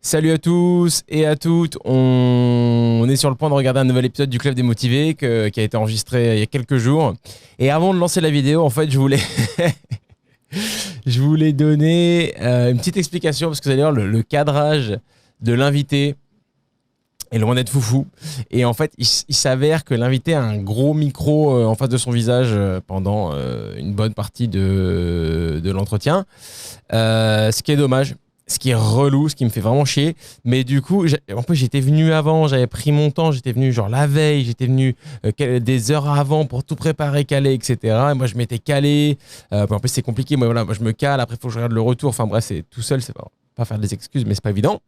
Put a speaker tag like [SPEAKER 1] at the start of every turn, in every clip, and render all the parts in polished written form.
[SPEAKER 1] Salut à tous et à toutes, on est sur le point de regarder un nouvel épisode du Club des Motivés qui a été enregistré il y a quelques jours. Et avant de lancer la vidéo, en fait, je voulais donner une petite explication parce que vous allez voir, le cadrage de l'invité est loin d'être foufou. Et en fait, il s'avère que l'invité a un gros micro en face de son visage pendant une bonne partie de l'entretien, ce qui est dommage. Ce qui est relou, ce qui me fait vraiment chier. Mais du coup, en plus, j'étais venu avant, j'avais pris mon temps, j'étais venu genre la veille, j'étais venu des heures avant pour tout préparer, caler, etc. Et moi, je m'étais calé. En plus, c'est compliqué. Moi, je me cale. Après, il faut que je regarde le retour. Enfin bref, c'est tout seul, c'est pas faire des excuses, mais c'est pas évident.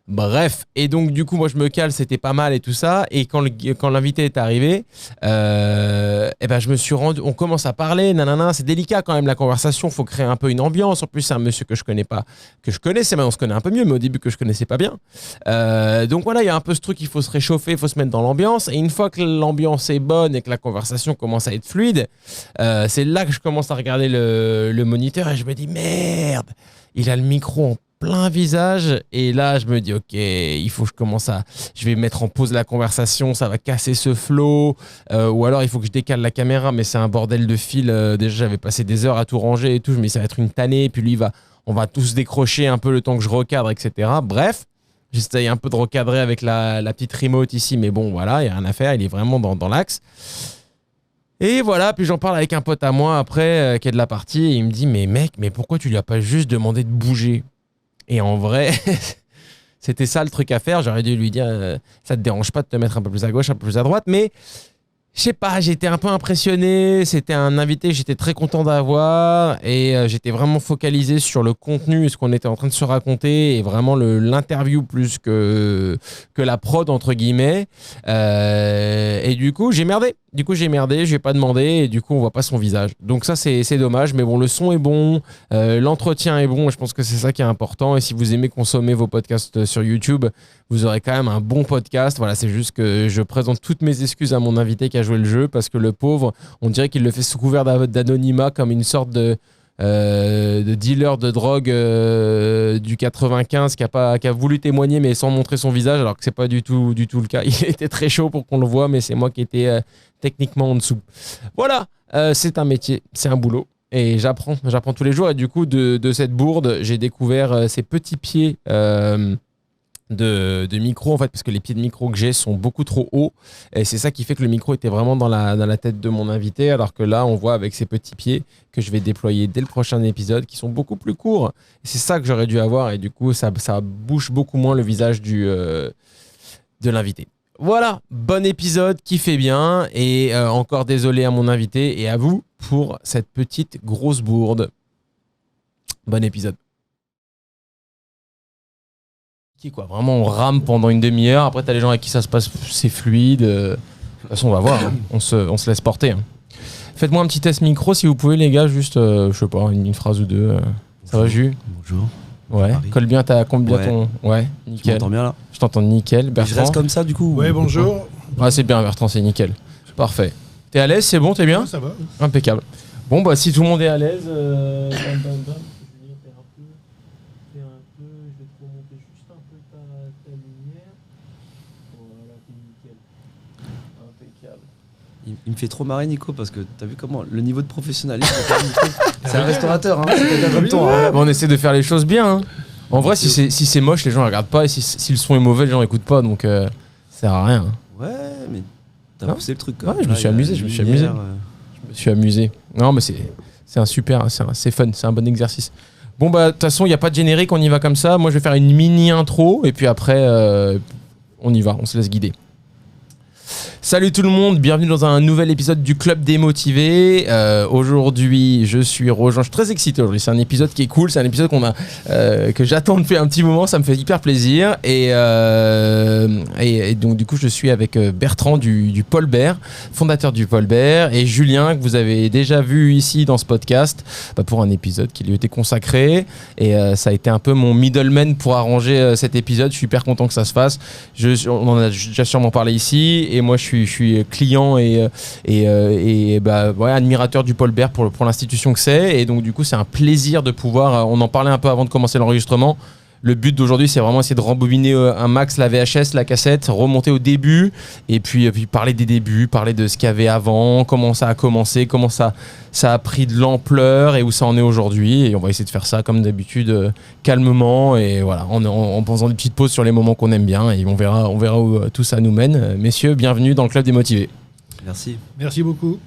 [SPEAKER 1] Bref, et donc du coup moi je me cale, c'était pas mal et tout ça, et quand l'invité est arrivé, et ben je me suis rendu, on commence à parler, nanana, c'est délicat quand même la conversation, faut créer un peu une ambiance. En plus c'est un monsieur que je connais pas, que je connaissais, maintenant on se connaît un peu mieux, mais au début que je connaissais pas bien. Donc voilà, il y a un peu ce truc, il faut se réchauffer, il faut se mettre dans l'ambiance, et une fois que l'ambiance est bonne et que la conversation commence à être fluide, c'est là que je commence à regarder le moniteur et je me dis merde, il a le micro en plein visage, et là je me dis ok, il faut que je vais mettre en pause la conversation, ça va casser ce flow, ou alors il faut que je décale la caméra, mais c'est un bordel de fil. Déjà j'avais passé des heures à tout ranger et tout, je me dis ça va être une tannée, et puis lui on va tous décrocher un peu le temps que je recadre, etc. Bref, j'essaye un peu de recadrer avec la petite remote ici, mais bon voilà, il n'y a rien à faire, il est vraiment dans l'axe. Et voilà, puis j'en parle avec un pote à moi après qui est de la partie, et il me dit mais mec, mais pourquoi tu lui as pas juste demandé de bouger? Et en vrai, c'était ça le truc à faire. J'aurais dû lui dire ça te dérange pas de te mettre un peu plus à gauche, un peu plus à droite, mais je sais pas, j'étais un peu impressionné. C'était un invité que j'étais très content d'avoir, et j'étais vraiment focalisé sur le contenu et ce qu'on était en train de se raconter, et vraiment l'interview plus que la prod entre guillemets. Et du coup j'ai merdé. Je lui ai pas demandé, et du coup on voit pas son visage. Donc ça c'est dommage, mais bon, le son est bon, l'entretien est bon, et je pense que c'est ça qui est important. Et si vous aimez consommer vos podcasts sur YouTube, vous aurez quand même un bon podcast. Voilà, c'est juste que je présente toutes mes excuses à mon invité qui a joué le jeu, parce que le pauvre, on dirait qu'il le fait sous couvert d'anonymat, comme une sorte de dealer de drogue du 95 qui a voulu témoigner mais sans montrer son visage, alors que c'est pas du tout le cas. Il était très chaud pour qu'on le voit, mais c'est moi qui étais techniquement en dessous. Voilà, c'est un métier, c'est un boulot, et j'apprends tous les jours. Et du coup de cette bourde, j'ai découvert ces petits pieds de micro, en fait, parce que les pieds de micro que j'ai sont beaucoup trop hauts, et c'est ça qui fait que le micro était vraiment dans la tête de mon invité, alors que là on voit avec ces petits pieds que je vais déployer dès le prochain épisode, qui sont beaucoup plus courts, et c'est ça que j'aurais dû avoir, et du coup ça bouche beaucoup moins le visage de l'invité. Voilà, bon épisode, kiffez bien, et encore désolé à mon invité et à vous pour cette petite grosse bourde. Bon épisode. Quoi. Vraiment, on rame pendant une demi-heure. Après, t'as les gens avec qui ça se passe, c'est fluide. De toute façon, on va voir. Hein. On se laisse porter. Hein. Faites-moi un petit test micro, si vous pouvez, les gars. Juste, je sais pas, une phrase ou deux. Ça va, Jus?
[SPEAKER 2] Bonjour.
[SPEAKER 1] Ouais. Colle bien, t'as combien ton. Ouais, nickel.
[SPEAKER 2] Tu m'entends bien là?
[SPEAKER 1] Je t'entends nickel. Bertrand.
[SPEAKER 2] Je reste comme ça, du coup?
[SPEAKER 3] Ouais, bonjour.
[SPEAKER 1] Ah, c'est bien, Bertrand, c'est nickel. Parfait. T'es à l'aise, c'est bon, t'es bien?
[SPEAKER 3] Ouais, ça va.
[SPEAKER 1] Impeccable. Bon, bah, si tout le monde est à l'aise.
[SPEAKER 2] Il me fait trop marrer, Nico, parce que t'as vu comment le niveau de professionnalisme. C'est un restaurateur, hein. C'est quelqu'un comme toi. Hein.
[SPEAKER 1] On essaie de faire les choses bien. Hein. En vrai, si c'est moche, les gens ne regardent pas, et si le son est mauvais, les gens n'écoute pas, donc ça sert à rien.
[SPEAKER 2] Ouais, mais t'as poussé le truc.
[SPEAKER 1] Ouais, je me suis amusé. Non, mais c'est un super, c'est fun, c'est un bon exercice. Bon, bah, de toute façon, il n'y a pas de générique, on y va comme ça. Moi, je vais faire une mini intro, et puis après, on y va, on se laisse guider. Salut tout le monde, bienvenue dans un nouvel épisode du Club des Motivés. Aujourd'hui, je suis très excité aujourd'hui. C'est un épisode qui est cool, c'est un épisode que j'attends depuis un petit moment, ça me fait hyper plaisir. Et donc du coup, je suis avec Bertrand du Paul Bert, fondateur du Paul Bert, et Julien, que vous avez déjà vu ici dans ce podcast, pour un épisode qui lui était consacré. Et ça a été un peu mon middleman pour arranger cet épisode. Je suis hyper content que ça se fasse. On en a déjà sûrement parlé ici, et moi je suis client et admirateur du Paul Bert pour l'institution que c'est, et donc du coup c'est un plaisir de pouvoir, on en parlait un peu avant de commencer l'enregistrement, Le but d'aujourd'hui, c'est vraiment essayer de rembobiner un max la VHS, la cassette, remonter au début et puis parler des débuts, parler de ce qu'il y avait avant, comment ça a commencé, comment ça a pris de l'ampleur et où ça en est aujourd'hui. Et on va essayer de faire ça comme d'habitude, calmement et voilà, en faisant des petites pauses sur les moments qu'on aime bien et on verra où tout ça nous mène. Messieurs, bienvenue dans le Club des Motivés.
[SPEAKER 2] Merci.
[SPEAKER 3] Merci beaucoup.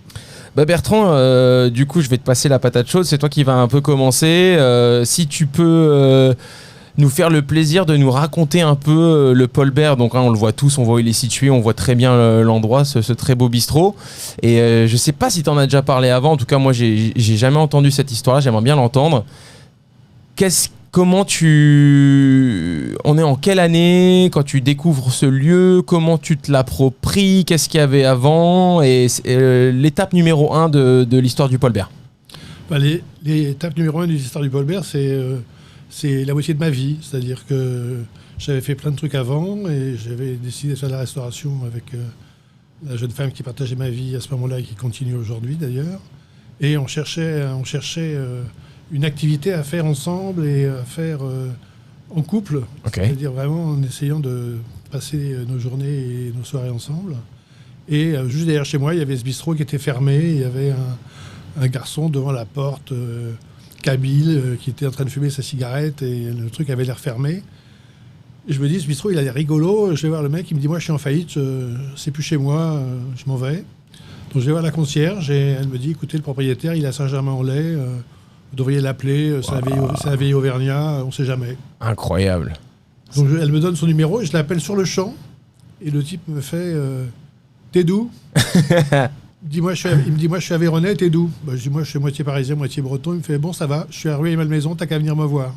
[SPEAKER 1] Bertrand, du coup, je vais te passer la patate chaude. C'est toi qui vas un peu commencer. Si tu peux nous faire le plaisir de nous raconter un peu le Paul Bert. Donc, on le voit tous, on voit où il est situé, on voit très bien l'endroit, ce très beau bistrot. Et je sais pas si tu en as déjà parlé avant. En tout cas, moi, j'ai jamais entendu cette histoire-là. J'aimerais bien l'entendre. On est en quelle année quand tu découvres ce lieu? Comment tu te l'appropries? Qu'est-ce qu'il y avait avant? Et l'étape numéro 1 de l'histoire du Paul Bert.
[SPEAKER 3] L'étape numéro 1 de l'histoire du Paul Bert, c'est la moitié de ma vie. C'est-à-dire que j'avais fait plein de trucs avant et j'avais décidé de faire de la restauration avec la jeune femme qui partageait ma vie à ce moment-là et qui continue aujourd'hui d'ailleurs. Et on cherchait une activité à faire ensemble et à faire en couple.
[SPEAKER 1] Okay.
[SPEAKER 3] C'est-à-dire vraiment en essayant de passer nos journées et nos soirées ensemble. Et juste derrière chez moi, il y avait ce bistrot qui était fermé. Il y avait un garçon devant la porte, kabyle, qui était en train de fumer sa cigarette et le truc avait l'air fermé. Et je me dis, ce bistrot, il a l'air rigolo. Je vais voir le mec, il me dit, moi, je suis en faillite, c'est plus chez moi, je m'en vais. Donc je vais voir la concierge et elle me dit, écoutez, le propriétaire, il est à Saint-Germain-en-Laye, vous devriez l'appeler, c'est un vieil Auvergnat, on ne sait jamais.
[SPEAKER 1] Incroyable.
[SPEAKER 3] Donc elle me donne son numéro et je l'appelle sur le champ. Et le type me fait t'es d'où? Il me dit moi je suis Aveyronais, t'es d'où? Je dis moi je suis moitié parisien, moitié breton. Il me fait bon ça va, je suis à Rueil-Malmaison, t'as qu'à venir me voir.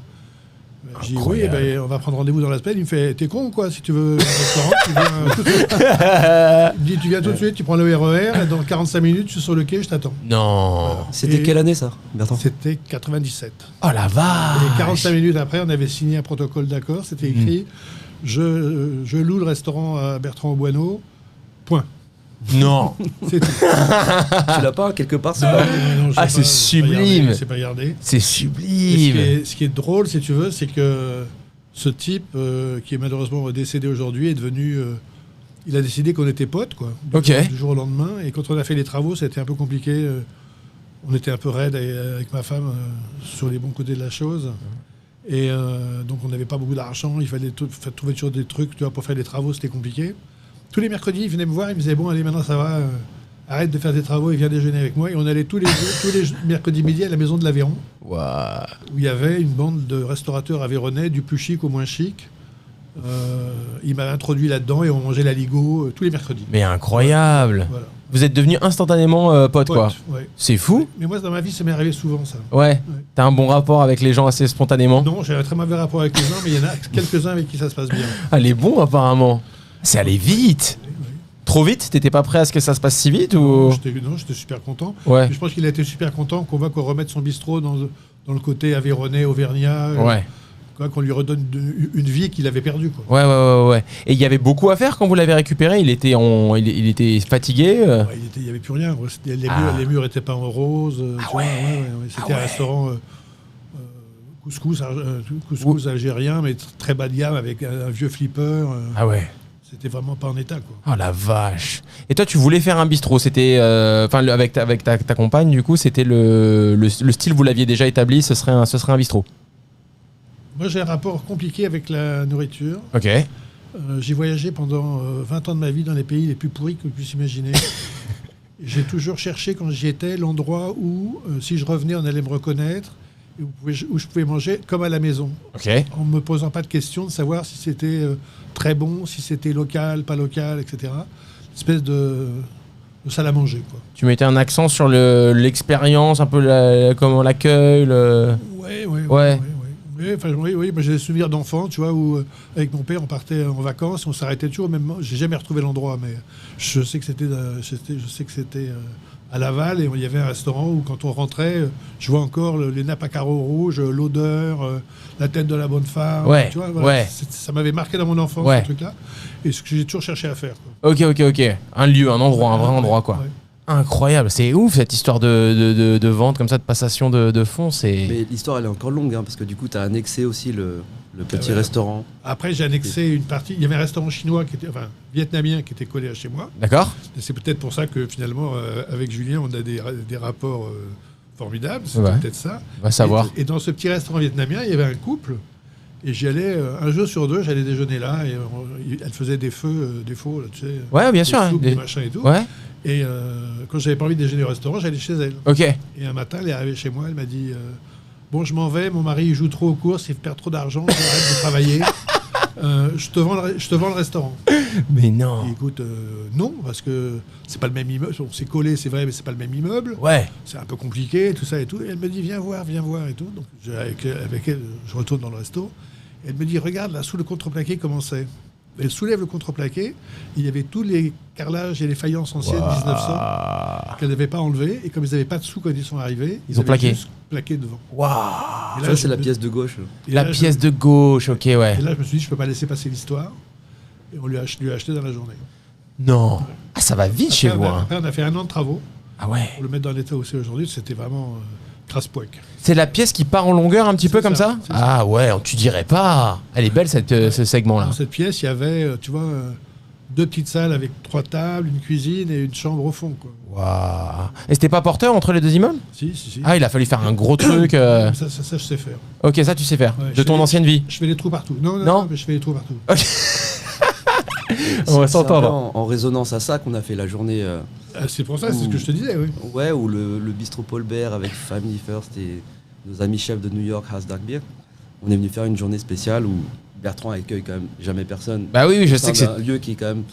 [SPEAKER 3] Je dis oui, on va prendre rendez-vous dans la semaine. Il me fait t'es con ou quoi? Si tu veux un restaurant, tu viens tout de suite. Il me dit tu viens tout de suite, tu prends le RER et dans 45 minutes je suis sur le quai, je t'attends.
[SPEAKER 1] Non.
[SPEAKER 3] Voilà.
[SPEAKER 2] C'était quelle année ça, Bertrand?
[SPEAKER 3] C'était 97.
[SPEAKER 1] Oh la vache.
[SPEAKER 3] Et 45 minutes après, on avait signé un protocole d'accord. C'était écrit je loue le restaurant à Bertrand Auboineau. Point.
[SPEAKER 1] Non.
[SPEAKER 3] C'est tout.
[SPEAKER 2] Tu l'as pas quelque part?
[SPEAKER 1] C'est sublime.
[SPEAKER 3] C'est pas gardé.
[SPEAKER 1] C'est sublime.
[SPEAKER 3] Ce qui est drôle, si tu veux, c'est que ce type, qui est malheureusement décédé aujourd'hui, est devenu. Il a décidé qu'on était potes, quoi. Du jour au lendemain. Et quand on a fait les travaux, c'était un peu compliqué. On était un peu raide avec ma femme sur les bons côtés de la chose. Et donc, on n'avait pas beaucoup d'argent. Il fallait trouver toujours des trucs, tu vois, pour faire les travaux, c'était compliqué. Tous les mercredis, il venait me voir, il me disait bon, allez, maintenant ça va, arrête de faire des travaux et viens déjeuner avec moi. Et on allait tous les mercredis midi à la maison de l'Aveyron,
[SPEAKER 1] Wow.
[SPEAKER 3] où il y avait une bande de restaurateurs aveyronnais, du plus chic au moins chic. Il m'a introduit là-dedans et on mangeait la Ligo tous les mercredis.
[SPEAKER 1] Mais incroyable.
[SPEAKER 3] Voilà.
[SPEAKER 1] Vous êtes devenus instantanément potes, quoi.
[SPEAKER 3] Ouais.
[SPEAKER 1] C'est fou.
[SPEAKER 3] Mais moi, dans ma vie, ça m'est arrivé souvent, ça.
[SPEAKER 1] Ouais. T'as un bon rapport avec les gens assez spontanément?
[SPEAKER 3] Non, j'ai un très mauvais rapport avec les gens, mais il y en a quelques-uns avec qui ça se passe bien.
[SPEAKER 1] Ah, les bons, apparemment. C'est allé vite. Trop vite? T'étais pas prêt à ce que ça se passe si vite ou...
[SPEAKER 3] Non, j'étais super content.
[SPEAKER 1] Ouais.
[SPEAKER 3] Mais je pense qu'il a été super content qu'on remette son bistrot dans le côté Aveyronnais, Auvergnat.
[SPEAKER 1] Ouais.
[SPEAKER 3] Qu'on lui redonne une vie qu'il avait perdue, quoi.
[SPEAKER 1] Ouais. Et il y avait beaucoup à faire quand vous l'avez récupéré? Il était fatigué?
[SPEAKER 3] Il n'y avait plus rien. Les murs étaient peints en rose. C'était un restaurant couscous algérien, mais très bas de gamme, avec un vieux flipper.
[SPEAKER 1] Ah ouais.
[SPEAKER 3] C'était vraiment pas en état, quoi.
[SPEAKER 1] Oh la vache. Et toi, tu voulais faire un bistrot? C'était, avec ta compagne, du coup, c'était le style, vous l'aviez déjà établi, ce serait un bistrot?
[SPEAKER 3] Moi, j'ai un rapport compliqué avec la nourriture.
[SPEAKER 1] Ok.
[SPEAKER 3] J'ai voyagé pendant 20 ans de ma vie dans les pays les plus pourris que vous puissiez imaginer. J'ai toujours cherché, quand j'y étais, l'endroit où, si je revenais, on allait me reconnaître, et où je pouvais manger comme à la maison.
[SPEAKER 1] Ok.
[SPEAKER 3] En ne me posant pas de questions de savoir si c'était très bon, si c'était local, pas local, etc. Une espèce de salle à manger, quoi.
[SPEAKER 1] Tu mettais un accent sur l'expérience, un peu comment l'accueil. Ouais.
[SPEAKER 3] Oui, moi j'ai des souvenirs d'enfants, tu vois, où avec mon père on partait en vacances, on s'arrêtait toujours. Même, j'ai jamais retrouvé l'endroit, mais je sais que c'était à Laval, et il y avait un restaurant où quand on rentrait, je vois encore les nappes à carreaux rouges, l'odeur, la tête de la bonne femme.
[SPEAKER 1] Ouais.
[SPEAKER 3] Tu vois, voilà,
[SPEAKER 1] Ouais.
[SPEAKER 3] Ça m'avait marqué dans mon enfance,
[SPEAKER 1] Ouais.
[SPEAKER 3] ce truc-là, et ce que j'ai toujours cherché à faire, quoi.
[SPEAKER 1] Ok. Un lieu, un endroit, un vrai endroit, quoi.
[SPEAKER 3] Ouais.
[SPEAKER 1] Incroyable, c'est ouf cette histoire de vente comme ça, de passation de fonds.
[SPEAKER 2] Mais l'histoire elle est encore longue, hein, parce que du coup tu as annexé aussi le petit restaurant.
[SPEAKER 3] Après, j'ai annexé une partie. Il y avait un restaurant chinois, vietnamien, qui était collé à chez moi.
[SPEAKER 1] D'accord.
[SPEAKER 3] Et c'est peut-être pour ça que finalement, avec Julien, on a des rapports formidables. C'est
[SPEAKER 1] Ouais.
[SPEAKER 3] peut-être ça.
[SPEAKER 1] On va savoir.
[SPEAKER 3] Et dans ce petit restaurant vietnamien, il y avait un couple. Et j'y allais, un jour sur deux, j'allais déjeuner là. Et elle faisait des feux, des faux, là, tu sais.
[SPEAKER 1] Ouais, bien
[SPEAKER 3] des
[SPEAKER 1] sûr.
[SPEAKER 3] soupes,
[SPEAKER 1] Des-
[SPEAKER 3] des machins et tout.
[SPEAKER 1] Ouais.
[SPEAKER 3] Et quand j'avais pas envie de déjeuner au restaurant, j'allais chez elle.
[SPEAKER 1] Ok.
[SPEAKER 3] Et un matin, elle est arrivée chez moi, elle m'a dit bon, je m'en vais, mon mari il joue trop aux courses, il perd trop d'argent, j'arrête de travailler. Je te vends le restaurant.
[SPEAKER 1] Mais non.
[SPEAKER 3] Et écoute, non, parce que c'est pas le même immeuble. On s'est collé, c'est vrai, mais c'est pas le même immeuble.
[SPEAKER 1] Ouais.
[SPEAKER 3] C'est un peu compliqué, tout ça et tout. Et elle me dit viens voir et tout. Donc avec elle, je retourne dans le resto. Et elle me dit regarde là, sous le contreplaqué, comment c'est. Elle soulève le contreplaqué. Il y avait tous les carrelages et les faïences anciennes 1900 qu'elle n'avait pas enlevées. Et comme ils n'avaient pas de sous quand ils sont arrivés,
[SPEAKER 1] Ils ont
[SPEAKER 3] avaient
[SPEAKER 1] plaqué.
[SPEAKER 3] juste plaqué devant.
[SPEAKER 1] Waouh.
[SPEAKER 3] Et là,
[SPEAKER 2] Ça,
[SPEAKER 3] je
[SPEAKER 2] c'est la
[SPEAKER 3] me-
[SPEAKER 2] pièce de gauche.
[SPEAKER 3] et
[SPEAKER 1] La
[SPEAKER 3] là,
[SPEAKER 1] pièce de gauche, ok, ouais.
[SPEAKER 3] Et là, je me suis dit, je peux pas laisser passer l'histoire. Et on lui a acheté dans la journée.
[SPEAKER 1] Non. Ah, ça va vite chez
[SPEAKER 3] Après,
[SPEAKER 1] vous.
[SPEAKER 3] on a,
[SPEAKER 1] Hein.
[SPEAKER 3] après, on a fait 1 an de travaux
[SPEAKER 1] Ah ouais.
[SPEAKER 3] pour le mettre dans l'état où c'est aujourd'hui. C'était vraiment crasse-poic.
[SPEAKER 1] C'est la pièce qui part en longueur un petit peu
[SPEAKER 3] C'est
[SPEAKER 1] comme
[SPEAKER 3] ça,
[SPEAKER 1] ça
[SPEAKER 3] c'est
[SPEAKER 1] Ah ouais, tu dirais pas. Elle est belle ce segment-là.
[SPEAKER 3] Dans cette pièce, il y avait, tu vois, 2 petites salles avec 3 tables, une cuisine et une chambre au fond. Quoi.
[SPEAKER 1] Waouh. Et c'était pas porteur entre les deux immeubles
[SPEAKER 3] Si.
[SPEAKER 1] Ah, il a fallu faire un gros truc.
[SPEAKER 3] Ça, je sais faire.
[SPEAKER 1] Ok, ça tu sais faire.
[SPEAKER 3] Ouais,
[SPEAKER 1] De
[SPEAKER 3] je
[SPEAKER 1] ton
[SPEAKER 3] fais-
[SPEAKER 1] ancienne vie.
[SPEAKER 3] Je fais des trous partout. Non,
[SPEAKER 1] Non.
[SPEAKER 3] mais je fais des trous partout.
[SPEAKER 1] On va
[SPEAKER 2] C'est un peu
[SPEAKER 1] s'entendre.
[SPEAKER 2] en résonance à ça qu'on a fait la journée.
[SPEAKER 3] C'est pour ça, c'est ce que je te disais, oui.
[SPEAKER 2] Ouais, où le bistrot Paul Bert avec Family First et nos amis chefs de New York, Has Dark Beer, on est venu faire une journée spéciale où Bertrand accueille quand même jamais personne.
[SPEAKER 1] Bah oui, je
[SPEAKER 2] Au
[SPEAKER 1] sais
[SPEAKER 2] sein
[SPEAKER 1] que c'est.
[SPEAKER 2] d'un lieu qui est quand même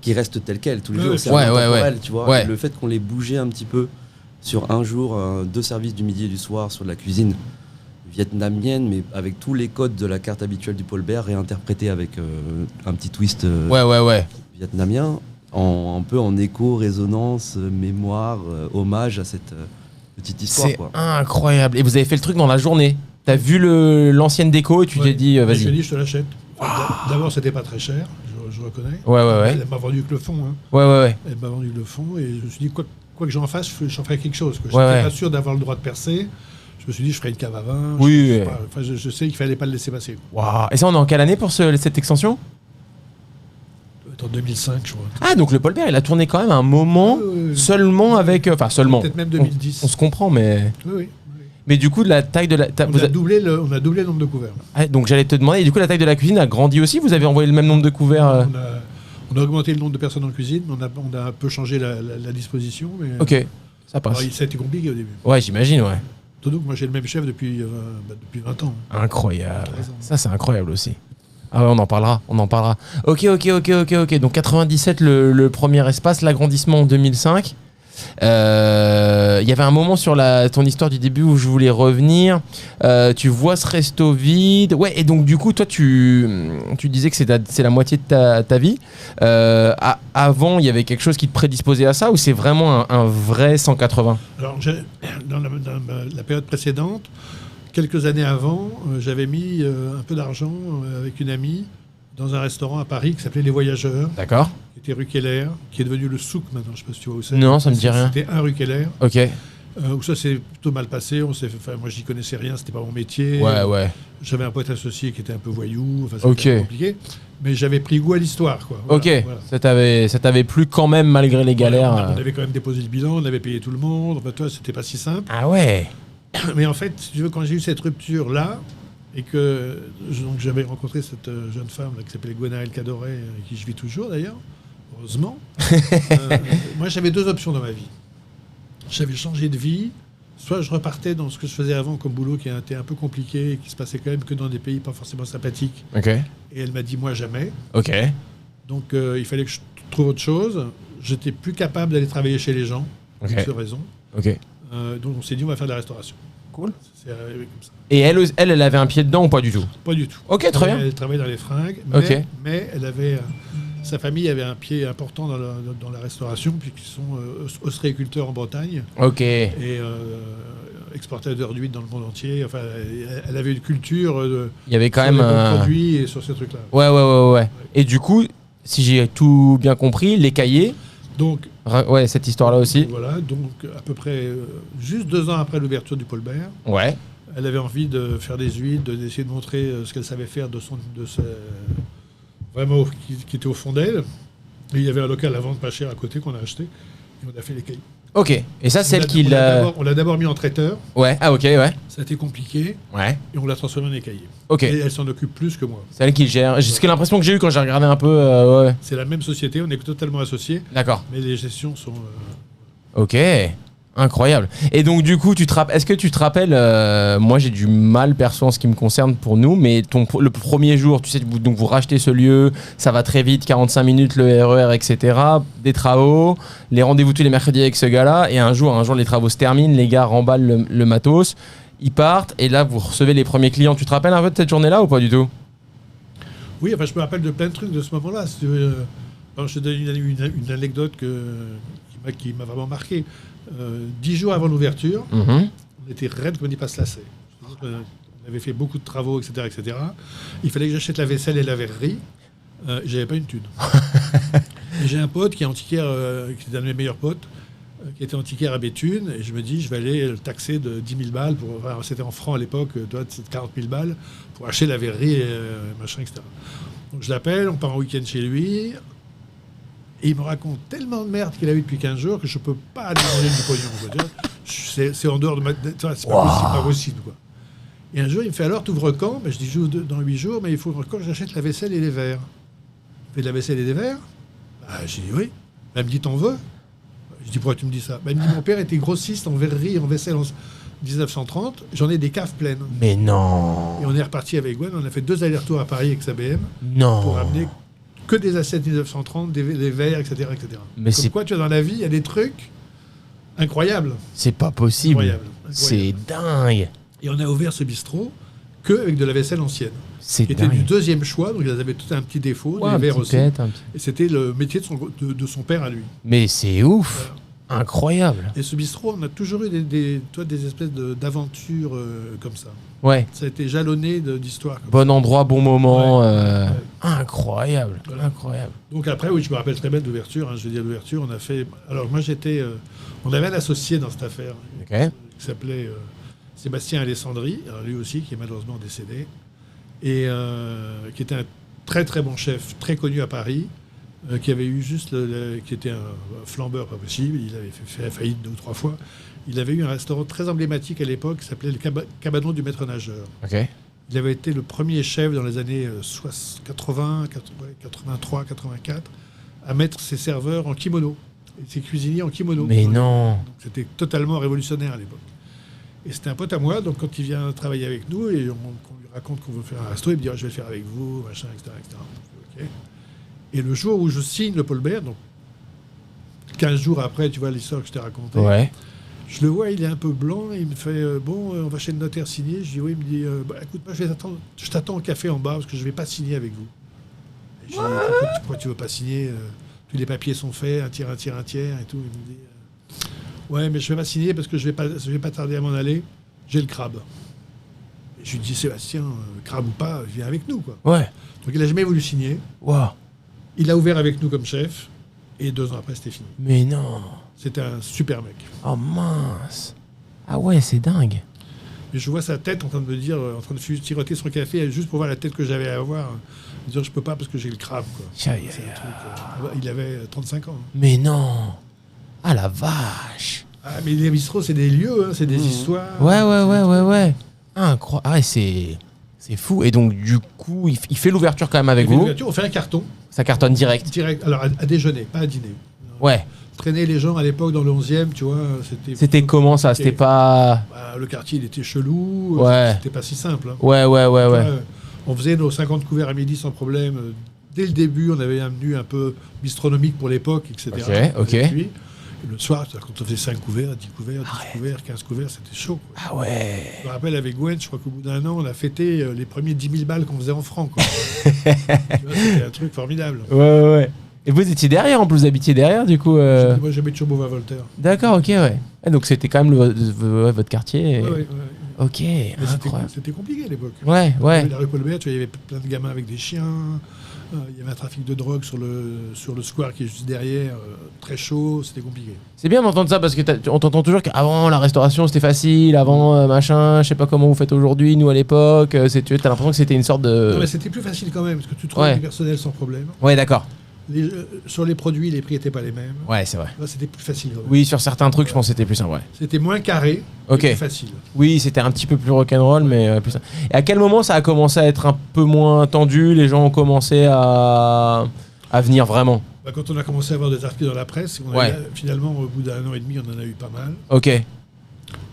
[SPEAKER 2] qui reste tel quel tous les
[SPEAKER 3] Ouais,
[SPEAKER 2] jours.
[SPEAKER 3] ouais,
[SPEAKER 2] C'est
[SPEAKER 1] ouais,
[SPEAKER 2] intemporel,
[SPEAKER 1] ouais.
[SPEAKER 2] tu vois.
[SPEAKER 1] Ouais.
[SPEAKER 2] Et le fait qu'on l'ait bougé un petit peu sur un jour, 2 services du midi et du soir sur de la cuisine vietnamienne, mais avec tous les codes de la carte habituelle du Paul Bert réinterprétés avec un petit twist
[SPEAKER 1] Ouais.
[SPEAKER 2] vietnamien, un peu en écho, résonance, mémoire, hommage à cette petite histoire.
[SPEAKER 1] C'est
[SPEAKER 2] Quoi.
[SPEAKER 1] incroyable. Et vous avez fait le truc dans la journée. T'as vu l'ancienne déco et tu t'es
[SPEAKER 3] Ouais.
[SPEAKER 1] dit
[SPEAKER 3] Et Je lui ai
[SPEAKER 1] vas-y.
[SPEAKER 3] dit, je te l'achète. D'abord, c'était pas très cher, je reconnais.
[SPEAKER 1] Ouais.
[SPEAKER 3] Elle m'a vendu que le fond. Hein.
[SPEAKER 1] Ouais.
[SPEAKER 3] Elle m'a vendu le fond et je me suis dit, quoi que j'en fasse, j'en ferai quelque chose. Quoi. Je
[SPEAKER 1] Ouais,
[SPEAKER 3] n'étais
[SPEAKER 1] ouais.
[SPEAKER 3] pas sûr d'avoir le droit de percer. Je me suis dit, je ferai une cave à vin.
[SPEAKER 1] Oui,
[SPEAKER 3] Je sais
[SPEAKER 1] ouais.
[SPEAKER 3] pas. Enfin, je sais qu'il fallait pas le laisser passer.
[SPEAKER 1] Waouh. Et ça, on est en quelle année pour cette extension
[SPEAKER 3] En 2005, je crois.
[SPEAKER 1] Ah, donc le Paul Bert, il a tourné quand même un moment
[SPEAKER 3] Oui.
[SPEAKER 1] seulement avec. Enfin, seulement.
[SPEAKER 3] Peut-être même
[SPEAKER 1] On
[SPEAKER 3] 2010.
[SPEAKER 1] se comprend, mais.
[SPEAKER 3] Oui.
[SPEAKER 1] Mais du coup, de la taille de la.
[SPEAKER 3] On a doublé le nombre de couverts.
[SPEAKER 1] Ah, donc j'allais te demander, et du coup, la taille de la cuisine a grandi aussi. Vous avez envoyé le même nombre de couverts
[SPEAKER 3] On a augmenté le nombre de personnes en cuisine, mais on a un peu changé la disposition. Mais,
[SPEAKER 1] Ok, ça passe.
[SPEAKER 3] alors, ça a été compliqué au début.
[SPEAKER 1] Ouais, j'imagine, ouais.
[SPEAKER 3] Surtout que moi, j'ai le même chef depuis 20 ans.
[SPEAKER 1] Incroyable.
[SPEAKER 3] 13 ans.
[SPEAKER 1] Ça, c'est incroyable aussi. Ah ouais, on en parlera. Ok. Donc 97, le premier espace, l'agrandissement en 2005. Il y avait un moment sur ton histoire du début où je voulais revenir. Tu vois ce resto vide. Ouais, et donc du coup, toi, tu disais que c'est la moitié de ta vie. Avant, il y avait quelque chose qui te prédisposait à ça ou c'est vraiment un vrai 180 ?
[SPEAKER 3] Alors, dans la période précédente, quelques années avant, j'avais mis un peu d'argent avec une amie dans un restaurant à Paris qui s'appelait Les Voyageurs,
[SPEAKER 1] D'accord.
[SPEAKER 3] qui était rue Keller, qui est devenu le souk maintenant, je ne sais pas si tu vois où c'est.
[SPEAKER 1] Non, ça me dit rien.
[SPEAKER 3] C'était un rue Keller,
[SPEAKER 1] Ok.
[SPEAKER 3] où ça s'est plutôt mal passé. Moi, j'y connaissais rien, c'était pas mon métier.
[SPEAKER 1] Ouais.
[SPEAKER 3] J'avais un pote associé qui était un peu voyou, enfin, c'était
[SPEAKER 1] Ok.
[SPEAKER 3] un peu compliqué. Mais j'avais pris goût à l'histoire, quoi.
[SPEAKER 1] Ok.
[SPEAKER 3] Voilà.
[SPEAKER 1] Ça t'avait plu quand même malgré les galères.
[SPEAKER 3] On avait quand même déposé le bilan, on avait payé tout le monde. Enfin, toi, c'était pas si simple.
[SPEAKER 1] Ah ouais.
[SPEAKER 3] Mais en fait, si tu veux, quand j'ai eu cette rupture-là, et que donc, j'avais rencontré cette jeune femme là, qui s'appelait Gwenaëlle Cadoret, avec qui je vis toujours d'ailleurs, heureusement, moi j'avais 2 options dans ma vie. J'avais changé de vie, soit je repartais dans ce que je faisais avant comme boulot qui était un peu compliqué et qui se passait quand même que dans des pays pas forcément sympathiques.
[SPEAKER 1] Ok.
[SPEAKER 3] Et elle m'a dit moi jamais.
[SPEAKER 1] Ok.
[SPEAKER 3] Donc il fallait que je trouve autre chose. J'étais plus capable d'aller travailler chez les gens, pour
[SPEAKER 1] Ok.
[SPEAKER 3] cette raison.
[SPEAKER 1] Ok.
[SPEAKER 3] Donc on s'est dit on va faire de la restauration.
[SPEAKER 1] Cool.
[SPEAKER 3] C'est arrivé comme ça.
[SPEAKER 1] Et elle avait un pied dedans ou pas du tout?
[SPEAKER 3] Pas du tout.
[SPEAKER 1] Ok, très bien.
[SPEAKER 3] Elle travaillait dans les fringues,
[SPEAKER 1] Ok.
[SPEAKER 3] mais elle avait, sa famille avait un pied important dans la restauration, puisqu'ils sont ostréiculteurs en Bretagne
[SPEAKER 1] Ok.
[SPEAKER 3] et exportateurs d'huile dans le monde entier. Enfin, elle avait une culture
[SPEAKER 1] Il y avait quand
[SPEAKER 3] sur
[SPEAKER 1] même
[SPEAKER 3] les bons
[SPEAKER 1] un...
[SPEAKER 3] produits et sur ces trucs-là.
[SPEAKER 1] Ouais. Et du coup, si j'ai tout bien compris, les cahiers,
[SPEAKER 3] Donc,
[SPEAKER 1] ouais, cette histoire-là aussi.
[SPEAKER 3] voilà, donc à peu près juste 2 ans après l'ouverture du Paul Bert,
[SPEAKER 1] Ouais.
[SPEAKER 3] Elle avait envie de faire des huiles, d'essayer de montrer ce qu'elle savait faire vraiment qui était au fond d'elle. Et il y avait un local à vendre pas cher à côté qu'on a acheté. Et on a fait les cailloux.
[SPEAKER 1] Ok. Et ça, c'est elle qui
[SPEAKER 3] On l'a d'abord mis en traiteur.
[SPEAKER 1] Ouais. Ah, ok, ouais.
[SPEAKER 3] Ça a été compliqué.
[SPEAKER 1] Ouais.
[SPEAKER 3] Et on l'a transformé en écaillé.
[SPEAKER 1] Ok.
[SPEAKER 3] Et elle s'en occupe plus que moi.
[SPEAKER 1] C'est elle qui le gère. C'est ce que l'impression que j'ai eu quand j'ai regardé un peu. Ouais.
[SPEAKER 3] C'est la même société, on est totalement associés.
[SPEAKER 1] D'accord.
[SPEAKER 3] Mais les gestions sont...
[SPEAKER 1] Ok. Incroyable. Et donc du coup, est-ce que tu te rappelles, moi j'ai du mal perso en ce qui me concerne pour nous, mais le premier jour, tu sais, donc vous rachetez ce lieu, ça va très vite, 45 minutes, le RER, etc. Des travaux, les rendez-vous tous les mercredis avec ce gars-là, et un jour les travaux se terminent, les gars remballent le matos, ils partent, et là vous recevez les premiers clients. Tu te rappelles un peu de cette journée-là ou pas du tout?
[SPEAKER 3] Oui, enfin je me rappelle de plein de trucs de ce moment-là. Si tu veux, je te donne une anecdote qui m'a vraiment marqué. 10 jours avant l'ouverture, on était raide comme des passes-lacets. On avait fait beaucoup de travaux, etc., etc. Il fallait que j'achète la vaisselle et la verrerie. J'avais pas une thune. Et j'ai un pote qui est antiquaire, qui est un de mes meilleurs potes, qui était antiquaire à Béthune. Et je me dis, je vais aller le taxer de 10 000 balles. C'était en francs à l'époque, c'est 40 000 balles pour acheter la verrerie, et machin, etc. Donc je l'appelle, on part en week-end chez lui. Et il me raconte tellement de merde qu'il a eu depuis 15 jours que je peux pas aller manger du pognon. C'est en dehors de ma... C'est pas possible, quoi. Et un jour, il me fait, alors, t'ouvres quand? Je dis, dans 8 jours, mais il faut quand j'achète la vaisselle et les verres. Il fait de la vaisselle et des verres? J'ai dit, oui. Elle me dit, t'en veux? Je dis, pourquoi tu me dis ça? Il me dit, mon père était grossiste en verrerie, en vaisselle en 1930. J'en ai des caves pleines.
[SPEAKER 1] Mais non.
[SPEAKER 3] Et on est reparti avec Gwen. On a fait 2 allers-retours à Paris avec sa BM.
[SPEAKER 1] Non.
[SPEAKER 3] Pour amener que des assiettes 1930, des verres, etc., etc.
[SPEAKER 1] Mais
[SPEAKER 3] comme quoi, tu vois, dans la vie, il y a des trucs incroyables.
[SPEAKER 1] C'est pas possible.
[SPEAKER 3] Incroyable.
[SPEAKER 1] C'est dingue.
[SPEAKER 3] Et on a ouvert ce bistrot qu'avec de la vaisselle ancienne.
[SPEAKER 1] C'est
[SPEAKER 3] qui
[SPEAKER 1] dingue.
[SPEAKER 3] était du deuxième choix, donc ils avaient tout un petit défaut,
[SPEAKER 1] Ouais,
[SPEAKER 3] des verres aussi.
[SPEAKER 1] Et
[SPEAKER 3] c'était le métier de son père à lui.
[SPEAKER 1] Mais c'est ouf. Voilà. Incroyable.
[SPEAKER 3] Et ce bistrot, on a toujours eu des espèces d'aventures comme ça.
[SPEAKER 1] Ouais.
[SPEAKER 3] Ça a été jalonné d'histoires.
[SPEAKER 1] Bon endroit, bon moment.
[SPEAKER 3] Ouais.
[SPEAKER 1] Incroyable.
[SPEAKER 3] Voilà.
[SPEAKER 1] Incroyable.
[SPEAKER 3] Donc après, oui, je me rappelle très bien de l'ouverture. Je veux dire, l'ouverture, on a fait... Alors moi, on avait un associé dans cette affaire qui s'appelait Sébastien Alessandri, alors lui aussi, qui est malheureusement décédé, et qui était un très très bon chef, très connu à Paris, qui avait eu qui était un flambeur pas possible. Il avait fait faillite 2 ou 3 fois. Il avait eu un restaurant très emblématique à l'époque qui s'appelait le Cabanon du Maître Nageur.
[SPEAKER 1] Okay.
[SPEAKER 3] Il avait été le premier chef dans les années 80, 83, 84 à mettre ses serveurs en kimono, et ses cuisiniers en kimono.
[SPEAKER 1] Mais non.
[SPEAKER 3] Donc, c'était totalement révolutionnaire à l'époque. Et c'était un pote à moi, donc quand il vient travailler avec nous et qu'on lui raconte qu'on veut faire un resto, il me dit je vais le faire avec vous, machin, etc. Okay. Et le jour où je signe le Paul Bert, donc 15 jours après, tu vois l'histoire que je t'ai racontée, je le vois, il est un peu blanc, et il me fait on va chez le notaire signer. Je dis oui, il me dit écoute, moi, je t'attends au café en bas parce que je ne vais pas signer avec vous. Et je dis pourquoi tu ne veux pas signer tous les papiers sont faits, un tiers et tout. Il me dit ouais, mais je ne vais pas signer parce que je vais pas tarder à m'en aller, j'ai le crabe. Et je lui dis Sébastien, crabe ou pas, viens avec nous, quoi.
[SPEAKER 1] Ouais.
[SPEAKER 3] Donc il n'a jamais voulu signer.
[SPEAKER 1] Wow.
[SPEAKER 3] Il a ouvert avec nous comme chef, et 2 ans après, c'était fini.
[SPEAKER 1] Mais non.
[SPEAKER 3] C'était un super mec.
[SPEAKER 1] Oh mince. Ah ouais, c'est dingue.
[SPEAKER 3] Et je vois sa tête en train de me dire, en train de siroter son café, juste pour voir la tête que j'avais à avoir. Me dire, je peux pas parce que j'ai le crabe, quoi. Il avait 35 ans.
[SPEAKER 1] Mais non. Ah la vache.
[SPEAKER 3] Ah, mais les bistrots, c'est des lieux, c'est des histoires.
[SPEAKER 1] Ouais. Incroyable. Ah, c'est fou. Et donc, du coup, il fait l'ouverture quand même avec vous.
[SPEAKER 3] On fait un carton.
[SPEAKER 1] Ça cartonne direct.
[SPEAKER 3] Direct. Alors, à déjeuner, pas à dîner.
[SPEAKER 1] Ouais.
[SPEAKER 3] Traîner les gens à l'époque dans le 11e, tu vois.
[SPEAKER 1] C'était comment ça? C'était pas...
[SPEAKER 3] le quartier, il était chelou.
[SPEAKER 1] Ouais.
[SPEAKER 3] C'était pas si simple. Hein.
[SPEAKER 1] Ouais.
[SPEAKER 3] On faisait nos 50 couverts à midi sans problème. Dès le début, on avait un menu un peu bistronomique pour l'époque, etc.
[SPEAKER 1] Ok.
[SPEAKER 3] Et puis, le soir, quand on faisait 5 couverts, 10 couverts, 10 couverts, 15 couverts, c'était chaud. Quoi.
[SPEAKER 1] Ah ouais.
[SPEAKER 3] Je me rappelle avec Gwen, je crois qu'au bout d'1 an, on a fêté les premiers 10 000 balles qu'on faisait en francs. Quoi. Tu vois, c'était un truc formidable.
[SPEAKER 1] Ouais. Et vous étiez derrière, en plus, vous habitiez derrière, du coup
[SPEAKER 3] Moi, j'habite sur Beauvais-Voltaire.
[SPEAKER 1] D'accord, ok, ouais. Et donc, c'était quand même votre quartier.
[SPEAKER 3] Ouais.
[SPEAKER 1] Ok,
[SPEAKER 3] Mais
[SPEAKER 1] incroyable.
[SPEAKER 3] c'était compliqué à l'époque.
[SPEAKER 1] Ouais.
[SPEAKER 3] La rue Paul-Bert, il y avait plein de gamins avec des chiens. Il y avait un trafic de drogue sur le square qui est juste derrière, très chaud, c'était compliqué.
[SPEAKER 1] C'est bien d'entendre ça parce que on t'entend toujours qu'avant la restauration c'était facile, avant machin, je sais pas comment vous faites aujourd'hui, nous à l'époque, t'as l'impression que c'était une sorte de...
[SPEAKER 3] Non, mais c'était plus facile quand même, parce que tu trouvais du personnel sans problème.
[SPEAKER 1] Ouais, d'accord.
[SPEAKER 3] Sur les produits, les prix n'étaient pas les mêmes.
[SPEAKER 1] Ouais, c'est vrai.
[SPEAKER 3] Là, c'était plus facile. Quand même.
[SPEAKER 1] Oui, sur certains trucs, je pense que c'était plus simple, ouais.
[SPEAKER 3] C'était moins carré, mais plus facile.
[SPEAKER 1] Oui, c'était un petit peu plus rock'n'roll, mais plus simple. Et à quel moment ça a commencé à être un peu moins tendu, les gens ont commencé à venir vraiment?
[SPEAKER 3] Quand on a commencé à avoir des articles dans la presse, finalement, au bout d'1 an et demi, on en a eu pas mal.
[SPEAKER 1] Ok.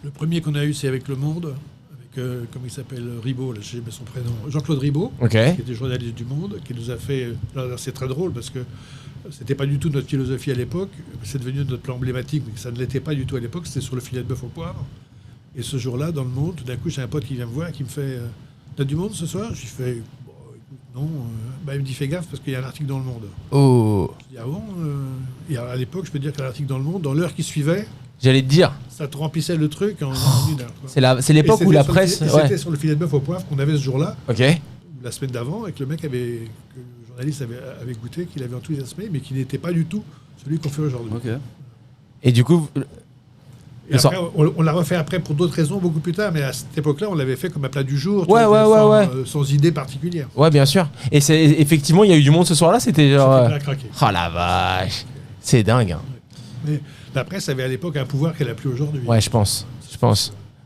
[SPEAKER 3] Le premier qu'on a eu, c'est avec Le Monde, avec, comment il s'appelle, Ribot, là, j'ai oublié son prénom, Jean-Claude Ribot, qui était journaliste du Monde, qui nous a fait... C'est très drôle, parce que c'était pas du tout notre philosophie à l'époque, c'est devenu notre plan emblématique, mais ça ne l'était pas du tout à l'époque, c'était sur le filet de bœuf au poivre. Et ce jour-là, dans Le Monde, tout d'un coup, j'ai un pote qui vient me voir, qui me fait « T'as du Monde ce soir ?» Je lui fais « Non. » Il me dit « Fais gaffe, parce qu'il y a un article dans Le Monde. »
[SPEAKER 1] Oh.
[SPEAKER 3] Je dis « Ah bon ?» Et à l'époque, je peux dire qu'il y a un article dans Le Monde, dans l'heure qui suivait,
[SPEAKER 1] j'allais te dire.
[SPEAKER 3] ça te remplissait le truc en une heure.
[SPEAKER 1] C'est l'époque où la presse...
[SPEAKER 3] C'était sur le filet de bœuf au poivre qu'on avait ce jour-là,
[SPEAKER 1] Ok.
[SPEAKER 3] la semaine d'avant, et que le journaliste avait goûté, qu'il avait enthousiasmé, mais qui n'était pas du tout celui qu'on fait aujourd'hui.
[SPEAKER 2] Ok.
[SPEAKER 1] Et du coup...
[SPEAKER 3] Et après, on l'a refait après pour d'autres raisons, beaucoup plus tard, mais à cette époque-là, on l'avait fait comme un plat du jour, sans idée particulière.
[SPEAKER 1] Ouais, bien sûr. Et effectivement, il y a eu du monde ce soir-là, c'était genre...
[SPEAKER 3] C'était plein à craquer.
[SPEAKER 1] Oh la vache. C'est dingue. Hein.
[SPEAKER 3] Mais la presse avait à l'époque un pouvoir qu'elle n'a plus aujourd'hui.
[SPEAKER 1] Ouais, je pense.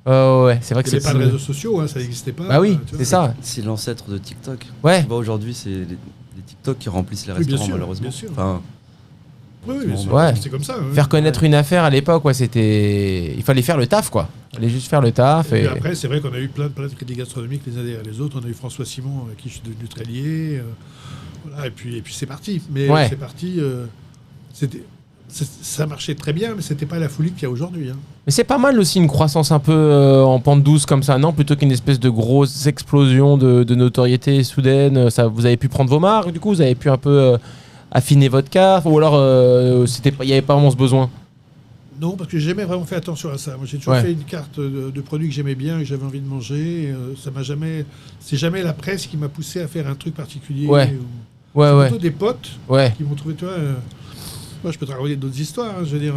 [SPEAKER 1] Ouais, c'est vrai que
[SPEAKER 3] Il n'y
[SPEAKER 1] c'est...
[SPEAKER 3] avait pas de réseaux sociaux, hein, ça n'existait pas.
[SPEAKER 1] Bah oui, c'est ça.
[SPEAKER 2] C'est l'ancêtre de TikTok.
[SPEAKER 1] Ouais.
[SPEAKER 2] Tu vois, aujourd'hui, c'est les TikTok qui remplissent les
[SPEAKER 3] Oui, bien
[SPEAKER 2] restaurants,
[SPEAKER 3] sûr,
[SPEAKER 2] malheureusement.
[SPEAKER 3] bien sûr.
[SPEAKER 2] Enfin,
[SPEAKER 3] Oui, bien sûr.
[SPEAKER 1] Ouais.
[SPEAKER 3] C'est comme ça. Hein.
[SPEAKER 1] Faire connaître une affaire à l'époque, ouais, c'était... Il fallait faire le taf, quoi. Il fallait juste faire le taf.
[SPEAKER 3] Et après, c'est vrai qu'on a eu plein de critiques gastronomiques les uns derrière les autres. On a eu François Simon, avec qui je suis devenu très lié. Voilà, et puis c'est parti. Mais c'est parti... ça marchait très bien, mais c'était pas la folie qu'il y a aujourd'hui. Hein.
[SPEAKER 1] Mais c'est pas mal aussi une croissance un peu en pente douce comme ça, non? Plutôt qu'une espèce de grosse explosion de notoriété soudaine. Ça, vous avez pu prendre vos marques, du coup, vous avez pu un peu affiner votre carte, ou alors il n'y avait pas vraiment ce besoin?
[SPEAKER 3] Non, parce que j'ai jamais vraiment fait attention à ça. Moi, j'ai toujours fait une carte de produits que j'aimais bien et que j'avais envie de manger. C'est jamais la presse qui m'a poussé à faire un truc particulier. C'est plutôt des potes qui m'ont trouvé, toi. Moi, je peux te raconter d'autres histoires. Hein, je veux dire,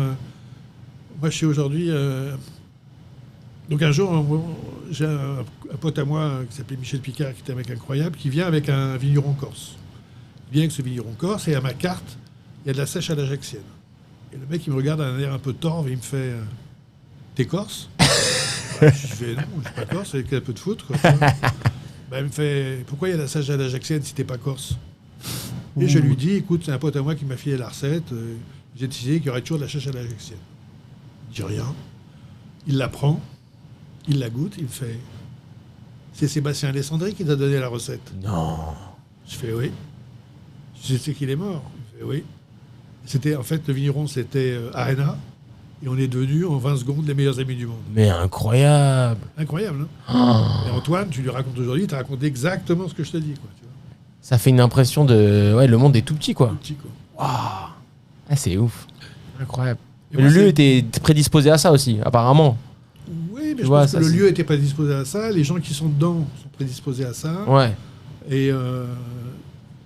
[SPEAKER 3] moi, je suis aujourd'hui. Donc, un jour, j'ai un pote à moi qui s'appelait Michel Picard, qui était un mec incroyable, qui vient avec un vigneron corse. Il vient avec ce vigneron corse et à ma carte, il y a de la sèche à l'Ajaccienne. Et le mec, il me regarde d'un air un peu torve et il me fait T'es corse? Je fais non, je suis pas corse, avec un peu de foot. Quoi, il me fait Pourquoi il y a de la sèche à l'Ajaccienne si t'es pas corse? Et je lui dis Écoute, c'est un pote à moi qui m'a filé la recette. J'ai décidé qu'il y aurait toujours de la sèche à l'Ajaccienne. Il dit rien. Il la prend, il la goûte, il me fait C'est Sébastien Alessandri qui t'a donné la recette.
[SPEAKER 1] Non.
[SPEAKER 3] Je fais Oui. Je sais qu'il est mort. Il fait Oui. C'était, en fait, le vigneron, c'était Arena. Et on est devenus, en 20 secondes, les meilleurs amis du monde.
[SPEAKER 1] Mais incroyable.
[SPEAKER 3] Incroyable, hein? Et Antoine, tu lui racontes aujourd'hui, il t'a raconté exactement ce que je te dis, quoi. Tu vois.
[SPEAKER 1] Ça fait une impression de... Ouais, le monde est tout petit, quoi.
[SPEAKER 3] Tout petit, quoi.
[SPEAKER 1] Waouh. Ah, c'est ouf. Incroyable.
[SPEAKER 3] Et
[SPEAKER 1] Mais
[SPEAKER 3] moi,
[SPEAKER 1] le lieu était prédisposé à ça aussi, apparemment.
[SPEAKER 3] Oui, mais je
[SPEAKER 1] vois,
[SPEAKER 3] pense
[SPEAKER 1] ça,
[SPEAKER 3] que le lieu était prédisposé à ça. Les gens qui sont dedans sont prédisposés à ça.
[SPEAKER 1] Ouais.
[SPEAKER 3] Et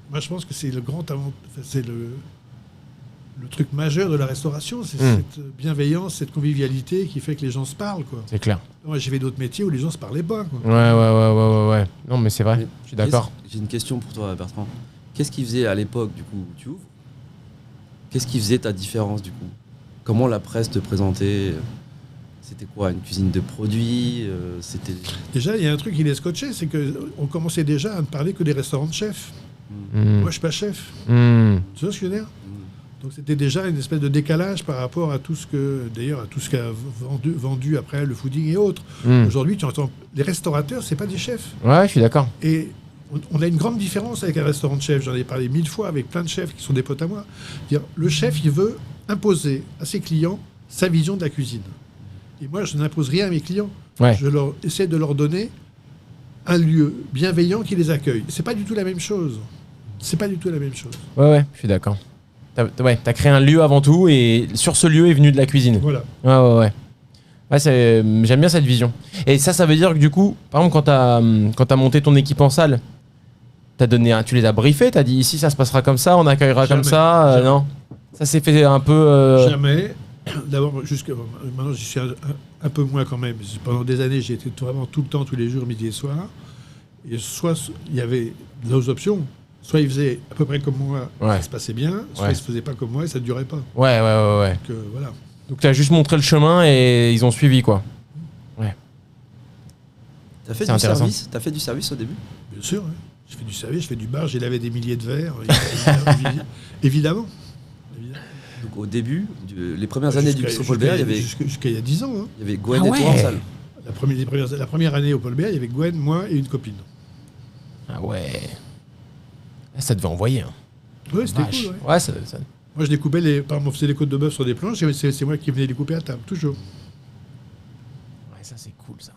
[SPEAKER 3] moi, je pense que c'est le grand avant... Enfin, c'est le truc majeur de la restauration, c'est cette bienveillance, cette convivialité qui fait que les gens se parlent, quoi.
[SPEAKER 1] C'est clair.
[SPEAKER 3] Moi, j'ai fait d'autres métiers où les gens se parlaient pas, quoi.
[SPEAKER 1] Ouais. Non, mais c'est vrai, je suis d'accord.
[SPEAKER 2] J'ai une question pour toi, Bertrand. Qu'est-ce qui faisait à l'époque, du coup, où tu ouvres? Qu'est-ce qui faisait ta différence, du coup? Comment la presse te présentait? C'était quoi, une cuisine de produits? C'était...
[SPEAKER 3] Déjà, il y a un truc qui les scotchait, c'est qu'on commençait déjà à ne parler que des restaurants de chefs. Moi, je suis pas chef. Tu vois ce que je veux dire? Donc c'était déjà une espèce de décalage par rapport à tout ce que, d'ailleurs, à tout ce qu'a vendu après le fooding et autres. Aujourd'hui, tu entends les restaurateurs, c'est pas des chefs.
[SPEAKER 1] Ouais, je suis d'accord.
[SPEAKER 3] Et on a une grande différence avec un restaurant de chef. J'en ai parlé 1000 fois avec plein de chefs qui sont des potes à moi. Le chef, il veut imposer à ses clients sa vision de la cuisine. Et moi, je n'impose rien à mes clients.
[SPEAKER 1] Ouais.
[SPEAKER 3] Je essaie de leur donner un lieu bienveillant qui les accueille. C'est pas du tout la même chose. C'est pas du tout la même chose.
[SPEAKER 1] Ouais, je suis d'accord. T'as créé un lieu avant tout et sur ce lieu est venu de la cuisine.
[SPEAKER 3] Voilà.
[SPEAKER 1] Ouais. Ouais, j'aime bien cette vision. Et ça veut dire que du coup, par exemple, quand t'as monté ton équipe en salle, tu les as briefés, t'as dit ici ça se passera comme ça, on accueillera comme ça,
[SPEAKER 3] jamais.
[SPEAKER 1] non? Ça s'est fait un peu.
[SPEAKER 3] Jamais. D'abord, maintenant j'y suis un peu moins quand même. Pendant des années, j'ai été vraiment tout le temps, tous les jours, midi et soir. Et soit il y avait deux options. Soit ils faisaient à peu près comme moi, ça se passait bien, soit ils se faisaient pas comme moi et ça ne durait pas.
[SPEAKER 1] Ouais.
[SPEAKER 3] Donc, voilà.
[SPEAKER 1] Donc tu as juste montré le chemin et ils ont suivi, quoi. Ouais.
[SPEAKER 2] T'as fait du service? T'as fait du service au début?
[SPEAKER 3] Bien sûr, hein. Je fais du service, je fais du bar, j'ai lavé des milliers de verres, évidemment.
[SPEAKER 2] Donc au début, les premières années du bistrot Paul Bert, il y avait...
[SPEAKER 3] Jusqu'à il y a 10 ans. Hein.
[SPEAKER 2] Il y avait Gwen et toi en salle.
[SPEAKER 3] La première année au Paul Bert, il y avait Gwen, moi et une copine.
[SPEAKER 1] Ah ouais. Ça devait envoyer. Hein.
[SPEAKER 3] Oui, c'était cool.
[SPEAKER 1] Ouais,
[SPEAKER 3] Moi, je découpais on faisait les côtes de bœuf sur des planches, c'est moi qui venais les couper à table, toujours.
[SPEAKER 1] Ouais, ça c'est cool, ça.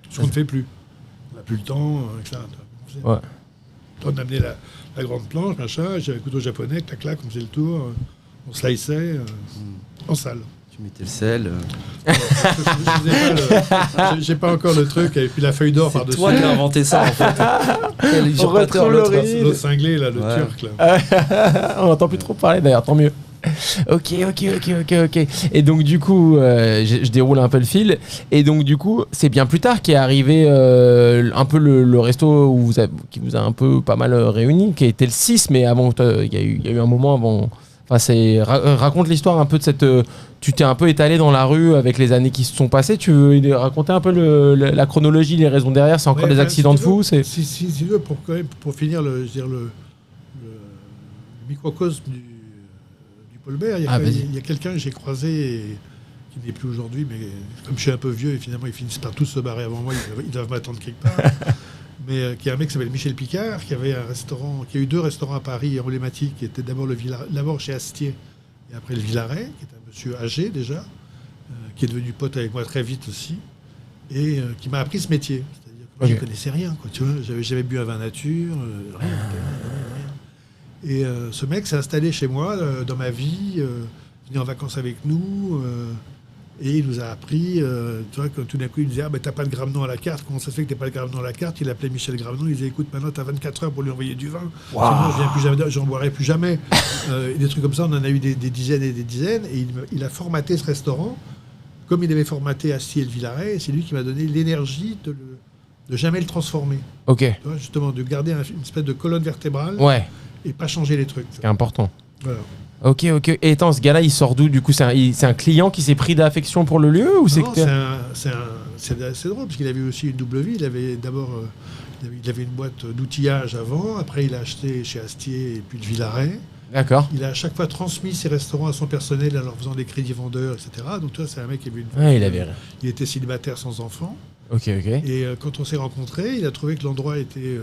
[SPEAKER 3] Ce qu'on ne fait plus. On n'a plus le temps, etc.
[SPEAKER 1] Ouais.
[SPEAKER 3] On amenait la grande planche, machin, j'avais un couteau japonais, clac, on faisait le tour, on sliceait en salle.
[SPEAKER 2] Tu mettais le sel.
[SPEAKER 3] J'ai pas encore le truc, et puis la feuille d'or par-dessus.
[SPEAKER 2] C'est toi qui as inventé ça, en fait. Quel usurpateur,
[SPEAKER 3] l'autre cinglé, là, le turc. Là.
[SPEAKER 1] On n'entend plus trop parler, d'ailleurs, tant mieux. Ok. Et donc, du coup, je déroule un peu le fil. Et donc, du coup, c'est bien plus tard qu'est arrivé un peu le resto qui vous a un peu pas mal réunis, qui a été le 6, mais avant, il y a eu un moment avant. Enfin, raconte l'histoire un peu de cette. Tu t'es un peu étalé dans la rue avec les années qui se sont passées. Tu veux raconter un peu la chronologie, les raisons derrière? C'est encore des accidents de fou?
[SPEAKER 3] Si tu veux, pour finir le microcosme du Paul Bert, il y a quelqu'un que j'ai croisé qui n'est plus aujourd'hui, mais comme je suis un peu vieux et finalement ils finissent par tous se barrer avant moi, ils doivent m'attendre quelque part. Mais qui est un mec qui s'appelle Michel Picard, qui avait un restaurant, qui a eu 2 restaurants à Paris emblématiques, qui étaient d'abord chez Astier et après le Villaret, qui était un monsieur âgé déjà, qui est devenu pote avec moi très vite aussi, et qui m'a appris ce métier. C'est-à-dire que moi, je ne connaissais rien, quoi, tu vois, j'avais bu un vin nature, rien. Et ce mec s'est installé chez moi, dans ma vie, venu en vacances avec nous, et il nous a appris, tu vois, que tout d'un coup, il nous disait « Ah, ben t'as pas de Gramenon à la carte, comment ça se fait que t'as pas de Gramenon à la carte ?» Il appelait Michel Gramenon, il disait « Écoute, maintenant t'as 24 heures pour lui envoyer du vin, sinon j'en boirai plus jamais. » Et des trucs comme ça, on en a eu des dizaines et des dizaines, et il a formaté ce restaurant, comme il avait formaté Astier et le Villaret, et c'est lui qui m'a donné l'énergie de jamais le transformer.
[SPEAKER 1] Ok.
[SPEAKER 3] Tu vois, justement, de garder une espèce de colonne vertébrale.
[SPEAKER 1] Ouais.
[SPEAKER 3] Et pas changer les trucs.
[SPEAKER 1] C'est important.
[SPEAKER 3] Voilà.
[SPEAKER 1] Ok. Et attends, ce gars-là, il sort d'où? Du coup, c'est un client qui s'est pris d'affection pour le lieu ou c'est
[SPEAKER 3] c'est drôle, parce qu'il avait aussi une double vie. Il avait d'abord il avait une boîte d'outillage avant. Après, il a acheté chez Astier et puis le Villaret.
[SPEAKER 1] D'accord.
[SPEAKER 3] Il a à chaque fois transmis ses restaurants à son personnel en leur faisant des crédits vendeurs, etc. Donc, tu vois, c'est un mec qui avait il était célibataire sans enfant.
[SPEAKER 1] Ok.
[SPEAKER 3] Et quand on s'est rencontrés, il a trouvé que l'endroit était...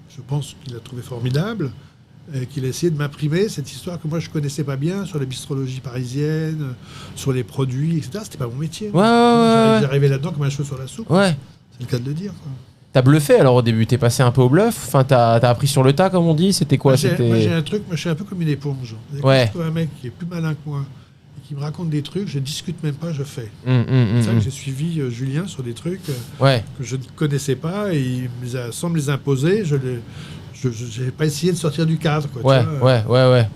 [SPEAKER 3] je pense qu'il a trouvé formidable. Qu'il a essayé de m'imprimer cette histoire que moi je connaissais pas bien sur la bistrologie parisienne, sur les produits, etc. C'était pas mon métier.
[SPEAKER 1] Ouais.
[SPEAKER 3] J'arrivais là-dedans comme un cheveu sur la soupe.
[SPEAKER 1] Ouais.
[SPEAKER 3] C'est le cas de le dire. Quoi.
[SPEAKER 1] T'as bluffé alors au début, t'es passé un peu au bluff. Enfin, t'as appris sur le tas comme on dit. C'était quoi?
[SPEAKER 3] Moi j'ai un truc, moi je suis un peu comme une éponge. Quand je trouve un mec qui est plus malin que moi et qui me raconte des trucs, je discute même pas, je fais. C'est ça que j'ai suivi Julien sur des trucs que je ne connaissais pas et sans me les imposer, je n'ai pas essayé de sortir du cadre. Quoi,
[SPEAKER 1] ouais.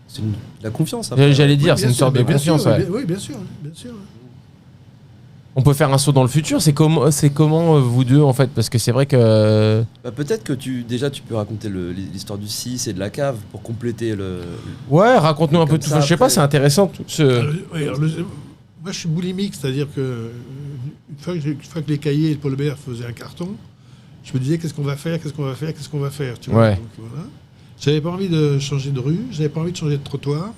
[SPEAKER 2] C'est la confiance.
[SPEAKER 1] J'allais dire, c'est une sorte de confiance.
[SPEAKER 3] Oui, bien sûr.
[SPEAKER 1] On peut faire un saut dans le futur. C'est comment vous deux, en fait? Parce que c'est vrai que...
[SPEAKER 2] peut-être que tu peux raconter l'histoire du 6 et de la cave pour compléter le...
[SPEAKER 1] Ouais, raconte-nous un peu tout ça. Je sais pas, c'est intéressant.
[SPEAKER 3] Moi, je suis boulimique, c'est-à-dire que une fois que les cahiers et le Paul Bert faisaient un carton, je me disais qu'est-ce qu'on va faire. Tu vois. Donc, voilà. J'avais pas envie de changer de rue, j'avais pas envie de changer de trottoir.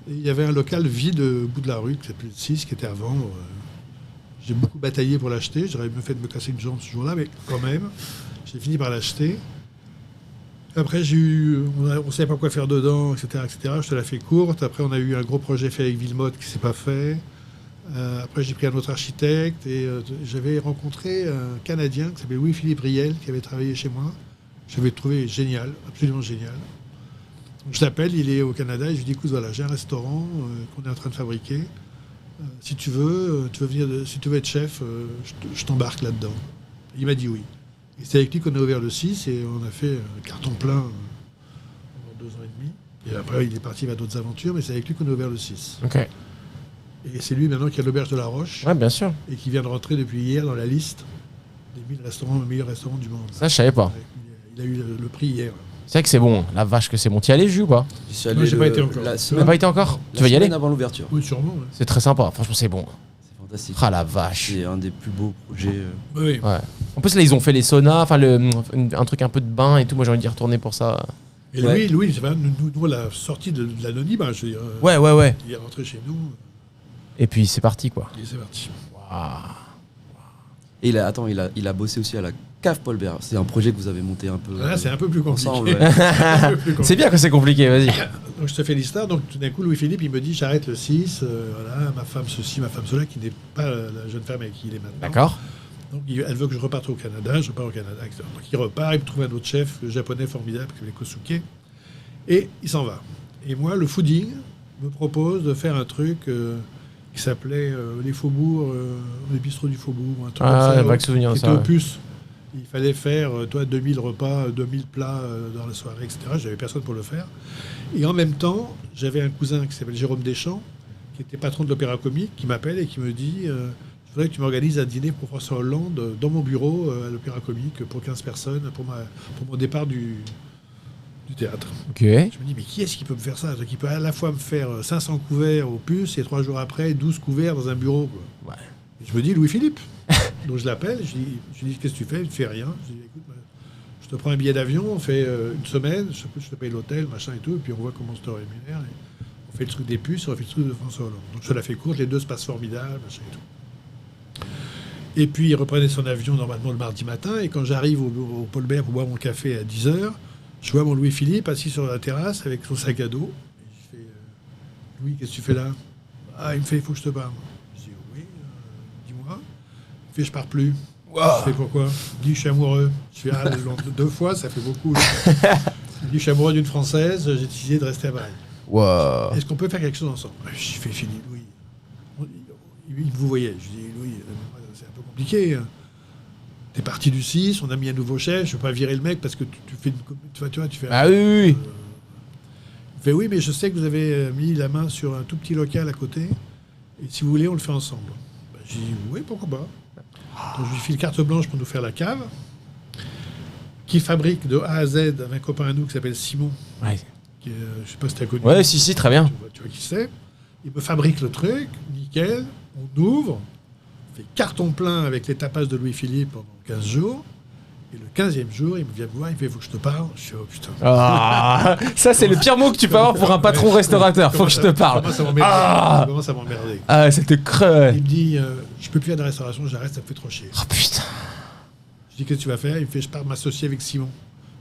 [SPEAKER 3] Et il y avait un local vide au bout de la rue qui s'appelait le 6, qui était à vendre. J'ai beaucoup bataillé pour l'acheter. J'aurais mieux fait de me casser une jambe ce jour-là, mais quand même, j'ai fini par l'acheter. Après, on ne savait pas quoi faire dedans, etc. Je te la fais courte. Après, on a eu un gros projet fait avec Villemotte qui ne s'est pas fait. Après, j'ai pris un autre architecte et j'avais rencontré un Canadien qui s'appelait Louis-Philippe Riel, qui avait travaillé chez moi. Je l'avais trouvé génial, absolument génial. Donc, je l'appelle, il est au Canada et je lui dis, écoute, voilà, j'ai un restaurant qu'on est en train de fabriquer. Si tu veux si tu veux être chef, je t'embarque là-dedans. Il m'a dit oui. Et c'est avec lui qu'on a ouvert le 6 et on a fait carton plein pendant 2 ans et demi. Et après, il est parti vers d'autres aventures, mais c'est avec lui qu'on a ouvert le 6.
[SPEAKER 1] Ok.
[SPEAKER 3] Et c'est lui maintenant qui a l'auberge de la Roche
[SPEAKER 1] Ouais, bien sûr.
[SPEAKER 3] et qui vient de rentrer depuis hier dans la liste des 1000 meilleurs restaurants du monde.
[SPEAKER 1] Ça, je savais pas.
[SPEAKER 3] Il a eu le prix hier.
[SPEAKER 1] C'est vrai que c'est bon. La vache que c'est bon. Tu y allais, Jus, ou pas?
[SPEAKER 2] J'y suis
[SPEAKER 3] Moi,
[SPEAKER 2] allé
[SPEAKER 3] j'ai pas été encore.
[SPEAKER 1] Tu n'as pas été encore? Tu vas y aller?
[SPEAKER 2] avant l'ouverture.
[SPEAKER 3] Oui, sûrement. Ouais.
[SPEAKER 1] C'est très sympa. Franchement, c'est bon.
[SPEAKER 2] C'est fantastique.
[SPEAKER 1] Ah la vache.
[SPEAKER 2] C'est un des plus beaux projets.
[SPEAKER 3] Oui.
[SPEAKER 1] Ouais. En plus, là, ils ont fait les saunas, enfin, un truc un peu de bain et tout. Moi, j'ai envie d'y retourner pour ça.
[SPEAKER 3] Et
[SPEAKER 2] Ouais.
[SPEAKER 3] Louis, c'est vrai, nous, à la sortie de l'anonyme, je veux dire,
[SPEAKER 1] Ouais.
[SPEAKER 3] il est rentré chez nous
[SPEAKER 1] Et puis, c'est parti, quoi.
[SPEAKER 3] et c'est parti.
[SPEAKER 1] Waouh.
[SPEAKER 2] Et il a bossé aussi à la cave Paul Bert. C'est un projet que vous avez monté un peu.
[SPEAKER 3] Là, c'est un peu plus compliqué.
[SPEAKER 2] ensemble, ouais.
[SPEAKER 3] Un peu plus compliqué.
[SPEAKER 1] C'est bien que c'est compliqué, vas-y.
[SPEAKER 3] Donc, je te fais l'histoire. Donc, tout d'un coup, Louis-Philippe, il me dit j'arrête le 6, voilà, ma femme ceci, ma femme cela, qui n'est pas la jeune femme avec qui il est maintenant.
[SPEAKER 1] D'accord.
[SPEAKER 3] Donc, elle veut que je reparte au Canada, je repars au Canada, etc. Donc, il repart, il me trouve un autre chef japonais formidable, qui s'appelait Kosuke, et il s'en va. Et moi, le fooding me propose de faire un truc qui s'appelait les Faubourgs, les bistrots du Faubourg, un truc
[SPEAKER 1] Ah,
[SPEAKER 3] comme ça.
[SPEAKER 1] vague souvenir de
[SPEAKER 3] Qui
[SPEAKER 1] ça,
[SPEAKER 3] était
[SPEAKER 1] ouais.
[SPEAKER 3] opus. Il fallait faire, 2000 repas, 2000 plats dans la soirée, etc. J'avais personne pour le faire. Et en même temps, j'avais un cousin qui s'appelle Jérôme Deschamps, qui était patron de l'Opéra Comique, qui m'appelle et qui me dit je voudrais que tu m'organises un dîner pour François Hollande dans mon bureau à l'Opéra Comique pour 15 personnes pour mon départ du théâtre.
[SPEAKER 1] Ok.
[SPEAKER 3] Je me dis, mais qui est-ce qui peut me faire ça? Qui peut à la fois me faire 500 couverts au puce et 3 jours après, 12 couverts dans un bureau, quoi.
[SPEAKER 1] Ouais.
[SPEAKER 3] Et je me dis, Louis-Philippe. Donc je l'appelle, je lui dis, qu'est-ce que tu fais? Il ne fait rien. Je lui dis, écoute, je te prends un billet d'avion, on fait une semaine, je te paye l'hôtel, machin et tout, et puis on voit comment on se rémunère. Et on fait le truc des puces, on fait le truc de François Hollande. Donc je te la fais courte, les deux se passent formidables, machin et tout. Et puis il reprenait son avion normalement le mardi matin, et quand j'arrive au Paul Bert pour boire mon café à 10h, je vois mon Louis-Philippe assis sur la terrasse avec son sac à dos. Et je fais Louis, qu'est-ce que tu fais là? Ah, il me fait, il faut que je te parle. Je dis oui, dis-moi. Il me fait, je pars plus.
[SPEAKER 1] Wow.
[SPEAKER 3] Je fais pourquoi? Il dit, je suis amoureux. Je fais 2 fois, ça fait beaucoup. Il dit, je suis amoureux d'une Française, j'ai décidé de rester à Paris.
[SPEAKER 1] Wow.
[SPEAKER 3] Est-ce qu'on peut faire quelque chose ensemble? Je fais fini, Louis. Il vous voyait. Je dis, Louis, c'est un peu compliqué. T'es parti du 6, on a mis un nouveau chef, je ne veux pas virer le mec parce que tu fais tu fais.
[SPEAKER 1] Ah oui.
[SPEAKER 3] Il fait oui, mais je sais que vous avez mis la main sur un tout petit local à côté, et si vous voulez, on le fait ensemble. J'ai dit oui, pourquoi pas. Donc je lui file carte blanche pour nous faire la cave, qui fabrique de A à Z avec un copain à nous qui s'appelle Simon,
[SPEAKER 1] Ouais.
[SPEAKER 3] qui est, je sais pas si tu as connu.
[SPEAKER 1] Ouais, si, très bien.
[SPEAKER 3] Tu vois qui c'est. Il me fabrique le truc, nickel, on ouvre, on fait carton plein avec les tapas de Louis-Philippe pendant 15 jours. Et le 15e jour, il me vient me voir, il me fait « Faut que je te parle ». Je suis « Oh putain ».
[SPEAKER 1] Ah, ça, c'est le pire mot que tu peux avoir pour un patron restaurateur. Faut que je te parle.
[SPEAKER 3] Comment ça m'emmerder. Comment ça m'emmerder.
[SPEAKER 1] Ah, ça te creux.
[SPEAKER 3] Il me dit je peux plus faire de restauration, j'arrête, ça me fait trop chier.
[SPEAKER 1] Oh putain.
[SPEAKER 3] Je dis qu'est-ce que tu vas faire? Il me fait je pars m'associer avec Simon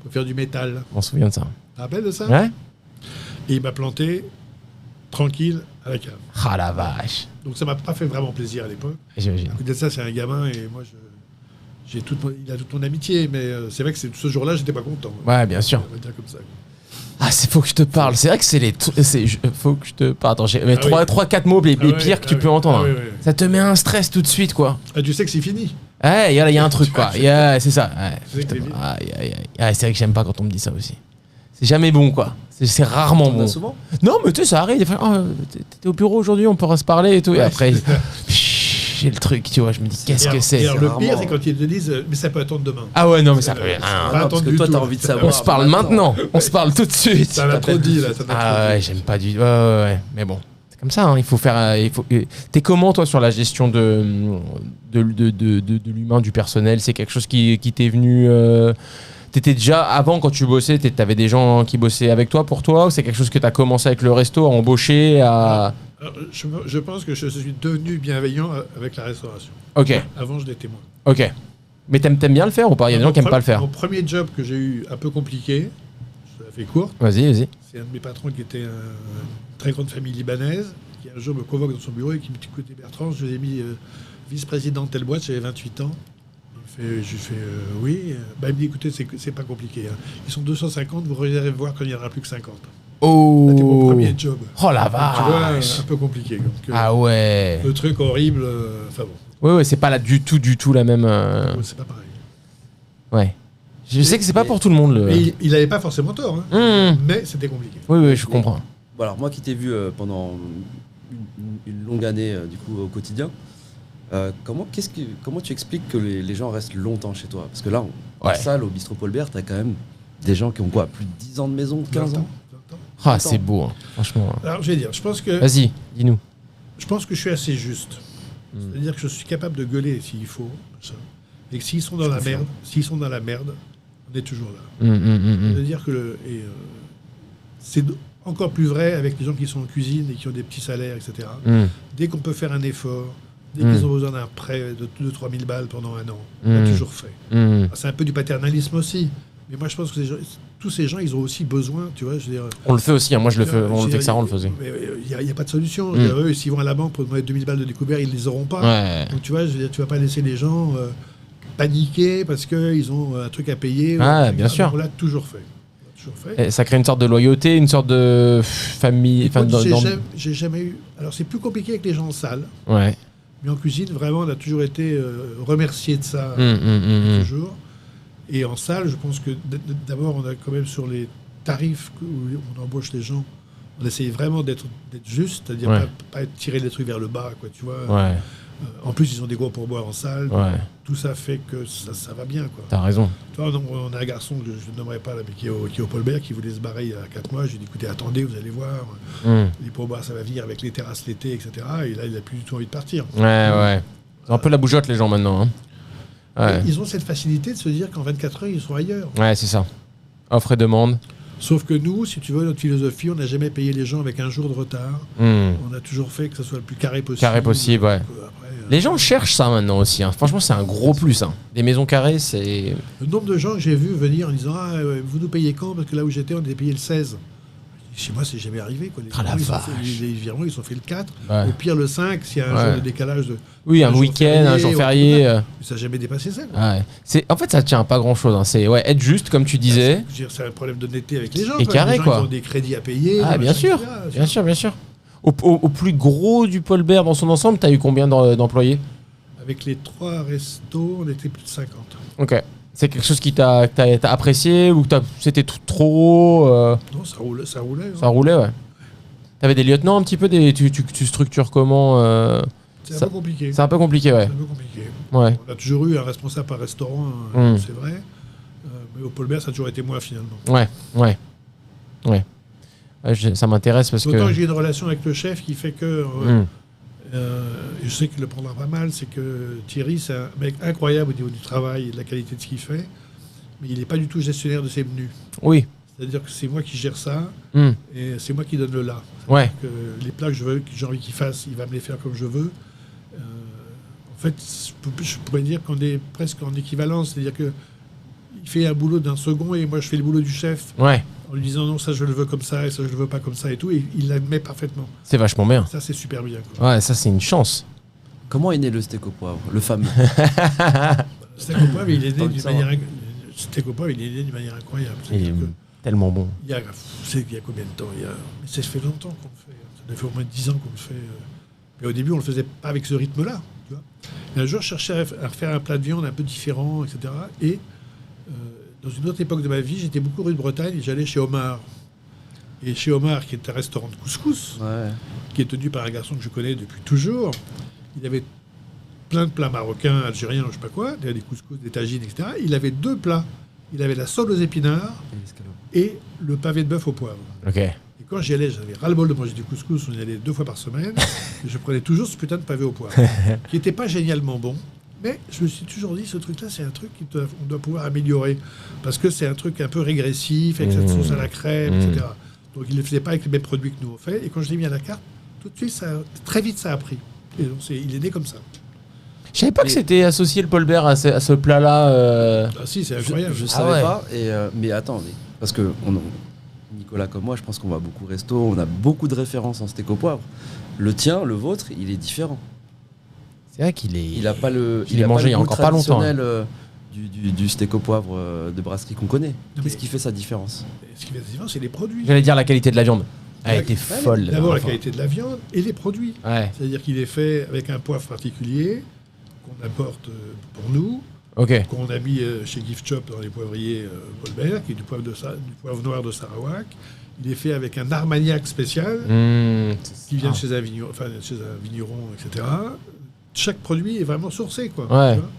[SPEAKER 3] pour faire du métal.
[SPEAKER 1] Je m'en souviens de ça.
[SPEAKER 3] Tu te rappelles de ça?
[SPEAKER 1] Ouais.
[SPEAKER 3] Et il m'a planté tranquille à la cave.
[SPEAKER 1] Ah la vache.
[SPEAKER 3] Donc ça m'a pas fait vraiment plaisir à l'époque.
[SPEAKER 1] J'imagine.
[SPEAKER 3] À côté de ça, c'est un gamin et moi il a toute mon amitié, mais c'est vrai que ce jour-là, j'étais pas content.
[SPEAKER 1] Ouais, bien sûr.
[SPEAKER 3] On va dire comme ça.
[SPEAKER 1] Ah, faut que je te parle. C'est vrai que faut que je te parle. Attends, j'ai
[SPEAKER 3] oui.
[SPEAKER 1] 3-4 mots les
[SPEAKER 3] ouais,
[SPEAKER 1] pires que tu
[SPEAKER 3] oui.
[SPEAKER 1] peux entendre.
[SPEAKER 3] Ah oui,
[SPEAKER 1] hein.
[SPEAKER 3] oui.
[SPEAKER 1] Ça te met un stress tout de suite, quoi.
[SPEAKER 3] Ah, tu sais que c'est fini.
[SPEAKER 1] Ouais, il y a un truc, quoi. C'est ça. Ouais,
[SPEAKER 3] C'est vrai que
[SPEAKER 1] putain,
[SPEAKER 3] t'es
[SPEAKER 1] c'est vrai que j'aime pas quand on me dit ça aussi. C'est jamais bon, quoi. C'est rarement
[SPEAKER 2] On a
[SPEAKER 1] bon.
[SPEAKER 2] souvent.
[SPEAKER 1] Non, mais tu sais, ça arrive. Des fois, t'étais au bureau aujourd'hui, on pourra se parler et tout. Et après, j'ai le truc, tu vois. Je me dis, qu'est-ce que c'est?
[SPEAKER 3] Et alors, le
[SPEAKER 2] rarement.
[SPEAKER 3] pire, c'est quand ils te disent mais ça peut attendre demain.
[SPEAKER 1] Ah ouais, non, mais ça.
[SPEAKER 3] Pas
[SPEAKER 2] Ah, non, parce
[SPEAKER 3] attendu
[SPEAKER 2] que toi,
[SPEAKER 3] du
[SPEAKER 2] t'as
[SPEAKER 3] tout.
[SPEAKER 2] envie de savoir.
[SPEAKER 1] On se parle maintenant. On se parle tout de suite.
[SPEAKER 3] Ça m'a trop dit, là. Ça m'a
[SPEAKER 1] Ah
[SPEAKER 3] trop
[SPEAKER 1] ouais,
[SPEAKER 3] dit.
[SPEAKER 1] j'aime pas du tout. Ouais. Mais bon, c'est comme ça. Hein. Il faut faire. T'es comment, toi, sur la gestion de l'humain, du personnel? C'est quelque chose qui t'est venu. T'étais déjà, avant, quand tu bossais, t'avais des gens qui bossaient avec toi, pour toi? Ou c'est quelque chose que t'as commencé avec le resto, à embaucher, à...
[SPEAKER 3] Alors, je pense que je suis devenu bienveillant avec la restauration.
[SPEAKER 1] Ok,
[SPEAKER 3] Avant, je l'étais moins.
[SPEAKER 1] ok. Mais t'aimes bien le faire ou pas? Il y a des gens qui aiment pas le faire.
[SPEAKER 3] Mon premier job que j'ai eu un peu compliqué, je la fais court,
[SPEAKER 1] Vas-y.
[SPEAKER 3] c'est un de mes patrons qui était une très grande famille libanaise, qui un jour me convoque dans son bureau et qui me dit écoutez Bertrand, je vous ai mis vice-président de telle boîte, j'avais 28 ans. Je lui fais oui. Il me dit écoutez, c'est pas compliqué. Hein. Ils sont 250, vous reviendrez me voir quand il n'y en aura plus que 50.
[SPEAKER 1] Oh.
[SPEAKER 3] C'était mon premier job.
[SPEAKER 1] Oh la
[SPEAKER 3] Tu vois,
[SPEAKER 1] vache.
[SPEAKER 3] un peu compliqué. Donc,
[SPEAKER 1] Ah ouais.
[SPEAKER 3] le truc horrible. Enfin bon,
[SPEAKER 1] Ouais, c'est pas là du tout la même.
[SPEAKER 3] c'est pas pareil.
[SPEAKER 1] Ouais. Je sais que c'est pas pour tout le monde le.
[SPEAKER 3] Mais il n'avait pas forcément tort, hein. Mais c'était compliqué.
[SPEAKER 1] Oui, je comprends.
[SPEAKER 2] Bon, alors moi qui t'ai vu pendant une longue année du coup au quotidien, comment tu expliques que les gens restent longtemps chez toi? Parce que là, en salle, au bistrot Paulbert, t'as quand même des gens qui ont quoi, plus de 10 ans de maison, 15 ans?
[SPEAKER 1] Ah, c'est beau, hein. Franchement.
[SPEAKER 3] Alors, je vais dire, je pense que
[SPEAKER 1] Vas-y, dis-nous.
[SPEAKER 3] je suis assez juste. C'est-à-dire que je suis capable de gueuler s'il faut. Ça. Et que s'ils sont dans la merde, on est toujours là. C'est-à-dire que c'est encore plus vrai avec les gens qui sont en cuisine et qui ont des petits salaires, etc. Dès qu'on peut faire un effort, dès qu'ils ont besoin d'un prêt de 2-3 000 balles pendant un an, on l'a toujours fait. C'est un peu du paternalisme aussi. Mais moi, je pense que tous ces gens, ils ont aussi besoin, tu vois, je veux dire...
[SPEAKER 1] On le fait aussi, hein. Moi je le fais, on le fait que ça, on le faisait.
[SPEAKER 3] Il n'y a pas de solution. Je veux dire, eux, s'ils vont à la banque pour demander 2000 balles de découvert, ils ne les auront pas.
[SPEAKER 1] Ouais.
[SPEAKER 3] Donc tu vois, je veux dire, tu ne vas pas laisser les gens paniquer parce qu'ils ont un truc à payer.
[SPEAKER 1] Ah, bien sûr.
[SPEAKER 3] On l'a toujours fait.
[SPEAKER 1] Et ça crée une sorte de loyauté, une sorte de famille.
[SPEAKER 3] Écoute, j'ai jamais eu... Alors c'est plus compliqué avec les gens en salle.
[SPEAKER 1] Ouais.
[SPEAKER 3] Mais en cuisine, vraiment, on a toujours été remercié de ça. Toujours. Et en salle, je pense que d'abord, on a quand même sur les tarifs où on embauche les gens, on essaye vraiment d'être juste, c'est-à-dire pas tirer les trucs vers le bas, quoi, tu vois.
[SPEAKER 1] Ouais.
[SPEAKER 3] En plus, ils ont des gros pourboires en salle.
[SPEAKER 1] Ouais.
[SPEAKER 3] Tout ça fait que ça va bien, quoi.
[SPEAKER 1] T'as raison.
[SPEAKER 3] Tu vois, on a un garçon que je ne nommerai pas, là, mais qui est au Paulbert, qui voulait se barrer il y a 4 mois. Je lui ai dit, écoutez, attendez, vous allez voir. Les pourboires, ça va venir avec les terrasses l'été, etc. Et là, il n'a plus du tout envie de partir.
[SPEAKER 1] Ouais. C'est un peu la bougeotte, les gens, maintenant. Hein. Ouais.
[SPEAKER 3] Ils ont cette facilité de se dire qu'en 24 heures, ils sont ailleurs.
[SPEAKER 1] Ouais, c'est ça. Offre et demande.
[SPEAKER 3] Sauf que nous, si tu veux, notre philosophie, on n'a jamais payé les gens avec un jour de retard. On a toujours fait que ce soit le plus carré possible.
[SPEAKER 1] Carré possible, ouais.
[SPEAKER 3] Après,
[SPEAKER 1] les gens cherchent ça maintenant aussi. Hein. Franchement, c'est un gros plus. Hein. Des maisons carrées, c'est...
[SPEAKER 3] Le nombre de gens que j'ai vus venir en disant « Ah, vous nous payez quand ?» Parce que là où j'étais, on était payé le 16. Chez moi, c'est jamais arrivé. Quoi. Les virements, ils ont fait le 4. Ouais. Au pire, le 5, s'il y a un jour de décalage de...
[SPEAKER 1] Oui, un week-end, un jour férié.
[SPEAKER 3] Ça n'a jamais dépassé ça.
[SPEAKER 1] Ouais. En fait, ça tient à pas grand-chose. Hein. C'est être juste, comme tu disais.
[SPEAKER 3] C'est un problème d'honnêteté avec les gens.
[SPEAKER 1] Et carré,
[SPEAKER 3] les gens,
[SPEAKER 1] quoi.
[SPEAKER 3] Ils ont des crédits à payer.
[SPEAKER 1] Ah, bien sûr. Bien sûr. Au plus gros du Paulbert dans son ensemble, tu as eu combien d'employés?
[SPEAKER 3] Avec les 3 restos, on était plus de 50.
[SPEAKER 1] Ok. C'est quelque chose qui t'a apprécié ou que c'était trop
[SPEAKER 3] Non, ça roulait. Hein.
[SPEAKER 1] Ça roulait, ouais. T'avais des lieutenants un petit peu tu structures comment
[SPEAKER 3] C'est un peu compliqué.
[SPEAKER 1] C'est un peu compliqué, ouais.
[SPEAKER 3] C'est un peu compliqué.
[SPEAKER 1] Ouais.
[SPEAKER 3] On a toujours eu un responsable par restaurant, c'est vrai. Mais au Paulbert, ça a toujours été moi, finalement.
[SPEAKER 1] Ouais, ça m'intéresse parce
[SPEAKER 3] Autant
[SPEAKER 1] que...
[SPEAKER 3] j'ai une relation avec le chef qui fait que... je sais qu'il le prendra pas mal, c'est que Thierry, c'est un mec incroyable au niveau du travail et de la qualité de ce qu'il fait, mais il n'est pas du tout gestionnaire de ses menus.
[SPEAKER 1] Oui.
[SPEAKER 3] C'est-à-dire que c'est moi qui gère ça, et c'est moi qui donne le là.
[SPEAKER 1] Ouais.
[SPEAKER 3] Que les plats que j'ai envie qu'il fasse, il va me les faire comme je veux. En fait, je pourrais dire qu'on est presque en équivalence, c'est-à-dire que il fait un boulot d'un second et moi je fais le boulot du chef.
[SPEAKER 1] Ouais.
[SPEAKER 3] En lui disant non, ça je le veux comme ça et ça je le veux pas comme ça et tout, et il l'admet parfaitement.
[SPEAKER 1] C'est vachement bien.
[SPEAKER 3] Ça c'est super bien. Quoi.
[SPEAKER 1] Ouais, ça c'est une chance.
[SPEAKER 2] Comment est né le steak au poivre, le fameux?
[SPEAKER 3] Le steak au poivre, il est né d'une manière incroyable.
[SPEAKER 1] Il est tellement bon.
[SPEAKER 3] Il y a combien de temps ça fait longtemps qu'on le fait. Ça fait au moins 10 ans qu'on le fait. Mais au début, on le faisait pas avec ce rythme-là. Tu vois. Et un jour, je cherchais à refaire un plat de viande un peu différent, etc. Et dans une autre époque de ma vie, j'étais beaucoup rue de Bretagne et j'allais chez Omar. Et chez Omar, qui est un restaurant de couscous, qui est tenu par un garçon que je connais depuis toujours, il avait plein de plats marocains, algériens, je sais pas quoi, des couscous, des tagines, etc. Il avait 2 plats. Il avait la sole aux épinards et le pavé de bœuf au poivre.
[SPEAKER 1] Ok.
[SPEAKER 3] Et quand j'y allais, j'avais ras-le-bol de manger du couscous. On y allait 2 fois par semaine. Et je prenais toujours ce putain de pavé au poivre, qui n'était pas génialement bon. Mais je me suis toujours dit, ce truc-là, c'est un truc qu'on doit pouvoir améliorer. Parce que c'est un truc un peu régressif, avec cette sauce à la crème, etc. Donc il ne le faisait pas avec les mêmes produits que nous on fait. Et quand je l'ai mis à la carte, tout de suite, très vite, ça a pris. Et donc il est né comme ça.
[SPEAKER 1] Je savais pas que c'était associé le Paulbert à ce plat-là.
[SPEAKER 3] Ah si, c'est incroyable.
[SPEAKER 2] Je savais pas. Mais attends, parce que Nicolas comme moi, je pense qu'on va beaucoup au resto, on a beaucoup de références en steak au poivre. Le tien, le vôtre, il est différent.
[SPEAKER 1] C'est vrai qu'il est...
[SPEAKER 2] Il a pas le.
[SPEAKER 1] Il est mangé il y a encore pas longtemps.
[SPEAKER 2] du steak au poivre de brasserie qu'on connaît. Qu'est-ce
[SPEAKER 3] mais-
[SPEAKER 2] qui fait sa différence?
[SPEAKER 3] Ce qui fait la différence, c'est les produits.
[SPEAKER 1] J'allais dire la qualité de la viande. Elle était
[SPEAKER 3] Ouais,
[SPEAKER 1] folle.
[SPEAKER 3] D'abord, la
[SPEAKER 1] enfin.
[SPEAKER 3] qualité de la viande et les produits.
[SPEAKER 1] Ouais,
[SPEAKER 3] C'est-à-dire qu'il est fait avec un poivre particulier qu'on apporte pour nous,
[SPEAKER 1] ok.
[SPEAKER 3] qu'on a mis chez Gift Shop dans les poivriers Paul-Bert, qui est du poivre noir de Sarawak. Il est fait avec un Armagnac spécial qui vient de chez un vigneron, etc. Chaque produit est vraiment sourcé, quoi.
[SPEAKER 1] Ouais.
[SPEAKER 3] Tu vois.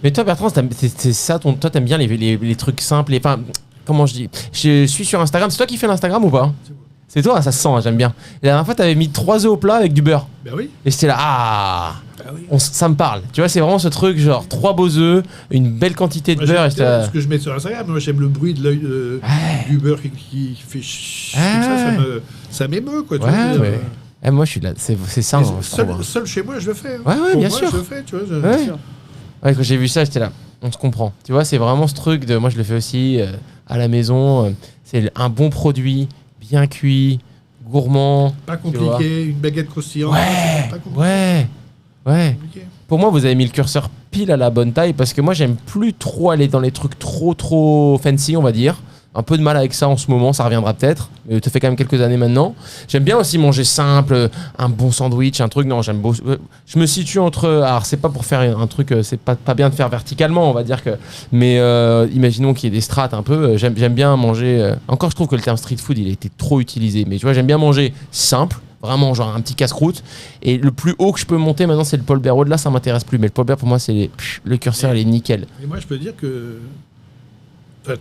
[SPEAKER 1] Mais toi, Bertrand, c'est ça, toi, t'aimes bien les trucs simples. Enfin, comment je dis? Je suis sur Instagram. C'est toi qui fais l'Instagram ou pas?
[SPEAKER 3] C'est moi.
[SPEAKER 1] C'est toi, ça se sent, j'aime bien. La dernière fois, t'avais mis 3 œufs au plat avec du beurre.
[SPEAKER 3] Ben oui.
[SPEAKER 1] Et j'étais là, ah,
[SPEAKER 3] Ah oui.
[SPEAKER 1] ça me parle. Tu vois, c'est vraiment ce truc, genre 3 beaux œufs, une belle quantité de
[SPEAKER 3] Moi,
[SPEAKER 1] beurre.
[SPEAKER 3] j'aime
[SPEAKER 1] Et j'étais
[SPEAKER 3] bien
[SPEAKER 1] là,
[SPEAKER 3] ce que je mets sur Instagram. Moi, j'aime le bruit de l'œil du beurre qui fait chut, comme ça m'émeut, quoi. Tu
[SPEAKER 1] Ouais,
[SPEAKER 3] vois, je veux dire,
[SPEAKER 1] ouais. Eh, moi, je suis là, c'est ça.
[SPEAKER 3] mais
[SPEAKER 1] hein, je trouve, hein.
[SPEAKER 3] seul chez moi, je le fais. Hein.
[SPEAKER 1] Ouais, ouais,
[SPEAKER 3] Pour
[SPEAKER 1] bien
[SPEAKER 3] moi,
[SPEAKER 1] sûr.
[SPEAKER 3] je le fais, tu vois.
[SPEAKER 1] Ouais. Ouais, quand j'ai vu ça, j'étais là, on se comprend. Tu vois, c'est vraiment ce truc de. Moi, je le fais aussi à la maison. C'est un bon produit, bien cuit, gourmand.
[SPEAKER 3] Pas
[SPEAKER 1] Tu vois.
[SPEAKER 3] compliqué, une baguette croustillante.
[SPEAKER 1] Ouais,
[SPEAKER 3] c'est pas compliqué.
[SPEAKER 1] ouais.
[SPEAKER 3] Compliqué.
[SPEAKER 1] Pour moi, vous avez mis le curseur pile à la bonne taille parce que moi, j'aime plus trop aller dans les trucs trop fancy, on va dire. Un peu de mal avec ça en ce moment, ça reviendra peut-être. Mais ça fait quand même quelques années maintenant. J'aime bien aussi manger simple, un bon sandwich, un truc. Non, j'aime beau. Je me situe entre. Alors, c'est pas pour faire un truc, c'est pas bien de faire verticalement, on va dire que. Mais imaginons qu'il y ait des strates un peu. J'aime bien manger. Encore, je trouve que le terme street food, il a été trop utilisé. Mais tu vois, j'aime bien manger simple. Vraiment, genre un petit casse-croûte. Et le plus haut que je peux monter maintenant, c'est le Paul Bert. Au-delà, ça m'intéresse plus. Mais le Paul Bert, pour moi, c'est le curseur, il est nickel.
[SPEAKER 3] Et moi, je peux dire que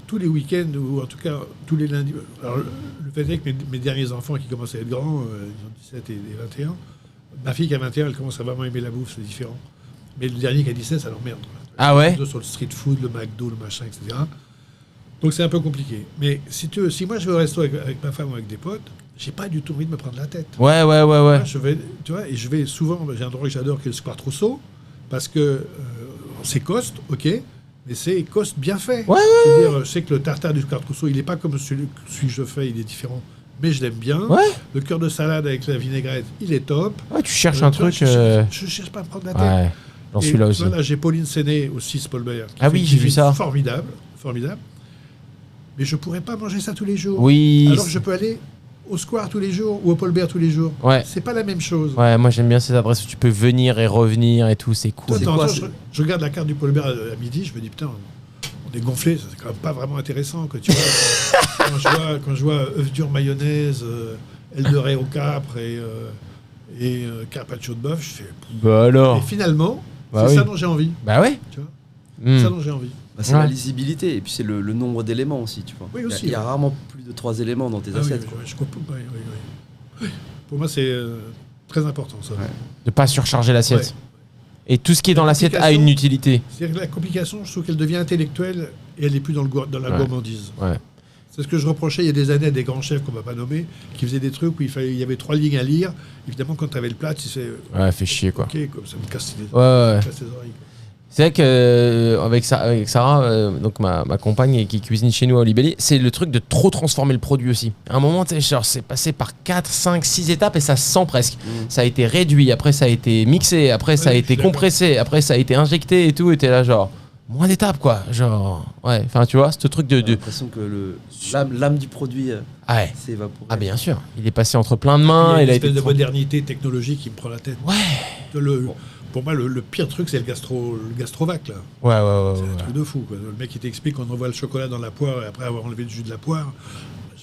[SPEAKER 3] tous les week-ends, ou en tout cas tous les lundis. Alors, le fait est que mes derniers enfants qui commencent à être grands, ils ont 17 et 21. Ma fille qui a 21, elle commence à vraiment aimer la bouffe, c'est différent. Mais le dernier qui a 17, ça l'emmerde. quoi.
[SPEAKER 1] Ah ouais?
[SPEAKER 3] Sur le street food, le McDo, le machin, etc. Donc c'est un peu compliqué. Mais si moi je vais au resto avec ma femme ou avec des potes, j'ai pas du tout envie de me prendre la tête.
[SPEAKER 1] Ouais.
[SPEAKER 3] Moi, je vais, tu vois, et je vais souvent, j'ai un endroit que j'adore qui est le Square Trousseau, parce que c'est coste, ok, mais c'est coste bien fait.
[SPEAKER 1] Ouais,
[SPEAKER 3] C'est-à-dire, je sais que le tartare du Square Trousseau, il n'est pas comme celui que je fais, il est différent, mais je l'aime bien.
[SPEAKER 1] Ouais.
[SPEAKER 3] Le cœur de salade avec la vinaigrette, il est top.
[SPEAKER 1] Ouais, tu cherches un
[SPEAKER 3] Tu vois,
[SPEAKER 1] truc.
[SPEAKER 3] je cherche pas à me prendre la tête.
[SPEAKER 1] Ouais, j'en suis là aussi.
[SPEAKER 3] Voilà, j'ai Pauline Séné au 6 Paul Bert.
[SPEAKER 1] Ah oui, j'ai vu ça.
[SPEAKER 3] Formidable. Mais je pourrais pas manger ça tous les jours.
[SPEAKER 1] Oui.
[SPEAKER 3] Alors que je peux aller au Square tous les jours ou au Paul Bert tous les jours.
[SPEAKER 1] Ouais.
[SPEAKER 3] C'est pas la même chose.
[SPEAKER 1] Ouais, moi j'aime bien ces adresses où tu peux venir et revenir et tout, c'est cool.
[SPEAKER 3] Toi,
[SPEAKER 2] quoi,
[SPEAKER 3] je regarde la carte du Paul Bert à midi, je me dis putain, on est gonflé, c'est quand même pas vraiment intéressant. Quoi, tu vois, quand je vois œufs durs mayonnaise, aile de raie au capre et carpaccio de bœuf, je fais.
[SPEAKER 1] Bah alors.
[SPEAKER 3] Et finalement,
[SPEAKER 1] Bah
[SPEAKER 3] c'est
[SPEAKER 1] oui.
[SPEAKER 3] ça dont j'ai envie.
[SPEAKER 1] Bah ouais.
[SPEAKER 3] Tu vois,
[SPEAKER 1] Hmm.
[SPEAKER 3] c'est ça dont j'ai envie.
[SPEAKER 2] Bah, c'est
[SPEAKER 1] Ouais.
[SPEAKER 2] la lisibilité et puis c'est le nombre d'éléments aussi, tu vois.
[SPEAKER 3] Oui,
[SPEAKER 2] Il y a-
[SPEAKER 3] aussi,
[SPEAKER 2] il y a,
[SPEAKER 3] ouais.
[SPEAKER 2] rarement plus de 3 éléments dans tes
[SPEAKER 3] Ah oui,
[SPEAKER 2] assiettes.
[SPEAKER 3] oui,
[SPEAKER 2] quoi.
[SPEAKER 3] oui, je comprends. Oui. Pour moi, c'est très important ça.
[SPEAKER 2] Ouais.
[SPEAKER 1] De pas surcharger l'assiette.
[SPEAKER 3] Ouais.
[SPEAKER 1] Et tout ce qui est dans l'assiette a
[SPEAKER 3] L'application-
[SPEAKER 1] une utilité.
[SPEAKER 3] C'est-à-dire que la complication, je trouve qu'elle devient intellectuelle et elle n'est plus dans la
[SPEAKER 1] Ouais.
[SPEAKER 3] gourmandise.
[SPEAKER 1] Ouais.
[SPEAKER 3] C'est ce que je reprochais il y a des années à des grands chefs qu'on ne va pas nommer, qui faisaient des trucs où il y avait 3 lignes à lire. Évidemment, quand tu avais le plat, tu sais.
[SPEAKER 1] Ouais, fait chier quoi.
[SPEAKER 3] Ok, comme ça me casse les,
[SPEAKER 1] Ouais.
[SPEAKER 3] casse les oreilles. quoi.
[SPEAKER 1] C'est vrai que avec Sarah, donc ma compagne et qui cuisine chez nous à Olibelli, c'est le truc de trop transformer le produit aussi. À un moment, tu sais, genre, c'est passé par 4, 5, 6 étapes et ça se sent presque. Ça a été réduit, après ça a été mixé, après ça a
[SPEAKER 3] Ouais,
[SPEAKER 1] été
[SPEAKER 3] je suis d'accord.
[SPEAKER 1] compressé, après ça a été injecté et tout, et t'es là genre, moins d'étapes quoi. Genre, ouais, enfin tu vois, ce truc
[SPEAKER 2] J'ai
[SPEAKER 1] de...
[SPEAKER 2] l'impression que l'âme du produit
[SPEAKER 1] Ah ouais.
[SPEAKER 2] s'est évaporée.
[SPEAKER 1] Ah bien sûr, il est passé entre plein de
[SPEAKER 3] Il y
[SPEAKER 1] mains,
[SPEAKER 3] a une
[SPEAKER 1] il a
[SPEAKER 3] espèce
[SPEAKER 1] été...
[SPEAKER 3] de modernité technologique qui me prend la tête.
[SPEAKER 1] Ouais.
[SPEAKER 3] Pour moi, le pire truc, c'est le gastrovac. Là.
[SPEAKER 1] Ouais.
[SPEAKER 3] C'est un truc de fou. Quoi. Le mec qui t'explique qu'on envoie le chocolat dans la poire et après avoir enlevé le jus de la poire.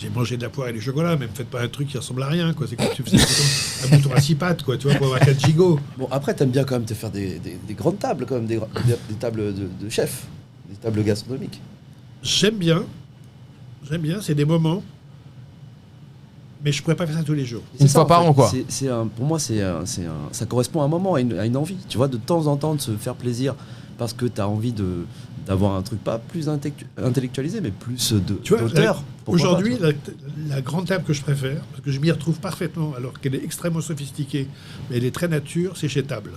[SPEAKER 3] J'ai mangé de la poire et du chocolat, mais me faites pas un truc qui ressemble à rien. Quoi. C'est comme si tu faisais un mouton à 6 pattes, quoi, tu vois, pour avoir 4 gigots.
[SPEAKER 2] Bon, après, t'aimes bien quand même te faire des grandes tables, quand même, des tables de chef, des tables gastronomiques.
[SPEAKER 3] J'aime bien, c'est des moments, mais je pourrais pas faire ça tous les jours.
[SPEAKER 1] Une
[SPEAKER 2] C'est
[SPEAKER 1] fois
[SPEAKER 2] en
[SPEAKER 1] par
[SPEAKER 2] fait.
[SPEAKER 1] an, quoi.
[SPEAKER 2] Pour moi, ça correspond à un moment, à une envie. Tu vois, de temps en temps, de se faire plaisir parce que tu as envie d'avoir un truc pas plus intellectualisé, mais plus
[SPEAKER 3] Tu vois,
[SPEAKER 2] d'auteur. Pourquoi
[SPEAKER 3] aujourd'hui,
[SPEAKER 2] pas, tu
[SPEAKER 3] la grande table que je préfère, parce que je m'y retrouve parfaitement, alors qu'elle est extrêmement sophistiquée, mais elle est très nature, c'est chez Table.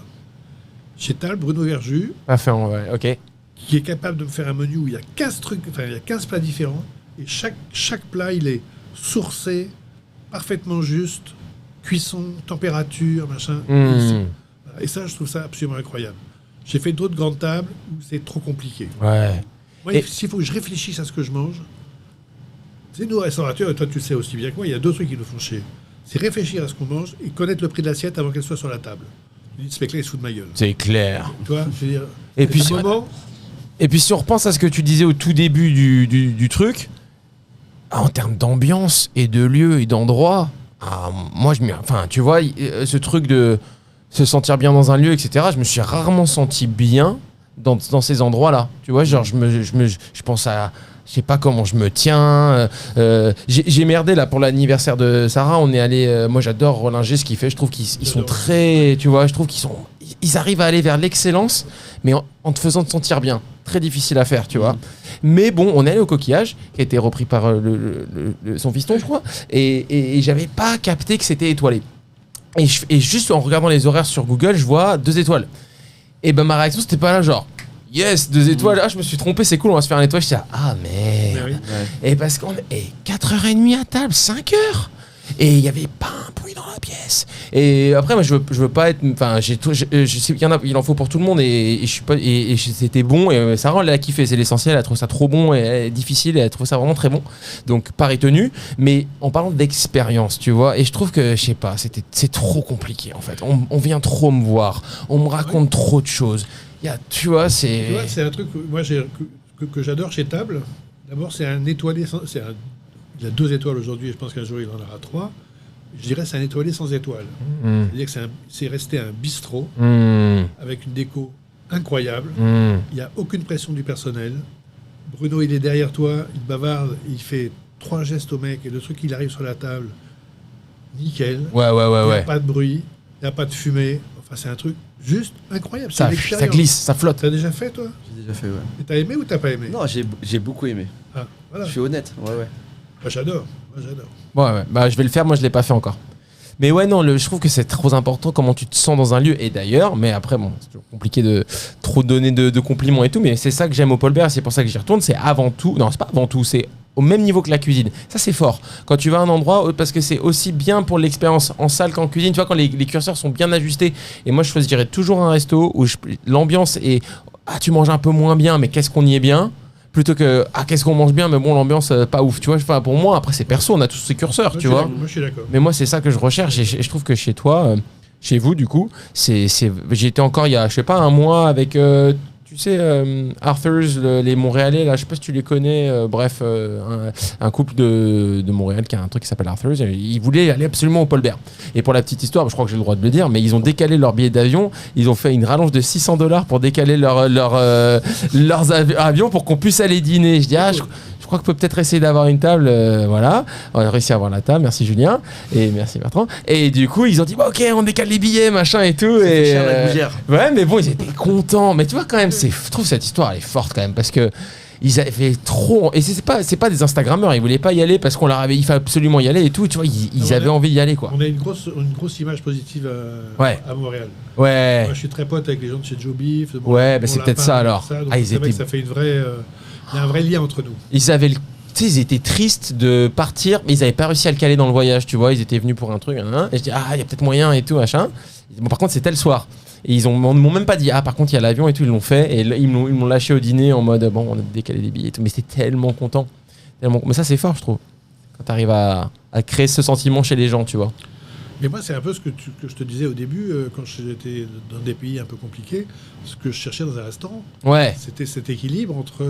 [SPEAKER 3] Chez Table, Bruno Verjus,
[SPEAKER 1] Pas fait, ouais, ok.
[SPEAKER 3] qui est capable de me faire un menu où il y a 15 trucs, enfin, il y a 15 plats différents, et chaque plat, il est sourcé, parfaitement juste, cuisson, température, machin.
[SPEAKER 1] Hmm.
[SPEAKER 3] Et ça, je trouve ça absolument incroyable. J'ai fait d'autres grandes tables où c'est trop compliqué.
[SPEAKER 1] Ouais.
[SPEAKER 3] Moi, s'il faut que je réfléchisse à ce que je mange, c'est nous, restaurateurs, et toi tu le sais aussi bien que moi, il y a 2 trucs qui nous font chier. C'est réfléchir à ce qu'on mange et connaître le prix de l'assiette avant qu'elle soit sur la table. Ce mec-là, il se fout de ma gueule.
[SPEAKER 1] C'est clair.
[SPEAKER 3] Tu vois, je veux dire,
[SPEAKER 1] Et puis,
[SPEAKER 3] moment,
[SPEAKER 1] si on repense à ce que tu disais au tout début du truc, en termes d'ambiance et de lieu et d'endroit, moi, tu vois, ce truc de se sentir bien dans un lieu, etc., je me suis rarement senti bien dans ces endroits-là. Tu vois, genre, je pense à... Je sais pas comment je me tiens. J'ai merdé là pour l'anniversaire de Sarah. On est allé. Moi, j'adore Rollinger, ce qu'il fait. Je trouve qu'ils sont très. Tu vois, je trouve ils arrivent à aller vers l'excellence, mais en te faisant te sentir bien. Très difficile à faire, tu vois. Mais bon, on est allé au Coquillage, qui a été repris par son fiston, je crois. Et j'avais pas capté que c'était étoilé. Et juste en regardant les horaires sur Google, je vois 2 étoiles. Et ben ma réaction, c'était pas là, genre. Yes, 2 étoiles. Ah, je me suis trompé, c'est cool, on va se faire un étoile. Je dis, ah merde.
[SPEAKER 3] oui.
[SPEAKER 1] Et parce qu'on est 4h30 à table, 5h. Et il n'y avait pas un bruit dans la pièce. Et après, moi, je veux pas être. Enfin, je sais qu'il il en faut pour tout le monde. Et je suis pas. Et c'était bon. Et Sarah, elle a kiffé. C'est l'essentiel. Elle a trouvé ça trop bon et difficile. Et elle a trouvé ça vraiment très bon. Donc, pari tenu. Mais en parlant d'expérience, tu vois. Et je trouve que, je sais pas, c'est trop compliqué, en fait. On vient trop me voir. On me raconte trop de choses. Tu vois, c'est
[SPEAKER 3] un truc que j'adore chez Table. D'abord, c'est un étoilé. Il a 2 étoiles aujourd'hui, et je pense qu'un jour il en aura 3. Je dirais c'est un étoilé sans étoiles. C'est-à-dire que c'est resté un bistrot avec une déco incroyable. Il n'y a aucune pression du personnel. Bruno, il est derrière toi, il bavarde, il fait 3 gestes au mec, et le truc, il arrive sur la table, nickel.
[SPEAKER 1] Ouais.
[SPEAKER 3] Il n'y a pas de bruit, il n'y a pas de fumée. Enfin, c'est un truc juste incroyable.
[SPEAKER 1] Ça glisse, ça flotte.
[SPEAKER 3] T'as déjà fait, toi?
[SPEAKER 2] J'ai déjà fait, ouais.
[SPEAKER 3] Et t'as aimé ou t'as pas aimé?
[SPEAKER 2] Non, j'ai beaucoup aimé.
[SPEAKER 3] Ah, voilà.
[SPEAKER 2] Je suis honnête, ouais.
[SPEAKER 3] Moi, j'adore.
[SPEAKER 1] Ouais. Bah, je vais le faire, moi je l'ai pas fait encore. Mais ouais, non, je trouve que c'est trop important comment tu te sens dans un lieu. Et d'ailleurs, mais après, bon, c'est toujours compliqué de trop donner de compliments et tout, mais c'est ça que j'aime au Paul Bert, c'est pour ça que j'y retourne. C'est avant tout, non, c'est pas avant tout, c'est au même niveau que la cuisine. Ça, c'est fort. Quand tu vas à un endroit, parce que c'est aussi bien pour l'expérience en salle qu'en cuisine, tu vois, quand les curseurs sont bien ajustés. Et moi, je choisirais toujours un resto où l'ambiance est, tu manges un peu moins bien, mais qu'est-ce qu'on y est bien, plutôt que qu'est-ce qu'on mange bien, mais bon, l'ambiance pas ouf, tu vois. Enfin, pour moi, après, c'est perso, on a tous ces curseurs, tu vois.
[SPEAKER 3] Moi, je suis d'accord.
[SPEAKER 1] Mais moi, c'est ça que je recherche, et je trouve que chez toi, chez vous, du coup, j'ai été encore il y a, je sais pas, un mois avec, tu sais, Arthur's, les Montréalais, là, je sais pas si tu les connais, un couple de Montréal qui a un truc qui s'appelle Arthur's, ils voulaient aller absolument au Paul Bert. Et pour la petite histoire, je crois que j'ai le droit de le dire, mais ils ont décalé leur billet d'avion, ils ont fait une rallonge de $600 pour décaler leurs avions pour qu'on puisse aller dîner. Je dis, je crois qu'on peut peut-être essayer d'avoir une table, voilà. On a réussi à avoir la table, merci Julien, et merci Bertrand. Et du coup, ils ont dit, ok, on décale les billets, machin et tout.
[SPEAKER 2] C'est cher la gougère.
[SPEAKER 1] Ouais, mais bon, ils étaient contents. Mais tu vois, quand même, je trouve cette histoire, elle est forte quand même, parce que ils avaient trop... Et c'est pas des Instagrammeurs, ils voulaient pas y aller parce qu'on leur avait... Il fallait absolument y aller et tout, tu vois, ils avaient envie d'y aller, quoi.
[SPEAKER 3] On a une grosse image positive à Montréal.
[SPEAKER 1] Ouais.
[SPEAKER 3] Moi, je suis très pote avec les gens de chez Joe Beef.
[SPEAKER 1] Ouais, bah c'est peut-être ça, alors.
[SPEAKER 3] Ça fait une vraie... Il y a un vrai lien entre nous.
[SPEAKER 1] Ils étaient tristes de partir, mais ils n'avaient pas réussi à le caler dans le voyage, tu vois. Ils étaient venus pour un truc, et je dis, il y a peut-être moyen et tout, machin. Bon, par contre, c'était le soir. Et ils m'ont même pas dit, par contre, il y a l'avion et tout, ils l'ont fait. Et ils m'ont lâché au dîner en mode, bon, on a décalé des billets et tout. Mais c'était tellement content. Mais ça, c'est fort, je trouve. Quand tu arrives à créer ce sentiment chez les gens, tu vois.
[SPEAKER 3] Mais moi, c'est un peu ce que je te disais au début, quand j'étais dans des pays un peu compliqués, ce que je cherchais dans un restaurant.
[SPEAKER 1] Ouais.
[SPEAKER 3] C'était cet équilibre entre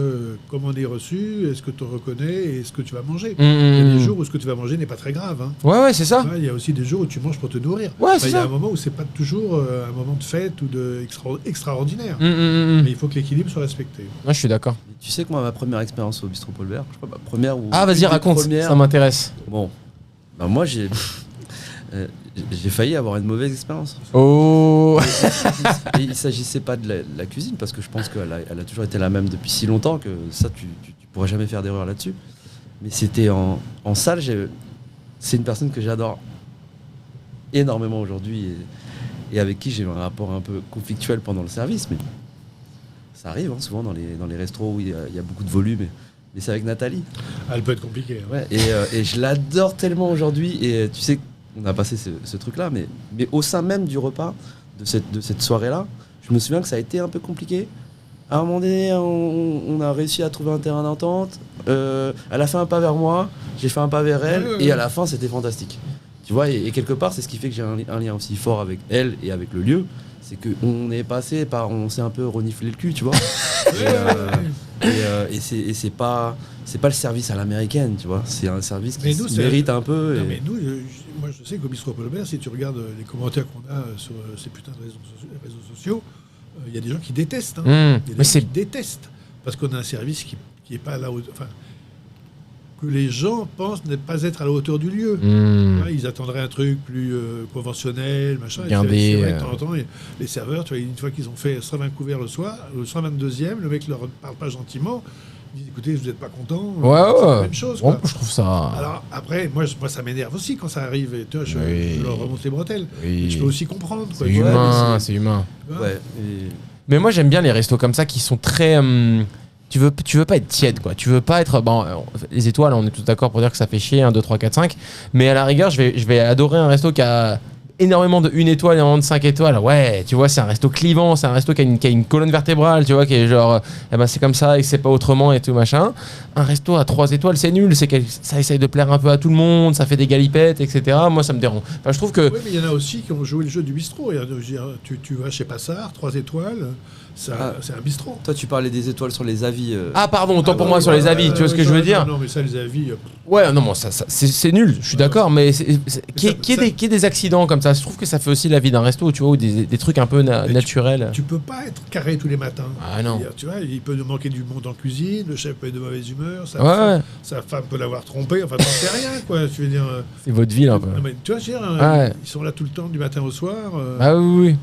[SPEAKER 3] comment on est reçu, est-ce que tu reconnais et ce que tu vas manger. Il y a des jours où ce que tu vas manger n'est pas très grave. Hein.
[SPEAKER 1] Ouais, c'est ça.
[SPEAKER 3] Il y a aussi des jours où tu manges pour te nourrir.
[SPEAKER 1] Ouais, c'est ça.
[SPEAKER 3] Il y a un moment où c'est pas toujours un moment de fête ou extraordinaire. Mais il faut que l'équilibre soit respecté.
[SPEAKER 1] Ouais, je suis d'accord.
[SPEAKER 2] Tu sais que moi, ma première expérience au bistrot Paul Bert, je crois ma première ou...
[SPEAKER 1] vas-y, raconte, ça m'intéresse.
[SPEAKER 2] Bon, moi, j'ai failli avoir une mauvaise expérience.
[SPEAKER 1] Oh.
[SPEAKER 2] Et il ne s'agissait pas de la cuisine, parce que je pense qu'elle a toujours été la même depuis si longtemps que ça, tu pourras jamais faire d'erreur là-dessus. Mais c'était en salle, c'est une personne que j'adore énormément aujourd'hui et avec qui j'ai un rapport un peu conflictuel pendant le service. Mais ça arrive souvent dans les restos où il y a beaucoup de volume. Mais c'est avec Nathalie.
[SPEAKER 3] Elle peut être compliquée. Hein.
[SPEAKER 2] Ouais, et je l'adore tellement aujourd'hui. Et tu sais, on a passé ce truc-là, mais au sein même du repas, de cette soirée-là, Je me souviens que ça a été un peu compliqué. À un moment donné, on a réussi à trouver un terrain d'entente. Elle a fait un pas vers moi, j'ai fait un pas vers elle, et à la fin, c'était fantastique. Tu vois, et quelque part, c'est ce qui fait que j'ai un lien aussi fort avec elle et avec le lieu. C'est qu'on est passé par, on s'est un peu reniflé le cul, tu vois. Et c'est pas le service à l'américaine, tu vois. C'est un service qui mérite un peu.
[SPEAKER 3] Non, mais nous, moi, je sais qu'au Bistrot Paul Bert, si tu regardes les commentaires qu'on a sur ces putains de réseaux sociaux, il y a des gens qui détestent. Il y a des gens qui détestent. Parce qu'on a un service qui n'est pas à la hauteur. Enfin, que les gens pensent ne pas être à la hauteur du lieu. Ils attendraient un truc plus conventionnel, machin. C'est vrai que de temps en temps, les serveurs, tu vois, une fois qu'ils ont fait 120 couverts le soir, le 122e, le mec leur parle pas gentiment. Il dit écoutez, vous n'êtes pas content. C'est la même chose. Quoi.
[SPEAKER 1] Je trouve ça.
[SPEAKER 3] Alors après, moi ça m'énerve aussi quand ça arrive. Et, tu vois, je leur remonte les bretelles. Et je peux aussi comprendre. Quoi.
[SPEAKER 1] C'est humain.
[SPEAKER 2] Ouais.
[SPEAKER 1] Mais moi j'aime bien les restos comme ça qui sont très. Tu veux pas être tiède, quoi. Tu veux pas être. Bon, les étoiles, on est tous d'accord pour dire que ça fait chier, 1, 2, 3, 4, 5. Mais à la rigueur, je vais adorer un resto qui a énormément de 1 étoile et énormément de 5 étoiles. Ouais, tu vois, c'est un resto clivant, c'est un resto qui a une colonne vertébrale, tu vois, qui est genre, c'est comme ça et c'est pas autrement et tout machin. Un resto à 3 étoiles, c'est nul, c'est que ça essaye de plaire un peu à tout le monde, ça fait des galipettes, etc. Moi, ça me dérange. Enfin, je trouve que.
[SPEAKER 3] Oui, mais il y en a aussi qui ont joué le jeu du bistrot. Tu vas chez Passard, 3 étoiles. C'est un bistrot.
[SPEAKER 2] Toi, tu parlais des étoiles sur les avis.
[SPEAKER 1] Ah, pardon, autant pour moi sur les avis, tu vois ce que je veux dire?
[SPEAKER 3] Non, mais ça, les avis.
[SPEAKER 1] Ouais, non, bon, ça c'est nul, je suis d'accord, mais qu'il y ait des accidents comme ça, je trouve que ça fait aussi la vie d'un resto, tu vois, ou des trucs un peu naturels.
[SPEAKER 3] Tu peux pas être carré tous les matins.
[SPEAKER 1] Ah non.
[SPEAKER 3] Tu vois, il peut nous manquer du monde en cuisine, le chef peut être de mauvaise humeur, sa femme peut l'avoir trompé, enfin, t'en sais rien, quoi. Je veux dire.
[SPEAKER 1] C'est votre vie, un peu.
[SPEAKER 3] Non, mais, tu vois, ils sont là tout le temps, du matin au soir.
[SPEAKER 1] Ah oui.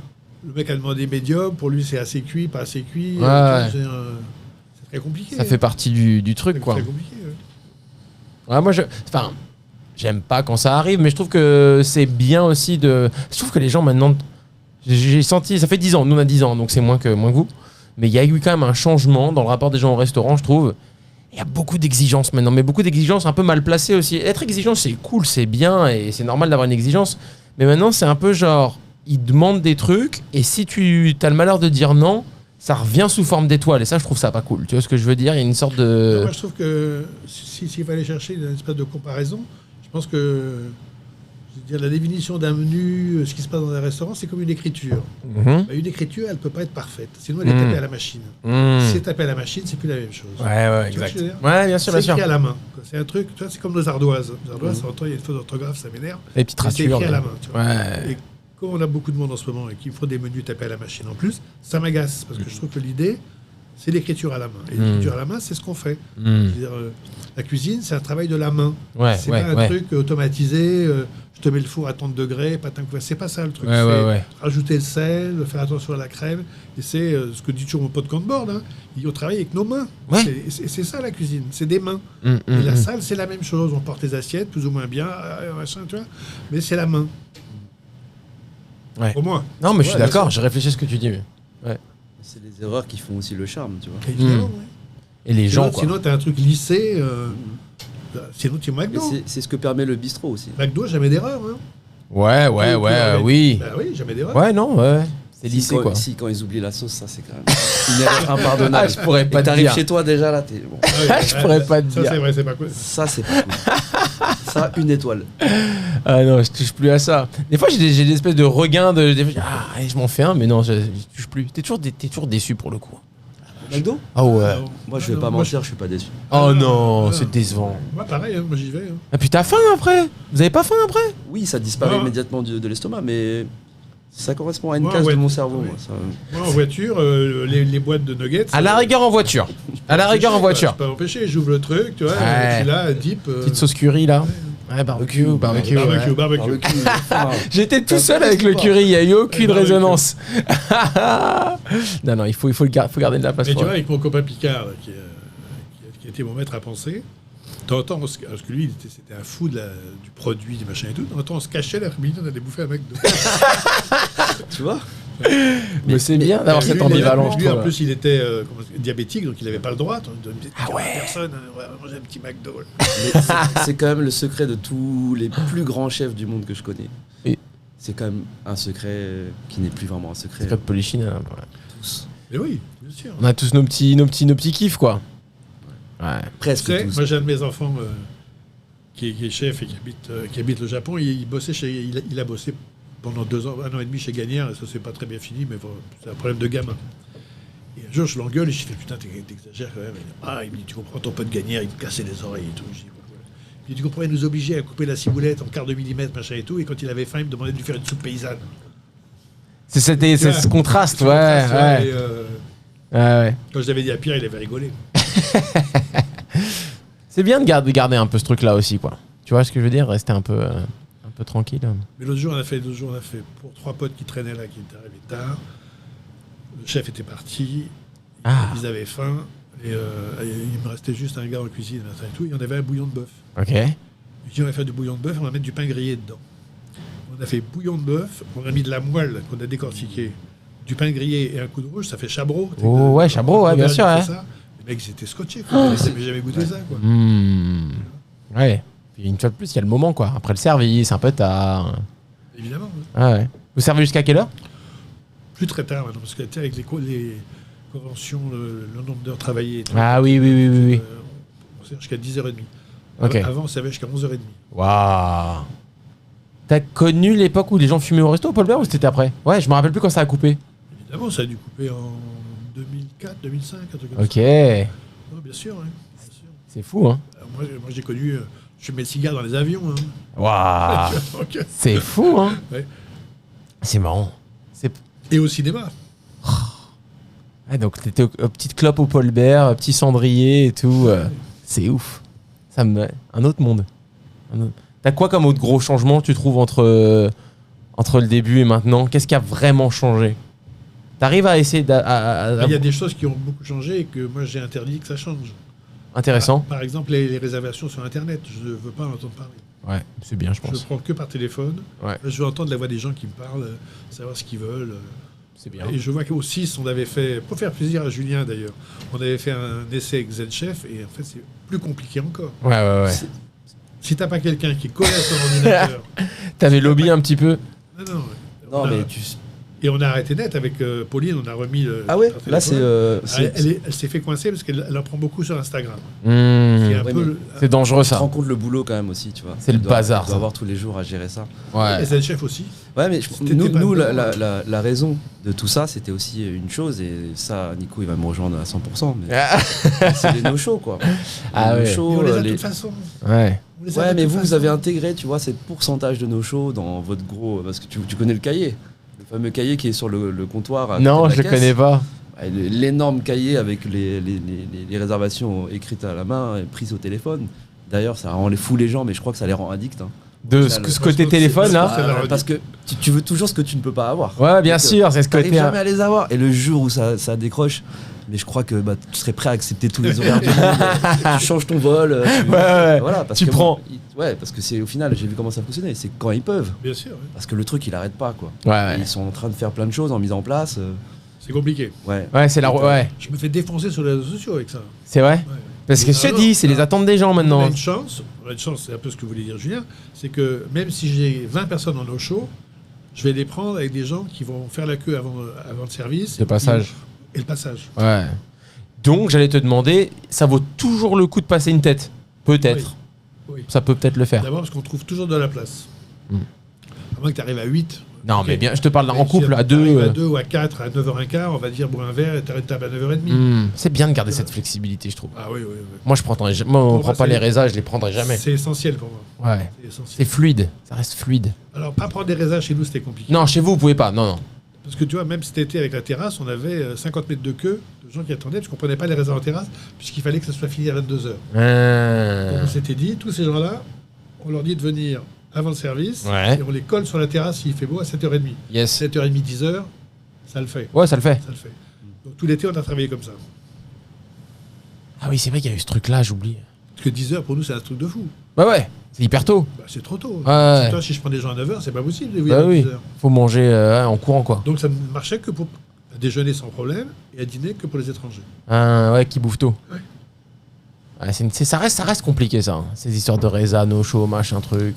[SPEAKER 3] Le mec a demandé médium, pour lui c'est assez cuit, pas assez cuit. C'est très compliqué.
[SPEAKER 1] Ça fait partie du truc, quoi.
[SPEAKER 3] C'est très compliqué.
[SPEAKER 1] Ouais, moi, j'aime pas quand ça arrive, mais je trouve que c'est bien aussi de. Je trouve que les gens maintenant. J'ai senti. Ça fait 10 ans, nous on a 10 ans, donc c'est moins que vous. Mais il y a eu quand même un changement dans le rapport des gens au restaurant, je trouve. Il y a beaucoup d'exigences maintenant, mais beaucoup d'exigences un peu mal placées aussi. Être exigeant, c'est cool, c'est bien, et c'est normal d'avoir une exigence. Mais maintenant, c'est un peu genre. Ils demandent des trucs et si tu as le malheur de dire non, ça revient sous forme d'étoile et ça je trouve ça pas cool. Tu vois ce que je veux dire? Il y a une sorte de...
[SPEAKER 3] Non, moi je trouve que s'il fallait chercher une espèce de comparaison, je pense que la définition d'un menu, ce qui se passe dans un restaurant, c'est comme une écriture. Une écriture, elle peut pas être parfaite, sinon elle est tapée à la machine. Si c'est tapé à la machine, c'est plus la même chose.
[SPEAKER 1] Ouais, exact. Ouais, bien sûr, bien sûr.
[SPEAKER 3] C'est écrit à la main. C'est un truc, tu vois, c'est comme nos ardoises. Les ardoises, il y a une faute d'orthographe, ça m'énerve.
[SPEAKER 1] Les petites ratures.
[SPEAKER 3] C'est écrit à la main. Tu vois.
[SPEAKER 1] Ouais.
[SPEAKER 3] Et comme on a beaucoup de monde en ce moment et qu'il faut des menus tapés à la machine en plus, ça m'agace parce que je trouve que l'idée, c'est l'écriture à la main. Et l'écriture à la main, c'est ce qu'on fait. C'est-à-dire, la cuisine, c'est un travail de la main. C'est pas un truc automatisé. Je te mets le four à 30 degrés, patin couvert. C'est pas ça le truc. C'est rajouter le sel, faire attention à la crème. Et c'est ce que dit toujours mon pote Cantboard. Hein. On travaille avec nos mains. C'est ça la cuisine. C'est des mains. Et la salle, c'est la même chose. On porte les assiettes plus ou moins bien, machin, tu vois. Mais c'est la main.
[SPEAKER 1] Ouais.
[SPEAKER 3] Au moins.
[SPEAKER 1] Non, mais je suis d'accord, j'ai réfléchi à ce que tu dis. Ouais.
[SPEAKER 2] C'est les erreurs qui font aussi le charme, tu vois.
[SPEAKER 3] Évidemment,
[SPEAKER 1] Et les gens, quoi.
[SPEAKER 3] Sinon, t'as un truc lissé. Sinon, tu es McDo.
[SPEAKER 2] C'est ce que permet le bistrot aussi.
[SPEAKER 3] McDo, jamais d'erreur. Hein.
[SPEAKER 1] Ouais, oui.
[SPEAKER 3] Bah oui, jamais d'erreur.
[SPEAKER 1] Ouais, non, ouais. C'est lissé, quoi.
[SPEAKER 2] Quand ils oublient la sauce, ça, c'est quand même une erreur impardonnable.
[SPEAKER 1] Je pourrais pas te dire.
[SPEAKER 2] T'arrives chez toi, déjà, là, t'es... Bon.
[SPEAKER 1] Je pourrais pas te dire.
[SPEAKER 3] Ça, c'est vrai, c'est pas cool.
[SPEAKER 2] Ça, c'est pas cool. Ça, 1 étoile.
[SPEAKER 1] Ah non, je touche plus à ça. Des fois, j'ai des espèces de regains de... je m'en fais un, mais non, je touche plus. T'es toujours déçu, pour le coup.
[SPEAKER 2] McDo?
[SPEAKER 1] Ah ouais.
[SPEAKER 2] Moi, je vais pas mentir, je suis pas déçu.
[SPEAKER 1] Oh non, c'est décevant.
[SPEAKER 3] Moi, pareil, moi, j'y vais.
[SPEAKER 1] Ah, puis t'as faim après? Vous avez pas faim après?
[SPEAKER 2] Oui, ça disparaît immédiatement de l'estomac, mais... Ça correspond à une case de mon cerveau.
[SPEAKER 3] Moi, en voiture, les boîtes de nuggets...
[SPEAKER 1] À la rigueur, en voiture. À la rigueur, en voiture.
[SPEAKER 3] Pas empêcher, j'ouvre le truc, tu vois, je suis là, deep...
[SPEAKER 1] Petite sauce curry, là. Ouais, barbecue. J'étais tout seul avec le curry, il n'y a eu aucune résonance. Non, il faut garder de la place.
[SPEAKER 3] Mais tu vois, avec mon copain Picard, qui était mon maître à penser, de temps en temps, parce que lui, c'était un fou du produit, du machin et tout, de temps en temps, on se cachait l'après-midi, on allait bouffer un McDo.
[SPEAKER 2] Tu vois?
[SPEAKER 1] Mais c'est bien d'avoir cette ambivalence.
[SPEAKER 3] Lui, en plus, il était diabétique, donc il n'avait pas le droit. Personne, on va manger un petit McDo.
[SPEAKER 2] C'est quand même le secret de tous les plus grands chefs du monde que je connais. c'est quand même un secret qui n'est plus vraiment un secret.
[SPEAKER 1] C'est de Polichinelle. Ouais.
[SPEAKER 2] Tous.
[SPEAKER 3] Mais oui, bien sûr.
[SPEAKER 1] On a tous nos petits kiffs, quoi. Ouais.
[SPEAKER 2] Presque
[SPEAKER 3] Tu sais,
[SPEAKER 2] tous.
[SPEAKER 3] moi, j'ai un de mes enfants qui est chef et qui habite le Japon. Il bossait il a bossé pendant 2 ans, 1 an et demi chez Gagnère, et ça s'est pas très bien fini, mais bon, c'est un problème de gamin. Et un jour, je l'engueule et je fais putain, t'exagères quand même. Il me dit, tu comprends, ton pote Gagnère, il me cassait les oreilles et tout. Je dis, voilà. Il dit, tu comprends, il nous obligeait à couper la ciboulette en quart de millimètre, machin et tout, et quand il avait faim, il me demandait de lui faire une soupe paysanne.
[SPEAKER 1] C'est ce contraste,
[SPEAKER 3] Ce
[SPEAKER 1] ouais.
[SPEAKER 3] contraste,
[SPEAKER 1] Ouais.
[SPEAKER 3] et,
[SPEAKER 1] Ouais.
[SPEAKER 3] quand je l'avais dit à Pierre, il avait rigolé.
[SPEAKER 1] C'est bien de garder un peu ce truc-là aussi, quoi. Tu vois ce que je veux dire? Rester un peu tranquille.
[SPEAKER 3] Mais l'autre jour, on a fait pour 3 potes qui traînaient là, qui étaient arrivés tard. Le chef était parti, ils avaient faim, et il me restait juste un gars en cuisine, machin et tout, et on avait un bouillon de bœuf.
[SPEAKER 1] Ok.
[SPEAKER 3] Je dis, on va faire du bouillon de bœuf, on va mettre du pain grillé dedans. On a fait bouillon de bœuf, on a mis de la moelle qu'on a décortiquée, du pain grillé et un coup de rouge, ça fait chabreau.
[SPEAKER 1] Oh, ouais, chabreau, ouais, bien sûr. Ouais.
[SPEAKER 3] Les mecs, ils étaient scotchés, quoi. Ils n'avaient jamais goûté ça, quoi.
[SPEAKER 1] Ouais. Puis une fois de plus, il y a le moment, quoi. Après le service, un peu tard.
[SPEAKER 3] Évidemment.
[SPEAKER 1] Ouais. Vous servez jusqu'à quelle heure?
[SPEAKER 3] Plus très tard, maintenant, parce que tu sais, avec les conventions, le nombre d'heures travaillées.
[SPEAKER 1] Ah oui.
[SPEAKER 3] On sert jusqu'à 10h30.
[SPEAKER 1] Ok.
[SPEAKER 3] Avant, on servait jusqu'à 11h30.
[SPEAKER 1] Waouh. T'as connu l'époque où les gens fumaient au resto, Paul Bert, ou c'était après? Ouais, je me rappelle plus quand ça a coupé.
[SPEAKER 3] Évidemment, ça a dû couper en 2004, 2005, un truc comme
[SPEAKER 1] Ok.
[SPEAKER 3] ça. Non, bien sûr, hein, bien sûr.
[SPEAKER 1] C'est fou, hein.
[SPEAKER 3] Moi, j'ai connu... je fumais le cigare dans les avions. Hein.
[SPEAKER 1] Waouh.
[SPEAKER 3] Donc,
[SPEAKER 1] C'est fou, hein.
[SPEAKER 3] ouais.
[SPEAKER 1] C'est marrant.
[SPEAKER 3] Et au cinéma.
[SPEAKER 1] Ouais, donc t'étais aux petites clopes au Paul Bert, petit cendrier et tout. C'est ouf. Un autre monde. T'as quoi comme autre gros changement, tu trouves, entre le début et maintenant? Qu'est-ce qui a vraiment changé? T'arrives à essayer
[SPEAKER 3] Il y a des choses qui ont beaucoup changé et que moi, j'ai interdit que ça change.
[SPEAKER 1] Intéressant.
[SPEAKER 3] Par exemple, les réservations sur Internet. Je ne veux pas en entendre parler.
[SPEAKER 1] Ouais, c'est bien, je
[SPEAKER 3] Je
[SPEAKER 1] pense.
[SPEAKER 3] prends que par téléphone.
[SPEAKER 1] Ouais.
[SPEAKER 3] Je veux entendre la voix des gens qui me parlent, savoir ce qu'ils veulent.
[SPEAKER 1] C'est bien.
[SPEAKER 3] Et je vois qu'au 6, on avait fait, pour faire plaisir à Julien d'ailleurs, on avait fait un essai avec ZenChef et en fait c'est plus compliqué encore.
[SPEAKER 1] Ouais.
[SPEAKER 3] Si t'as pas quelqu'un qui connaît son ordinateur...
[SPEAKER 1] T'avais lobby un petit peu?
[SPEAKER 3] Non.
[SPEAKER 2] Non, mais
[SPEAKER 3] Et on a arrêté net avec Pauline, on a remis le...
[SPEAKER 2] Ah ouais,
[SPEAKER 3] le
[SPEAKER 2] là
[SPEAKER 3] téléphone.
[SPEAKER 2] c'est.
[SPEAKER 3] Elle s'est fait coincer parce qu'elle en prend beaucoup sur Instagram.
[SPEAKER 1] Mmh.
[SPEAKER 3] C'est un
[SPEAKER 2] Ouais,
[SPEAKER 3] peu...
[SPEAKER 1] C'est dangereux,
[SPEAKER 2] Tu te
[SPEAKER 1] ça.
[SPEAKER 2] rends compte le boulot quand même aussi, tu vois.
[SPEAKER 1] C'est le bazar,
[SPEAKER 2] Tu
[SPEAKER 1] ça.
[SPEAKER 2] dois avoir tous les jours à gérer ça.
[SPEAKER 1] Ouais.
[SPEAKER 3] Et ZenChef aussi.
[SPEAKER 2] Ouais, mais
[SPEAKER 3] T'étais
[SPEAKER 2] nous,
[SPEAKER 3] pas dedans.
[SPEAKER 2] la raison de tout ça, c'était aussi une chose, et ça, Nico, il va me rejoindre à 100%, mais c'est les no-shows, quoi.
[SPEAKER 1] Ah
[SPEAKER 2] Les
[SPEAKER 1] ouais.
[SPEAKER 3] Et
[SPEAKER 2] no-shows,
[SPEAKER 3] on les a de
[SPEAKER 2] les-
[SPEAKER 3] toute façon.
[SPEAKER 1] Ouais.
[SPEAKER 3] On les a
[SPEAKER 2] Ouais,
[SPEAKER 3] de
[SPEAKER 2] mais
[SPEAKER 3] toute
[SPEAKER 2] vous
[SPEAKER 3] façon.
[SPEAKER 2] avez intégré, tu vois, ces pourcentages de no-shows dans votre gros... Parce que tu connais le cahier. Le fameux cahier qui est sur le comptoir.
[SPEAKER 1] Non, je le connais pas.
[SPEAKER 2] Ouais, l'énorme cahier avec les réservations écrites à la main et prises au téléphone. D'ailleurs, ça rend fou les gens, mais je crois que ça les rend addicts. Hein.
[SPEAKER 1] De
[SPEAKER 2] Ça,
[SPEAKER 1] ce côté téléphone, là?
[SPEAKER 3] Ça leur
[SPEAKER 2] Ah,
[SPEAKER 3] dit.
[SPEAKER 2] parce que tu veux toujours ce que tu ne peux pas avoir.
[SPEAKER 1] Ouais, bien
[SPEAKER 2] Donc,
[SPEAKER 1] sûr, c'est ce
[SPEAKER 2] T'arrives
[SPEAKER 1] côté.
[SPEAKER 2] jamais à les avoir. Et le jour où ça décroche, mais je crois que tu serais prêt à accepter tous les horaires du monde. Tu changes ton vol.
[SPEAKER 1] Ouais.
[SPEAKER 2] Voilà, parce
[SPEAKER 1] Tu
[SPEAKER 2] que
[SPEAKER 1] prends.
[SPEAKER 2] Ouais, parce que c'est au final, j'ai vu comment ça fonctionnait. C'est quand ils peuvent.
[SPEAKER 3] Bien sûr, ouais.
[SPEAKER 2] Parce que le truc, il arrête pas, quoi.
[SPEAKER 1] Ouais.
[SPEAKER 2] Ils sont en train de faire plein de choses en mise en place.
[SPEAKER 3] C'est compliqué.
[SPEAKER 2] Ouais.
[SPEAKER 1] Ouais, c'est la. Ouais.
[SPEAKER 3] Je me fais défoncer sur les réseaux sociaux avec ça.
[SPEAKER 1] C'est vrai?
[SPEAKER 3] Ouais.
[SPEAKER 1] Parce que je te dis, c'est les attentes des gens
[SPEAKER 3] On
[SPEAKER 1] maintenant.
[SPEAKER 3] a une chance, c'est un peu ce que voulait dire Julien, c'est que même si j'ai 20 personnes en no-show, je vais les prendre avec des gens qui vont faire la queue avant le service.
[SPEAKER 1] Le passage.
[SPEAKER 3] Et le passage.
[SPEAKER 1] Ouais. Donc, j'allais te demander, ça vaut toujours le coup de passer une tête? Peut-être.
[SPEAKER 3] Oui.
[SPEAKER 1] Ça peut peut-être le faire.
[SPEAKER 3] D'abord parce qu'on trouve toujours de la place.
[SPEAKER 1] Hmm.
[SPEAKER 3] À moins que tu arrives à 8.
[SPEAKER 1] Non,
[SPEAKER 3] Ok.
[SPEAKER 1] mais bien, je te parle en
[SPEAKER 3] Mais
[SPEAKER 1] couple,
[SPEAKER 3] si
[SPEAKER 1] à
[SPEAKER 3] t'arrives
[SPEAKER 1] deux.
[SPEAKER 3] à 2 ou à 4, à 9h15, on va dire boire un verre et t'arrêtes table à 9h30.
[SPEAKER 1] C'est bien de garder cette flexibilité, je trouve.
[SPEAKER 3] Ah oui.
[SPEAKER 1] Moi, je prendrais jamais. Moi, on
[SPEAKER 3] Pour
[SPEAKER 1] prend
[SPEAKER 3] moi,
[SPEAKER 1] pas
[SPEAKER 3] c'est-
[SPEAKER 1] les raisins, je les prendrai jamais.
[SPEAKER 3] C'est essentiel pour moi.
[SPEAKER 1] Ouais.
[SPEAKER 3] C'est essentiel.
[SPEAKER 1] C'est fluide. Ça reste fluide.
[SPEAKER 3] Alors, pas prendre des raisins chez nous, c'était compliqué.
[SPEAKER 1] Non, chez vous, vous pouvez pas. Non.
[SPEAKER 3] Parce que tu vois, même cet été avec la terrasse, on avait 50 mètres de queue de gens qui attendaient, parce qu'on ne prenait pas les raisins en terrasse, puisqu'il fallait que ça soit fini à 22h. Donc on s'était dit, tous ces gens-là, on leur dit de venir avant le service,
[SPEAKER 1] Ouais.
[SPEAKER 3] et on les colle sur la terrasse s'il fait beau à 7h30.
[SPEAKER 1] Yes.
[SPEAKER 3] 7h30, 10h, ça le fait.
[SPEAKER 1] Ouais, ça le fait.
[SPEAKER 3] Ça le fait. Donc tout l'été, on a travaillé comme ça.
[SPEAKER 1] Ah oui, c'est vrai qu'il y a eu ce truc-là, j'oublie.
[SPEAKER 3] Parce que 10h, pour nous, c'est un truc de fou.
[SPEAKER 1] Ouais. C'est hyper tôt.
[SPEAKER 3] Bah, c'est trop tôt.
[SPEAKER 1] Ouais.
[SPEAKER 3] Si toi, si je prends des gens à 9h, c'est pas possible de venir
[SPEAKER 1] Bah
[SPEAKER 3] à
[SPEAKER 1] oui.
[SPEAKER 3] 10h.
[SPEAKER 1] Faut manger en courant, quoi.
[SPEAKER 3] Donc ça ne marchait que pour à déjeuner sans problème, et à dîner que pour les étrangers.
[SPEAKER 1] Ouais, qui bouffe tôt.
[SPEAKER 3] Ouais.
[SPEAKER 1] Ouais, ça reste compliqué ça, hein. Ces histoires de résa, no show, machin truc.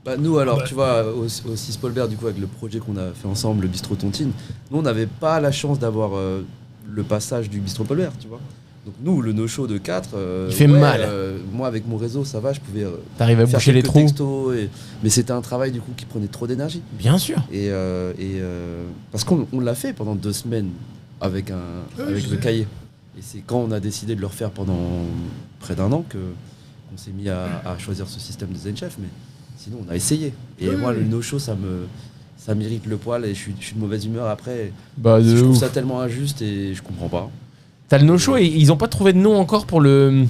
[SPEAKER 2] Bah, nous, alors,
[SPEAKER 3] Ouais.
[SPEAKER 2] tu vois, au 6 Paulbert, du coup, avec le projet qu'on a fait ensemble, le Bistrot Tontine, nous, on n'avait pas la chance d'avoir le passage du Bistrot Paulbert, tu vois. Donc, nous, le no-show de 4,
[SPEAKER 1] Il fait mal.
[SPEAKER 2] Moi, avec mon réseau, ça va, je pouvais
[SPEAKER 1] T'arrives à
[SPEAKER 2] faire
[SPEAKER 1] boucher les
[SPEAKER 2] quelques
[SPEAKER 1] trous.
[SPEAKER 2] textos, mais c'était un travail, du coup, qui prenait trop d'énergie.
[SPEAKER 1] Bien sûr.
[SPEAKER 2] Parce qu'on l'a fait pendant 2 semaines avec
[SPEAKER 3] je
[SPEAKER 2] le
[SPEAKER 3] sais.
[SPEAKER 2] cahier. Et c'est quand on a décidé de le refaire pendant près d'1 an qu'on s'est mis à choisir ce système de Zen Chef. Mais sinon, on a essayé. Et
[SPEAKER 3] Oui,
[SPEAKER 2] moi,
[SPEAKER 3] oui.
[SPEAKER 2] le no-show, ça m'irrite le poil et je suis de mauvaise humeur après.
[SPEAKER 1] Bah,
[SPEAKER 2] Je
[SPEAKER 1] de
[SPEAKER 2] trouve
[SPEAKER 1] ouf.
[SPEAKER 2] ça tellement injuste et je comprends pas.
[SPEAKER 1] T'as le no-show et ils ont pas trouvé de nom encore pour le.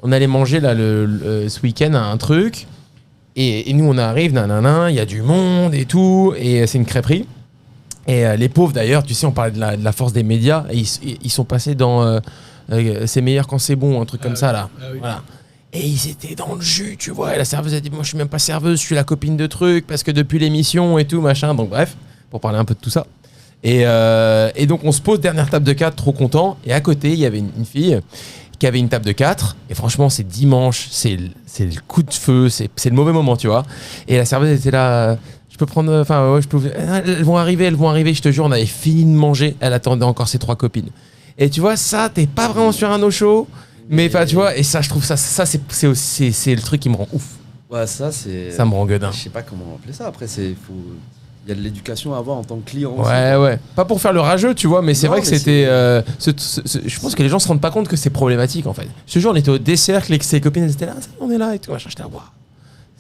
[SPEAKER 1] On allait manger là ce week-end un truc. Et nous, on arrive, nanana, il y a du monde et tout. Et c'est une crêperie. Et les pauvres d'ailleurs, tu sais, on parlait de la force des médias. Et ils sont passés dans C'est meilleur quand c'est bon, un truc comme ça là.
[SPEAKER 3] Ah oui.
[SPEAKER 1] Voilà. Et ils étaient dans le jus, tu vois. Et la serveuse a dit, moi je suis même pas serveuse, je suis la copine de truc parce que depuis l'émission et tout, machin. Donc bref, pour parler un peu de tout ça. Et donc on se pose dernière table de 4, trop content. Et à côté, il y avait une fille qui avait une table de 4. Et franchement, c'est dimanche, c'est le coup de feu, c'est le mauvais moment, tu vois. Et la serveuse était là... Je peux prendre... Enfin, ouais, je peux... Elles vont arriver, je te jure, on avait fini de manger. Elle attendait encore ses 3 copines. Et tu vois, ça, t'es pas vraiment sur un no-show. Mais enfin, tu vois, et ça, je trouve ça c'est aussi c'est le truc qui me rend ouf.
[SPEAKER 2] Ouais, ça, c'est.
[SPEAKER 1] Ça me rend gueudin.
[SPEAKER 2] Je sais pas comment appeler ça. Après, il y a de l'éducation à avoir en tant que client. aussi.
[SPEAKER 1] Ouais. Pas pour faire le rageux, tu vois, mais c'est
[SPEAKER 2] Non,
[SPEAKER 1] vrai que
[SPEAKER 2] mais
[SPEAKER 1] c'était. Je pense que les gens se rendent pas compte que c'est problématique en fait. Ce jour, on était au dessert, avec ses copines, elles étaient là, on est là et tout. Machin. J'étais là, waouh.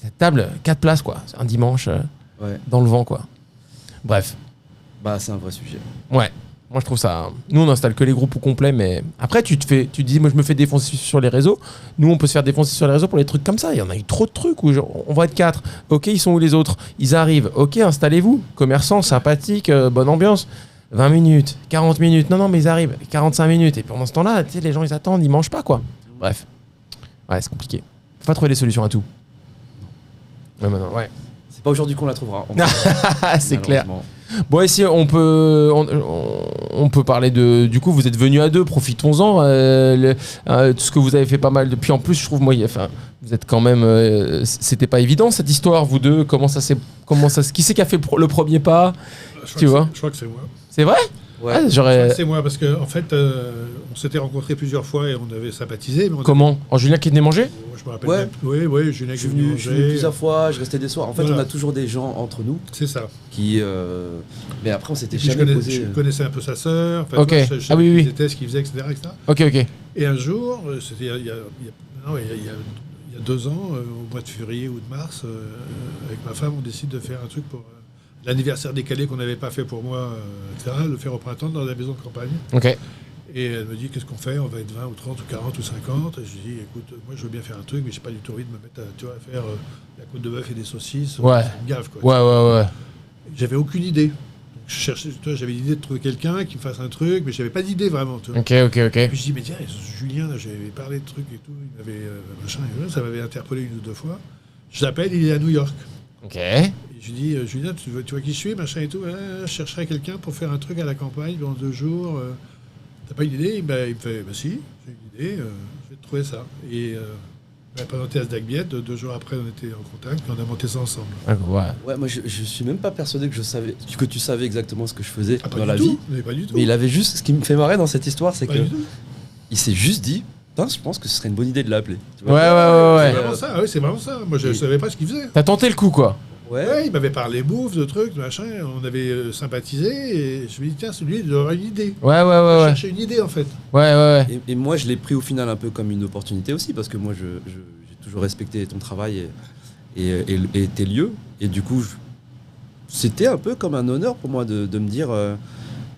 [SPEAKER 1] Cette table, 4 places quoi. C'est un dimanche
[SPEAKER 2] Ouais.
[SPEAKER 1] dans le vent quoi. Bref.
[SPEAKER 2] Bah, c'est un vrai sujet.
[SPEAKER 1] Ouais. Moi, je trouve ça. Nous, on installe que les groupes au complet, mais après, tu te dis, moi, je me fais défoncer sur les réseaux. Nous, on peut se faire défoncer sur les réseaux pour les trucs comme ça. Il y en a eu trop de trucs où genre, on va être 4. Ok, ils sont où les autres? Ils arrivent. Ok, installez-vous. Commerçants, sympathiques, bonne ambiance. 20 minutes, 40 minutes. Non, mais ils arrivent. 45 minutes. Et pendant ce temps-là, tu sais, les gens, ils attendent, ils mangent pas, quoi. Bref. Ouais, c'est compliqué. Faut pas trouver des solutions à tout. Ouais, maintenant, ouais.
[SPEAKER 2] C'est pas aujourd'hui qu'on la trouvera.
[SPEAKER 1] C'est clair.
[SPEAKER 2] Malheureusement.
[SPEAKER 1] Bon, ici, on peut parler de... Du coup, vous êtes venus à 2, profitons-en. Tout ce que vous avez fait pas mal depuis. En plus, je trouve, moi, vous êtes quand même... c'était pas évident, cette histoire, vous deux. Qui c'est qui a fait le premier pas? Tu vois.
[SPEAKER 3] Je crois que c'est moi.
[SPEAKER 1] C'est vrai?
[SPEAKER 2] Ouais.
[SPEAKER 1] Ah,
[SPEAKER 3] Je crois
[SPEAKER 1] j'aurais...
[SPEAKER 3] que c'est moi parce qu'en fait, on s'était rencontrés plusieurs fois et on avait sympathisé. Mais
[SPEAKER 1] Comment? En Julien qui venait manger?
[SPEAKER 3] Je me rappelle
[SPEAKER 2] Ouais.
[SPEAKER 3] même. Oui, Julien
[SPEAKER 2] Je
[SPEAKER 3] qui
[SPEAKER 2] suis
[SPEAKER 3] est venu
[SPEAKER 2] venu
[SPEAKER 3] manger.
[SPEAKER 2] plusieurs fois, je restais des soirs. En fait,
[SPEAKER 3] Voilà.
[SPEAKER 2] on a toujours des gens entre nous
[SPEAKER 3] C'est ça.
[SPEAKER 2] qui. Mais après, on s'était
[SPEAKER 3] Et puis
[SPEAKER 2] jamais posé.
[SPEAKER 3] je connaissais un peu sa sœur. Enfin,
[SPEAKER 1] Ok.
[SPEAKER 3] tu vois, je savais
[SPEAKER 1] Ah oui,
[SPEAKER 3] qui
[SPEAKER 1] oui.
[SPEAKER 3] ils étaient, ce qu'ils faisaient, etc., etc.
[SPEAKER 1] Ok.
[SPEAKER 3] Et un jour, c'était il y a 2 ans, au mois de février ou de mars, avec ma femme, on décide de faire un truc pour l'anniversaire décalé qu'on n'avait pas fait pour moi, etc., le faire au printemps dans la maison de campagne.
[SPEAKER 1] Ok.
[SPEAKER 3] Et elle me dit, qu'est-ce qu'on fait? On va être 20 ou 30 ou 40 ou 50. Et je lui dis, écoute, moi je veux bien faire un truc, mais j'ai pas du tout envie de me mettre à faire la côte de bœuf et des saucisses.
[SPEAKER 1] Ouais.
[SPEAKER 3] Ça me gave, quoi.
[SPEAKER 1] Ouais.
[SPEAKER 3] J'avais aucune idée. Donc, je cherchais, tu vois, j'avais l'idée de trouver quelqu'un qui me fasse un truc, mais j'avais pas d'idée vraiment. Tu vois.
[SPEAKER 1] Ok.
[SPEAKER 3] Et puis je dis, mais tiens, Julien, là, j'avais parlé de trucs et tout, il m'avait machin, et ça m'avait interpellé 1 ou 2 fois. Je l'appelle, il est à New York.
[SPEAKER 1] Ok.
[SPEAKER 3] Et je lui dis, Julien, tu vois qui je suis, machin et tout. Je chercherais quelqu'un pour faire un truc à la campagne pendant 2 jours. T'as pas une idée? Il me fait, bah si, j'ai une idée, je vais te trouver ça. Et il m'a présenté à Sdagbiet. 2 jours après, on était en contact, puis on a monté ça ensemble.
[SPEAKER 1] Ouais.
[SPEAKER 2] Ouais, moi, je suis même pas persuadé que tu savais exactement ce que je faisais
[SPEAKER 3] Ah, pas
[SPEAKER 2] dans
[SPEAKER 3] du
[SPEAKER 2] la
[SPEAKER 3] tout,
[SPEAKER 2] vie.
[SPEAKER 3] mais pas du tout.
[SPEAKER 2] Mais il avait juste. Ce qui me fait marrer dans cette histoire, c'est
[SPEAKER 3] Pas
[SPEAKER 2] que
[SPEAKER 3] du tout.
[SPEAKER 2] il s'est juste dit. Putain, je pense que ce serait une bonne idée de l'appeler. Tu
[SPEAKER 1] Ouais.
[SPEAKER 2] vois.
[SPEAKER 3] C'est vraiment ça, oui, c'est vraiment ça. Moi, je
[SPEAKER 2] Et-
[SPEAKER 3] savais pas ce qu'il faisait.
[SPEAKER 1] T'as tenté le coup, quoi.
[SPEAKER 3] Ouais, il m'avait parlé bouffe, de trucs, de machin, on avait sympathisé, et je me dis, tiens, celui, il aura une idée.
[SPEAKER 1] Ouais.
[SPEAKER 3] Je cherchais une idée, en fait.
[SPEAKER 1] Ouais.
[SPEAKER 2] Et moi, je l'ai pris au final un peu comme une opportunité aussi, parce que moi, j'ai toujours respecté ton travail et tes lieux. Et du coup, c'était un peu comme un honneur pour moi de me dire,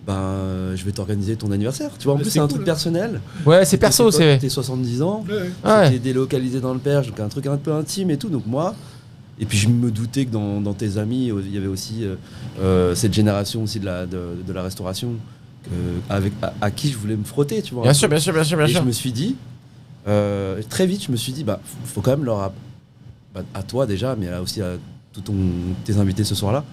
[SPEAKER 2] je vais t'organiser ton anniversaire. Tu vois, en
[SPEAKER 3] Mais
[SPEAKER 2] plus,
[SPEAKER 3] c'est
[SPEAKER 2] c'est un
[SPEAKER 3] cool,
[SPEAKER 2] truc
[SPEAKER 3] hein.
[SPEAKER 2] personnel.
[SPEAKER 1] Ouais, c'est perso, c'est...
[SPEAKER 2] T'es 70 ans,
[SPEAKER 3] Ouais.
[SPEAKER 1] Ouais.
[SPEAKER 2] c'était délocalisé dans le Perche, donc un truc un peu intime et tout. Donc moi... Et puis je me doutais que dans tes amis, il y avait aussi cette génération aussi de la restauration à qui je voulais me frotter, tu vois.
[SPEAKER 1] Bien sûr.
[SPEAKER 2] Et je me suis dit, très vite, faut quand même à toi déjà, mais aussi à tous tes invités ce soir-là,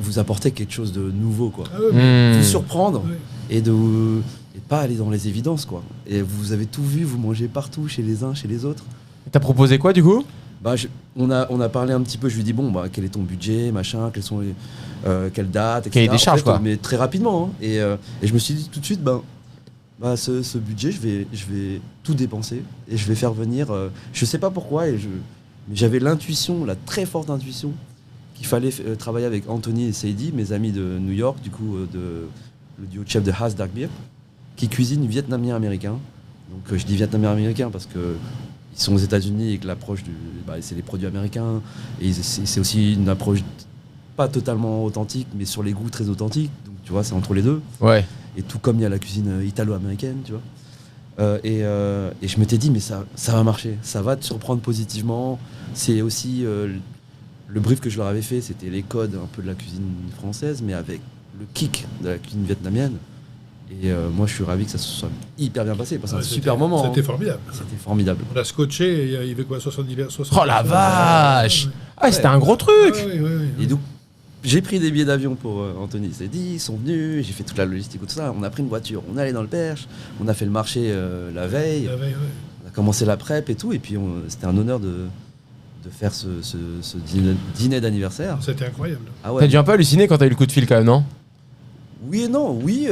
[SPEAKER 2] vous apporter quelque chose de nouveau, quoi.
[SPEAKER 3] Ah ouais,
[SPEAKER 1] Hmm.
[SPEAKER 2] Vous surprendre
[SPEAKER 3] ouais.
[SPEAKER 2] et et pas aller dans les évidences, quoi. Et vous avez tout vu, vous mangez partout, chez les uns, chez les autres.
[SPEAKER 1] T'as proposé quoi du coup?
[SPEAKER 2] Bah, on a parlé un petit peu, je lui ai dit, bon, bah, quel est ton budget, machin, quelles sont les, quelle date, etc.
[SPEAKER 1] Cahier des charges, quoi.
[SPEAKER 2] Mais très rapidement. Hein. Et je me suis dit tout de suite, ce budget, je vais tout dépenser et je vais faire venir. Je sais pas pourquoi, mais j'avais l'intuition, la très forte intuition, qu'il fallait travailler avec Anthony et Sadie, mes amis de New York, du coup, le duo de chef de Haas Dark Beer, qui cuisinent vietnamien américain. Donc je dis vietnamien américain parce que ils sont aux États-Unis et que l'approche c'est les produits américains et c'est aussi une approche pas totalement authentique, mais sur les goûts très authentiques. Donc tu vois, c'est entre les deux.
[SPEAKER 1] Ouais.
[SPEAKER 2] Et tout comme il y a la cuisine italo-américaine, tu vois. Et je m'étais dit, mais ça va marcher, ça va te surprendre positivement. C'est aussi le brief que je leur avais fait, c'était les codes un peu de la cuisine française, mais avec le kick de la cuisine vietnamienne. Et moi, je suis ravi que ça se soit hyper bien passé. C'est un super moment.
[SPEAKER 3] C'était formidable.
[SPEAKER 2] C'était formidable.
[SPEAKER 3] On a scotché, et il y avait quoi, 70
[SPEAKER 1] Oh la vache! Ah, c'était un gros truc!
[SPEAKER 2] Et donc, j'ai pris des billets d'avion pour Anthony. Il s'est dit, ils sont venus, j'ai fait toute la logistique et tout ça. On a pris une voiture, on est allé dans le Perche, on a fait le marché la veille. On a commencé la prep et tout. Et puis, c'était un honneur de faire ce dîner d'anniversaire.
[SPEAKER 3] C'était incroyable.
[SPEAKER 2] Ah ouais.
[SPEAKER 1] T'as dû un peu halluciner quand t'as eu le coup de fil quand même, non?
[SPEAKER 2] Oui et non, oui.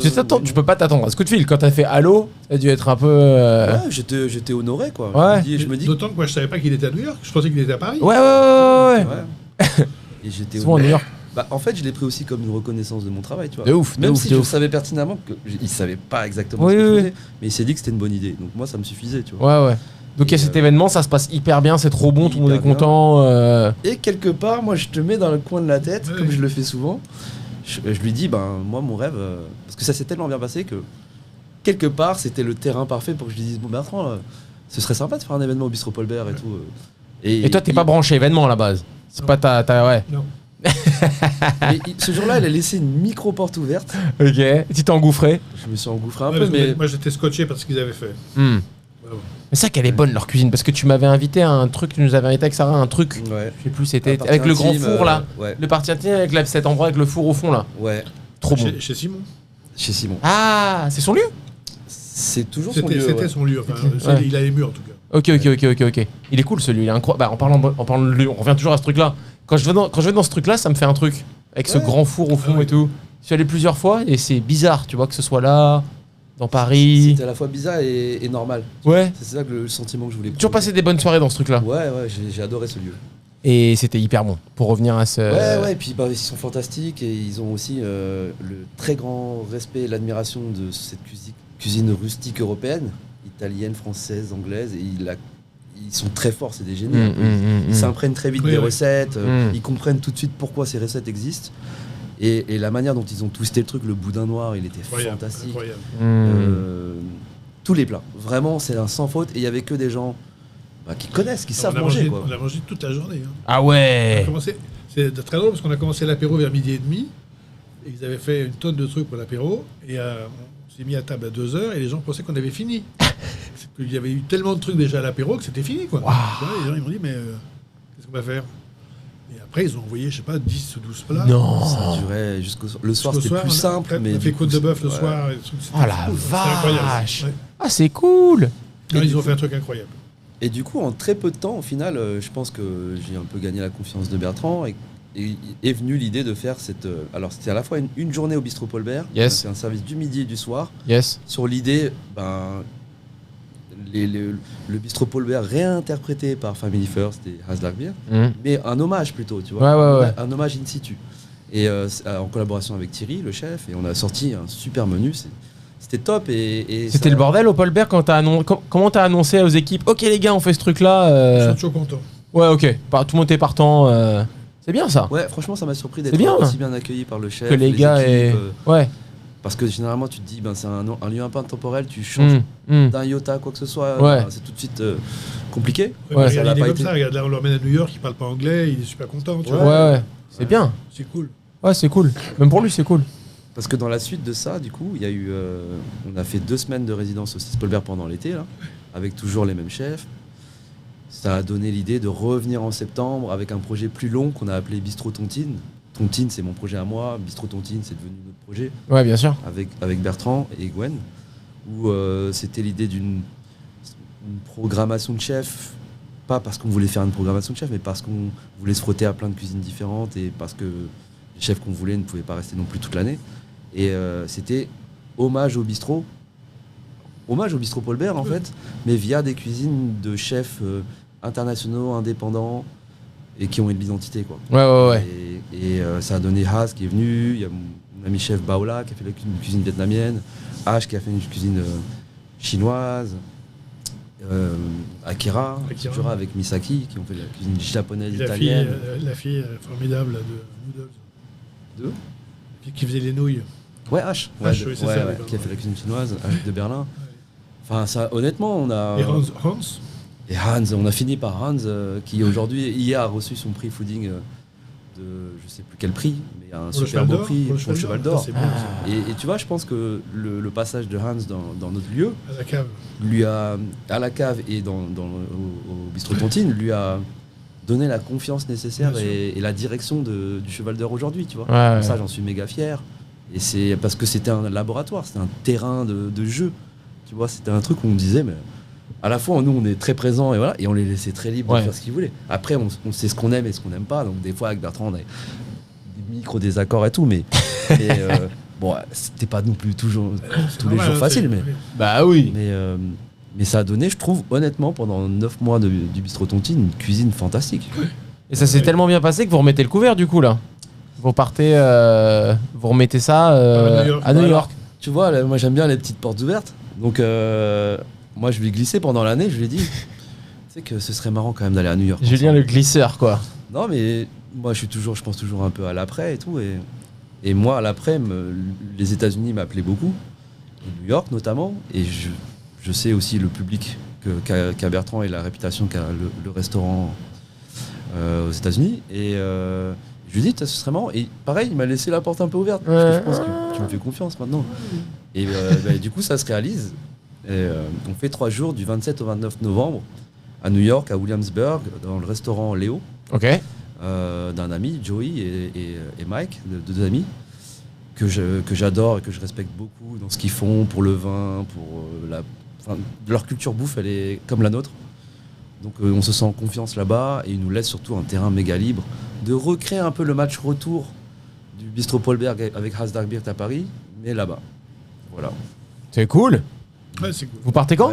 [SPEAKER 1] Tu peux pas t'attendre à ce coup de fil. Quand t'as fait allô, ça a dû être un peu.
[SPEAKER 2] Ouais, j'étais honoré, quoi.
[SPEAKER 1] Ouais.
[SPEAKER 2] Je me dis.
[SPEAKER 3] D'autant que moi, je savais pas qu'il était à New York. Je pensais qu'il était à Paris.
[SPEAKER 1] Ouais.
[SPEAKER 2] Et j'étais
[SPEAKER 1] Souvent à New York.
[SPEAKER 2] En fait, je l'ai pris aussi comme une reconnaissance de mon travail, tu vois.
[SPEAKER 1] De ouf.
[SPEAKER 2] Même si je savais pertinemment qu'il savait pas exactement ce que je faisais, mais il s'est dit que c'était une bonne idée. Donc moi, ça me suffisait, tu vois.
[SPEAKER 1] Ouais. Donc il y a cet événement, ça se passe hyper bien, c'est trop bon, tout le monde est content.
[SPEAKER 2] Et quelque part, moi, je te mets dans le coin de la tête, comme je le fais souvent. Je lui dis, moi, mon rêve, parce que ça s'est tellement bien passé que quelque part, c'était le terrain parfait pour que je lui dise, bon, Bertrand, ce serait sympa de faire un événement au Bistrot Paul-Bert et tout.
[SPEAKER 1] Et toi, t'es pas branché événement à la base. C'est pas ouais.
[SPEAKER 3] Non.
[SPEAKER 2] Mais ce jour-là, elle a laissé une micro-porte ouverte.
[SPEAKER 1] Ok. Tu t'es engouffré.
[SPEAKER 2] Je me suis engouffré un peu, mais.
[SPEAKER 3] Moi, j'étais scotché par ce qu'ils avaient fait.
[SPEAKER 1] Mais ça qu'elle est bonne leur cuisine, parce que tu m'avais invité à un truc, tu nous avais invité avec Sarah à un truc.
[SPEAKER 2] Ouais.
[SPEAKER 1] Je sais plus, c'était avec le grand four là.
[SPEAKER 2] Ouais.
[SPEAKER 1] Le parti intime avec cet endroit avec le four au fond là.
[SPEAKER 2] Ouais.
[SPEAKER 1] Trop bon.
[SPEAKER 3] Chez Simon.
[SPEAKER 2] Chez Simon.
[SPEAKER 1] Ah, c'est son lieu?
[SPEAKER 2] C'est toujours son lieu.
[SPEAKER 3] C'était son lieu. Enfin,
[SPEAKER 1] Ouais.
[SPEAKER 3] il a les murs en tout cas.
[SPEAKER 1] Ok. Il est cool celui, il est incroyable. En parlant de lieu, on revient toujours à ce truc là. Quand je vais dans ce truc là, ça me fait un truc. Avec ce grand four au fond et tout. Je suis allé plusieurs fois et c'est bizarre, tu vois, que ce soit là, dans Paris.
[SPEAKER 2] C'était à la fois bizarre et normal.
[SPEAKER 1] Ouais.
[SPEAKER 2] C'est ça le sentiment que je voulais.
[SPEAKER 1] Toujours passé des bonnes soirées dans ce truc là.
[SPEAKER 2] Ouais, j'ai adoré ce lieu.
[SPEAKER 1] Et c'était hyper bon. Pour revenir à ce.
[SPEAKER 2] Ouais, et puis ils sont fantastiques et ils ont aussi le très grand respect et l'admiration de cette cuisine rustique européenne, italienne, française, anglaise, et ils sont très forts, c'est des génies. Ils s'imprègnent très vite des recettes, ils comprennent tout de suite pourquoi ces recettes existent. Et la manière dont ils ont twisté le truc, le boudin noir, il était fantastique. Tous les plats, vraiment, c'est un sans faute. Et il n'y avait que des gens qui connaissent, qui savent manger.
[SPEAKER 3] On a mangé toute la journée. Hein.
[SPEAKER 1] Ah ouais.
[SPEAKER 3] C'est très drôle parce qu'on a commencé l'apéro vers 12h30. Et ils avaient fait une tonne de trucs pour l'apéro. Et on s'est mis à table à 2h et les gens pensaient qu'on avait fini. Il y avait eu tellement de trucs déjà à l'apéro que c'était fini. Quoi.
[SPEAKER 1] Wow.
[SPEAKER 3] Les gens ils m'ont dit, mais qu'est-ce qu'on va faire? Et après, ils ont envoyé, je sais pas, 10 ou 12 plats.
[SPEAKER 1] Non.
[SPEAKER 2] Ça durait jusqu'au soir. Le soir, c'était plus simple.
[SPEAKER 3] On a fait côte de bœuf le soir. Et
[SPEAKER 1] oh la vache.
[SPEAKER 3] Ouais.
[SPEAKER 1] Ah, c'est cool.
[SPEAKER 3] Non, ils ont fait un truc incroyable.
[SPEAKER 2] Et du coup, en très peu de temps, au final, je pense que j'ai un peu gagné la confiance de Bertrand. Et est venue l'idée de faire cette. Alors, c'était à la fois une journée au Bistrot Paul-Bert.
[SPEAKER 1] Yes.
[SPEAKER 2] C'est un service du midi et du soir.
[SPEAKER 1] Yes.
[SPEAKER 2] Sur l'idée, le Bistrot Paul-Bert réinterprété par Family First et Haas Dark Beer, mais un hommage plutôt, tu vois.
[SPEAKER 1] Ouais.
[SPEAKER 2] Un hommage in situ. Et en collaboration avec Thierry, le chef, et on a sorti un super menu. C'était top. Et
[SPEAKER 1] c'était le bordel au Paul-Bert quand comment t'as annoncé aux équipes, ok les gars, on fait ce truc là.
[SPEAKER 3] Ils sont toujours contents.
[SPEAKER 1] Ouais, ok. Tout le monde était partant. C'est bien ça.
[SPEAKER 2] Ouais, franchement, ça m'a surpris d'être aussi bien accueilli par le chef.
[SPEAKER 1] Que les gars
[SPEAKER 2] équipes,
[SPEAKER 1] ouais.
[SPEAKER 2] Parce que généralement, tu te dis, c'est un lieu un peu intemporel, tu changes d'un iota, quoi que ce soit, c'est tout de suite compliqué.
[SPEAKER 3] Ouais, il est comme ça, regarde, là, on l'emmène à New York, il parle pas anglais, il est super content. Tu
[SPEAKER 1] vois. C'est bien.
[SPEAKER 3] C'est cool.
[SPEAKER 1] Ouais, c'est cool. Même pour lui, c'est cool.
[SPEAKER 2] Parce que dans la suite de ça, du coup, il y a eu, on a fait 2 semaines de résidence au Six Paul-Bert pendant l'été, là, avec toujours les mêmes chefs. Ça a donné l'idée de revenir en septembre avec un projet plus long qu'on a appelé Bistrot Tontine, Tontine, c'est mon projet à moi. Bistro Tontine, c'est devenu notre projet
[SPEAKER 1] Ouais, bien sûr.
[SPEAKER 2] avec Bertrand et Gwen, où c'était l'idée d'une programmation de chef, pas parce qu'on voulait faire une programmation de chef, mais parce qu'on voulait se frotter à plein de cuisines différentes et parce que les chefs qu'on voulait ne pouvaient pas rester non plus toute l'année. Et c'était hommage au bistrot Paul Bert en fait, mais via des cuisines de chefs internationaux, indépendants et qui ont une identité quoi.
[SPEAKER 1] Ouais.
[SPEAKER 2] Et ça a donné Haas qui est venu, il y a mon ami chef Baola qui a fait une cuisine vietnamienne, H qui a fait une cuisine chinoise, Akira avec Misaki qui ont fait la cuisine japonaise, italienne.
[SPEAKER 3] La fille formidable de Noodles.
[SPEAKER 2] De
[SPEAKER 3] qui faisait les nouilles.
[SPEAKER 2] Ouais, H.
[SPEAKER 3] H, oui, c'est ça,
[SPEAKER 2] qui a fait la cuisine chinoise, H de Berlin. Enfin, ça, honnêtement, on a...
[SPEAKER 3] Et Hans.
[SPEAKER 2] Et Hans, on a fini par Hans, qui aujourd'hui, hier, a reçu son prix fooding de je sais plus quel prix, mais un super beau prix pour le Cheval d'Or. Et tu vois, je pense que le passage de Hans dans notre lieu,
[SPEAKER 3] à la cave,
[SPEAKER 2] à la cave et au bistrot Tontine, lui a donné la confiance nécessaire et la direction du Cheval d'Or aujourd'hui, tu vois.
[SPEAKER 1] Ouais.
[SPEAKER 2] Ça, j'en suis méga fier. Et c'est parce que c'était un laboratoire, c'était un terrain de jeu. Tu vois, c'était un truc où on disait, mais à la fois, nous, on est très présents et voilà, et on les laissait très libres de faire ce qu'ils voulaient. Après, on sait ce qu'on aime et ce qu'on n'aime pas. Donc, des fois, avec Bertrand, on a des micro-désaccords et tout, mais bon, c'était pas non plus toujours tous les jours facile, mais
[SPEAKER 1] bah oui.
[SPEAKER 2] Mais ça a donné, je trouve, honnêtement, pendant 9 mois du bistrot Tontine, une cuisine fantastique.
[SPEAKER 1] Et ça s'est tellement bien passé que vous remettez le couvert du coup là. Vous partez, vous remettez ça à New York.
[SPEAKER 2] Tu vois, là, moi j'aime bien les petites portes ouvertes. Donc moi je lui ai glissé pendant l'année, je lui ai dit, tu sais que ce serait marrant quand même d'aller à New York.
[SPEAKER 1] Julien le glisseur quoi.
[SPEAKER 2] Non mais moi je pense toujours un peu à l'après et tout. Et moi à l'après, les États-Unis m'appelaient beaucoup. Et New York notamment. Et je sais aussi le public qu'a Bertrand et la réputation qu'a le restaurant aux États-Unis. Et je lui ai dit, ce serait marrant. Et pareil, il m'a laissé la porte un peu ouverte. Parce que je pense que tu me fais confiance maintenant. Et du coup, ça se réalise. Et, on fait 3 jours du 27 au 29 novembre à New York, à Williamsburg, dans le restaurant Léo.
[SPEAKER 1] Ok.
[SPEAKER 2] D'un ami, Joey et Mike, de 2 amis, que j'adore et que je respecte beaucoup dans ce qu'ils font pour le vin, pour leur culture bouffe, elle est comme la nôtre. Donc on se sent en confiance là-bas et ils nous laissent surtout un terrain méga libre de recréer un peu le match retour du bistrot Paul Bert avec Haas Dark Beer à Paris, mais là-bas. Voilà.
[SPEAKER 1] C'est cool.
[SPEAKER 3] Ouais, c'est cool.
[SPEAKER 1] Vous partez quand?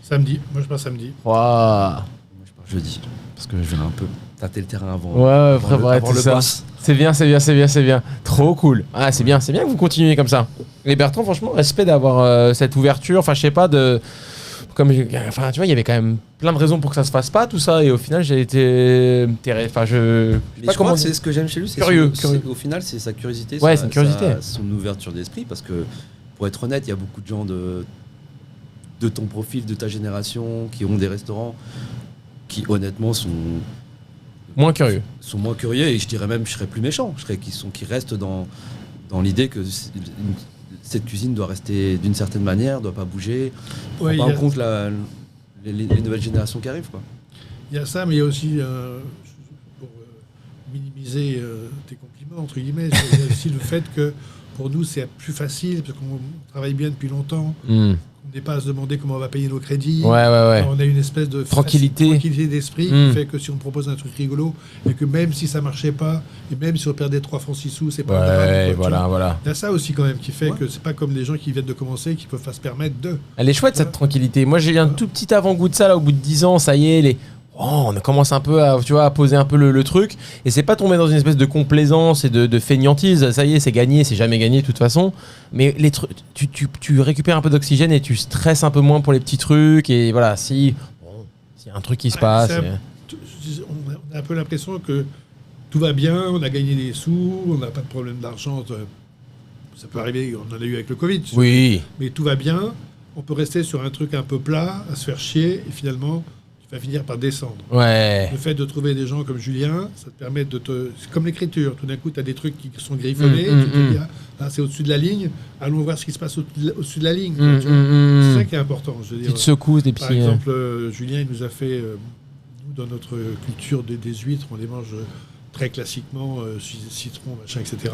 [SPEAKER 3] Samedi. Moi, je pars samedi.
[SPEAKER 1] Wow.
[SPEAKER 2] Moi, je pars jeudi. Parce que je vais un peu tâter le terrain avant.
[SPEAKER 1] Ouais,
[SPEAKER 2] avant le
[SPEAKER 1] ça.
[SPEAKER 2] boss.
[SPEAKER 1] C'est bien. Trop cool. Ah, c'est bien que vous continuez comme ça. Et Bertrand, franchement, respect d'avoir cette ouverture. Enfin, je sais pas, enfin, tu vois, il y avait quand même plein de raisons pour que ça se fasse pas, tout ça. Et au final, j'ai été. Enfin, je
[SPEAKER 2] crois que c'est ce que j'aime chez lui. C'est
[SPEAKER 1] curieux.
[SPEAKER 2] Au final, c'est sa curiosité.
[SPEAKER 1] Ouais, c'est une curiosité.
[SPEAKER 2] Son ouverture d'esprit. Parce que, pour être honnête, il y a beaucoup de gens de ton profil, de ta génération, qui ont des restaurants qui, honnêtement, sont
[SPEAKER 1] moins curieux.
[SPEAKER 2] Sont moins curieux. Et je dirais même, je serais plus méchant. qui restent dans l'idée que cette cuisine doit rester d'une certaine manière, doit pas bouger. On prend pas en compte les nouvelles générations qui arrivent, quoi.
[SPEAKER 3] Il y a ça, mais il y a aussi, pour minimiser tes compliments, entre guillemets, il y a aussi le fait que pour nous, c'est plus facile, parce qu'on travaille bien depuis longtemps. On n'est pas à se demander comment on va payer nos crédits.
[SPEAKER 1] Ouais.
[SPEAKER 3] On a une espèce de
[SPEAKER 1] tranquillité
[SPEAKER 3] d'esprit qui fait que si on propose un truc rigolo, et que même si ça marchait pas, et même si on perdait 3 francs 6 sous, c'est pas grave.
[SPEAKER 1] Voilà.
[SPEAKER 3] Il y a ça aussi quand même qui fait que c'est pas comme les gens qui viennent de commencer, qui peuvent pas se permettre de...
[SPEAKER 1] Elle est chouette cette tranquillité. Moi j'ai eu un tout petit avant-goût de ça là, au bout de 10 ans, ça y est, on commence un peu à poser un peu le truc, et c'est pas tomber dans une espèce de complaisance et de fainéantise. Ça y est, c'est gagné, c'est jamais gagné de toute façon. Mais les trucs, tu récupères un peu d'oxygène et tu stresses un peu moins pour les petits trucs. Et voilà, s'il y a un truc qui se passe.
[SPEAKER 3] On a un peu l'impression que tout va bien, on a gagné des sous, on n'a pas de problème d'argent. Ça peut arriver, on en a eu avec le Covid.
[SPEAKER 1] Oui.
[SPEAKER 3] Mais tout va bien. On peut rester sur un truc un peu plat, à se faire chier, et finalement, tu vas finir par descendre.
[SPEAKER 1] Ouais.
[SPEAKER 3] Le fait de trouver des gens comme Julien, ça te permet de te... C'est comme l'écriture. Tout d'un coup, tu as des trucs qui sont griffonnés. Tu te dis, là, c'est au-dessus de la ligne. Allons voir ce qui se passe au-dessus de la ligne. C'est ça qui est important. Je veux dire.
[SPEAKER 1] Petite secousse, des petits...
[SPEAKER 3] Par exemple, Julien, il nous a fait... nous, dans notre culture des huîtres, on les mange très classiquement citron, machin, etc.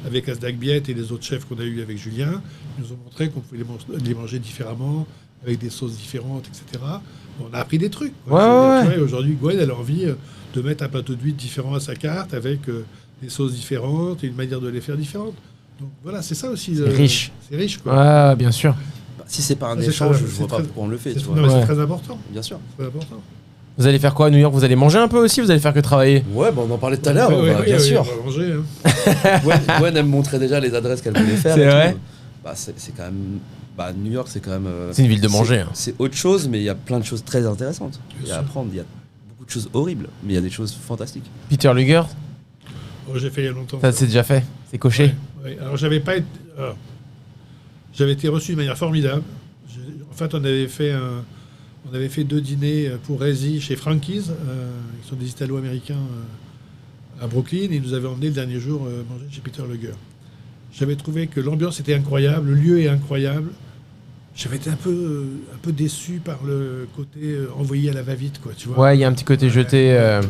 [SPEAKER 3] Avec Asdagbiet et les autres chefs qu'on a eu avec Julien, ils nous ont montré qu'on pouvait les manger différemment, avec des sauces différentes, etc. On a appris des trucs.
[SPEAKER 1] Ouais.
[SPEAKER 3] Tu vois, aujourd'hui, Gwen, elle a envie de mettre un plateau d'huile différent à sa carte, avec des sauces différentes et une manière de les faire différente. Donc voilà, c'est ça aussi.
[SPEAKER 1] C'est riche.
[SPEAKER 3] C'est riche, quoi.
[SPEAKER 1] Ouais, bien sûr.
[SPEAKER 2] Bah, si c'est pas un
[SPEAKER 3] C'est
[SPEAKER 2] échange,
[SPEAKER 3] très-
[SPEAKER 2] je vois
[SPEAKER 3] c'est
[SPEAKER 2] pas
[SPEAKER 3] très-
[SPEAKER 2] pourquoi on le fait.
[SPEAKER 3] C'est
[SPEAKER 2] Tu vois.
[SPEAKER 3] non, mais
[SPEAKER 1] Ouais.
[SPEAKER 3] c'est très important.
[SPEAKER 2] Bien sûr.
[SPEAKER 3] C'est très important.
[SPEAKER 1] Vous allez faire quoi à New York? Vous allez manger un peu aussi? Vous allez faire que travailler?
[SPEAKER 2] Ouais, bah, on en parlait tout à l'heure,
[SPEAKER 3] Ouais,
[SPEAKER 2] bien sûr.
[SPEAKER 3] On va manger. Hein.
[SPEAKER 2] Gwen, elle me montrait déjà les adresses qu'elle voulait faire.
[SPEAKER 1] C'est
[SPEAKER 2] et tout.
[SPEAKER 1] vrai.
[SPEAKER 2] Bah, c'est quand même. Bah, New York, c'est quand même.
[SPEAKER 1] C'est une ville de manger. Hein.
[SPEAKER 2] C'est autre chose, mais il y a plein de choses très intéressantes.
[SPEAKER 3] Bien
[SPEAKER 2] Il y a à
[SPEAKER 3] sûr.
[SPEAKER 2] apprendre. Il y a beaucoup de choses horribles, mais il y a des choses fantastiques.
[SPEAKER 1] Peter Luger,
[SPEAKER 3] Oh, j'ai fait il y a longtemps.
[SPEAKER 1] ça c'est déjà fait? C'est coché?
[SPEAKER 3] Ouais. Alors, j'avais pas été... alors, j'avais été reçu de manière formidable. En fait, on avait fait 2 dîners pour Resi chez Frankie's. Ils sont des Italo-Américains à Brooklyn. Et ils nous avaient emmené le dernier jour manger chez Peter Luger. J'avais trouvé que l'ambiance était incroyable, le lieu est incroyable. J'avais été un peu déçu par le côté envoyé à la va-vite, quoi, tu vois.
[SPEAKER 1] Ouais, il y a un petit côté jeté.
[SPEAKER 3] Ouais.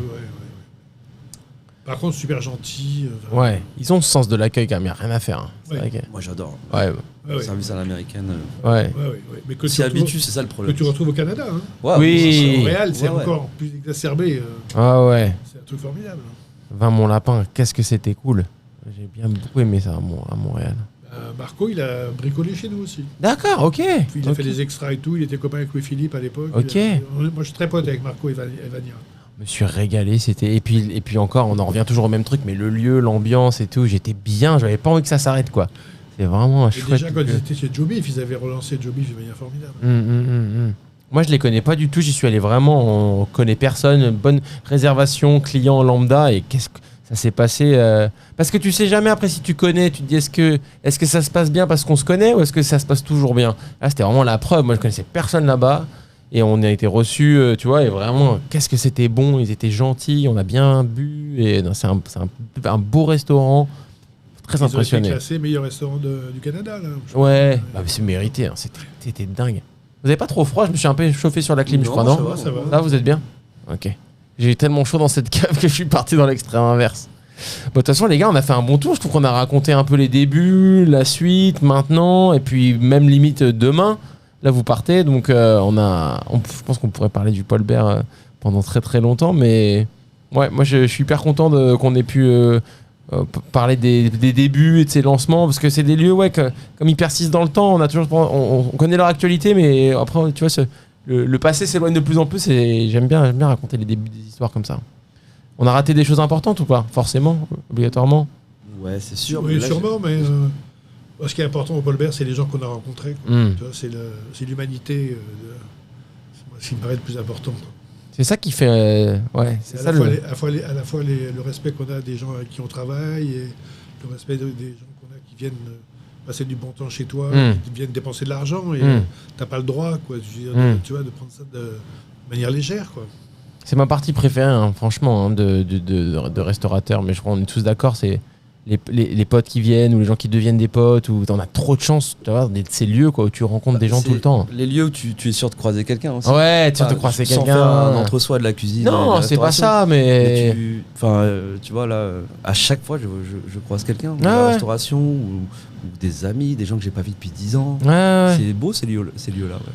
[SPEAKER 3] Par contre, super gentil.
[SPEAKER 1] Ouais, ils ont ce sens de l'accueil quand même, il n'y a rien à faire. Hein. C'est
[SPEAKER 3] Ouais.
[SPEAKER 1] vrai que-
[SPEAKER 2] Moi, j'adore.
[SPEAKER 1] Ouais,
[SPEAKER 3] Ouais.
[SPEAKER 2] Service à l'américaine.
[SPEAKER 1] ouais.
[SPEAKER 3] Mais que
[SPEAKER 2] S'y
[SPEAKER 3] tu retrouves-
[SPEAKER 2] habitue, c'est ça le
[SPEAKER 3] que
[SPEAKER 2] problème.
[SPEAKER 3] tu retrouves au Canada. Hein.
[SPEAKER 2] Ouais,
[SPEAKER 1] Oui.
[SPEAKER 3] À Montréal, c'est
[SPEAKER 2] Ouais.
[SPEAKER 3] encore plus exacerbé.
[SPEAKER 1] Ah ouais.
[SPEAKER 3] C'est un truc formidable.
[SPEAKER 1] Vin mon lapin, qu'est-ce que c'était cool. J'ai bien beaucoup aimé ça à Montréal.
[SPEAKER 3] Marco, il a bricolé chez nous aussi.
[SPEAKER 1] D'accord, ok.
[SPEAKER 3] Puis il a
[SPEAKER 1] Ok.
[SPEAKER 3] fait des extras et tout. Il était copain avec Louis-Philippe à l'époque.
[SPEAKER 1] Ok.
[SPEAKER 3] Moi, je suis très pote avec Marco et Vania.
[SPEAKER 1] Je me suis régalé, c'était et puis encore, on en revient toujours au même truc, mais le lieu, l'ambiance et tout, j'étais bien, j'avais pas envie que ça s'arrête quoi. C'est vraiment un
[SPEAKER 3] Et
[SPEAKER 1] chouette.
[SPEAKER 3] déjà, quand ils étaient chez Joe Beef, ils avaient relancé Joe Beef de manière formidable.
[SPEAKER 1] Moi, je les connais pas du tout. J'y suis allé vraiment. On connaît personne. Bonne réservation, client lambda. Et qu'est-ce que ça s'est passé parce que tu sais jamais après si tu connais. Tu te dis est-ce que ça se passe bien parce qu'on se connaît ou est-ce que ça se passe toujours bien. Là, c'était vraiment la preuve. Moi, je connaissais personne là-bas et on a été reçus. Tu vois, et vraiment, qu'est-ce que c'était bon. Ils étaient gentils. On a bien bu et non, c'est un beau restaurant. Très
[SPEAKER 3] Ils ont été
[SPEAKER 1] impressionné.
[SPEAKER 3] classés meilleur restaurant du Canada. Là.
[SPEAKER 1] Ouais, bah, mais c'est mérité. Hein. C'était dingue. Vous avez pas trop froid? Je me suis un peu chauffé sur la clim, je
[SPEAKER 2] Non,
[SPEAKER 1] crois, non?
[SPEAKER 2] ça va.
[SPEAKER 1] Là, vous êtes bien? Ok. J'ai eu tellement chaud dans cette cave que je suis parti dans l'extrême inverse. Bon, de toute façon, les gars, on a fait un bon tour. Je trouve qu'on a raconté un peu les débuts, la suite, maintenant, et puis même limite demain. Là, vous partez, donc je pense qu'on pourrait parler du Paul Bert pendant très très longtemps, mais ouais, moi je suis hyper content qu'on ait pu parler des débuts et de ses lancements, parce que c'est des lieux, ouais, comme ils persistent dans le temps, on connaît leur actualité, mais après, tu vois, le passé s'éloigne de plus en plus, et j'aime bien raconter les débuts des histoires comme ça. On a raté des choses importantes ou pas? Forcément, obligatoirement.
[SPEAKER 2] Ouais, c'est sûr.
[SPEAKER 3] Oui,
[SPEAKER 2] mais là,
[SPEAKER 3] sûrement, mais ce qui est important au Paul Bert, c'est les gens qu'on a rencontrés. Quoi.
[SPEAKER 1] Mm.
[SPEAKER 3] Tu vois, c'est l'humanité. C'est ce qui me paraît le plus important. Quoi.
[SPEAKER 1] C'est ça qui fait... ouais, c'est
[SPEAKER 3] À
[SPEAKER 1] ça
[SPEAKER 3] la fois le respect qu'on a des gens avec qui on travaille et le respect des gens qu'on a qui viennent passer du bon temps chez toi, qui viennent dépenser de l'argent et t'as pas le droit, quoi. Je veux dire, tu vois, de prendre ça de manière légère, quoi.
[SPEAKER 1] C'est ma partie préférée, hein, franchement, hein, de restaurateur, mais je crois qu'on est tous d'accord, c'est les potes qui viennent ou les gens qui deviennent des potes, ou t'en as trop de chance d'avoir ces lieux quoi, où tu rencontres des gens tout le temps.
[SPEAKER 2] Les lieux où tu es sûr de croiser quelqu'un aussi.
[SPEAKER 1] Ouais, tu
[SPEAKER 2] Enfin,
[SPEAKER 1] te croiser
[SPEAKER 2] sans faire
[SPEAKER 1] quelqu'un.
[SPEAKER 2] un entre-soi de la cuisine.
[SPEAKER 1] Non,
[SPEAKER 2] de la
[SPEAKER 1] c'est pas
[SPEAKER 2] restauration.
[SPEAKER 1] ça, mais...
[SPEAKER 2] Tu vois, là, à chaque fois, je croise quelqu'un de
[SPEAKER 1] Ah
[SPEAKER 2] la
[SPEAKER 1] ouais.
[SPEAKER 2] restauration ou des amis, des gens que j'ai pas vus depuis 10 ans.
[SPEAKER 1] Ouais.
[SPEAKER 2] C'est beau ces lieux-là.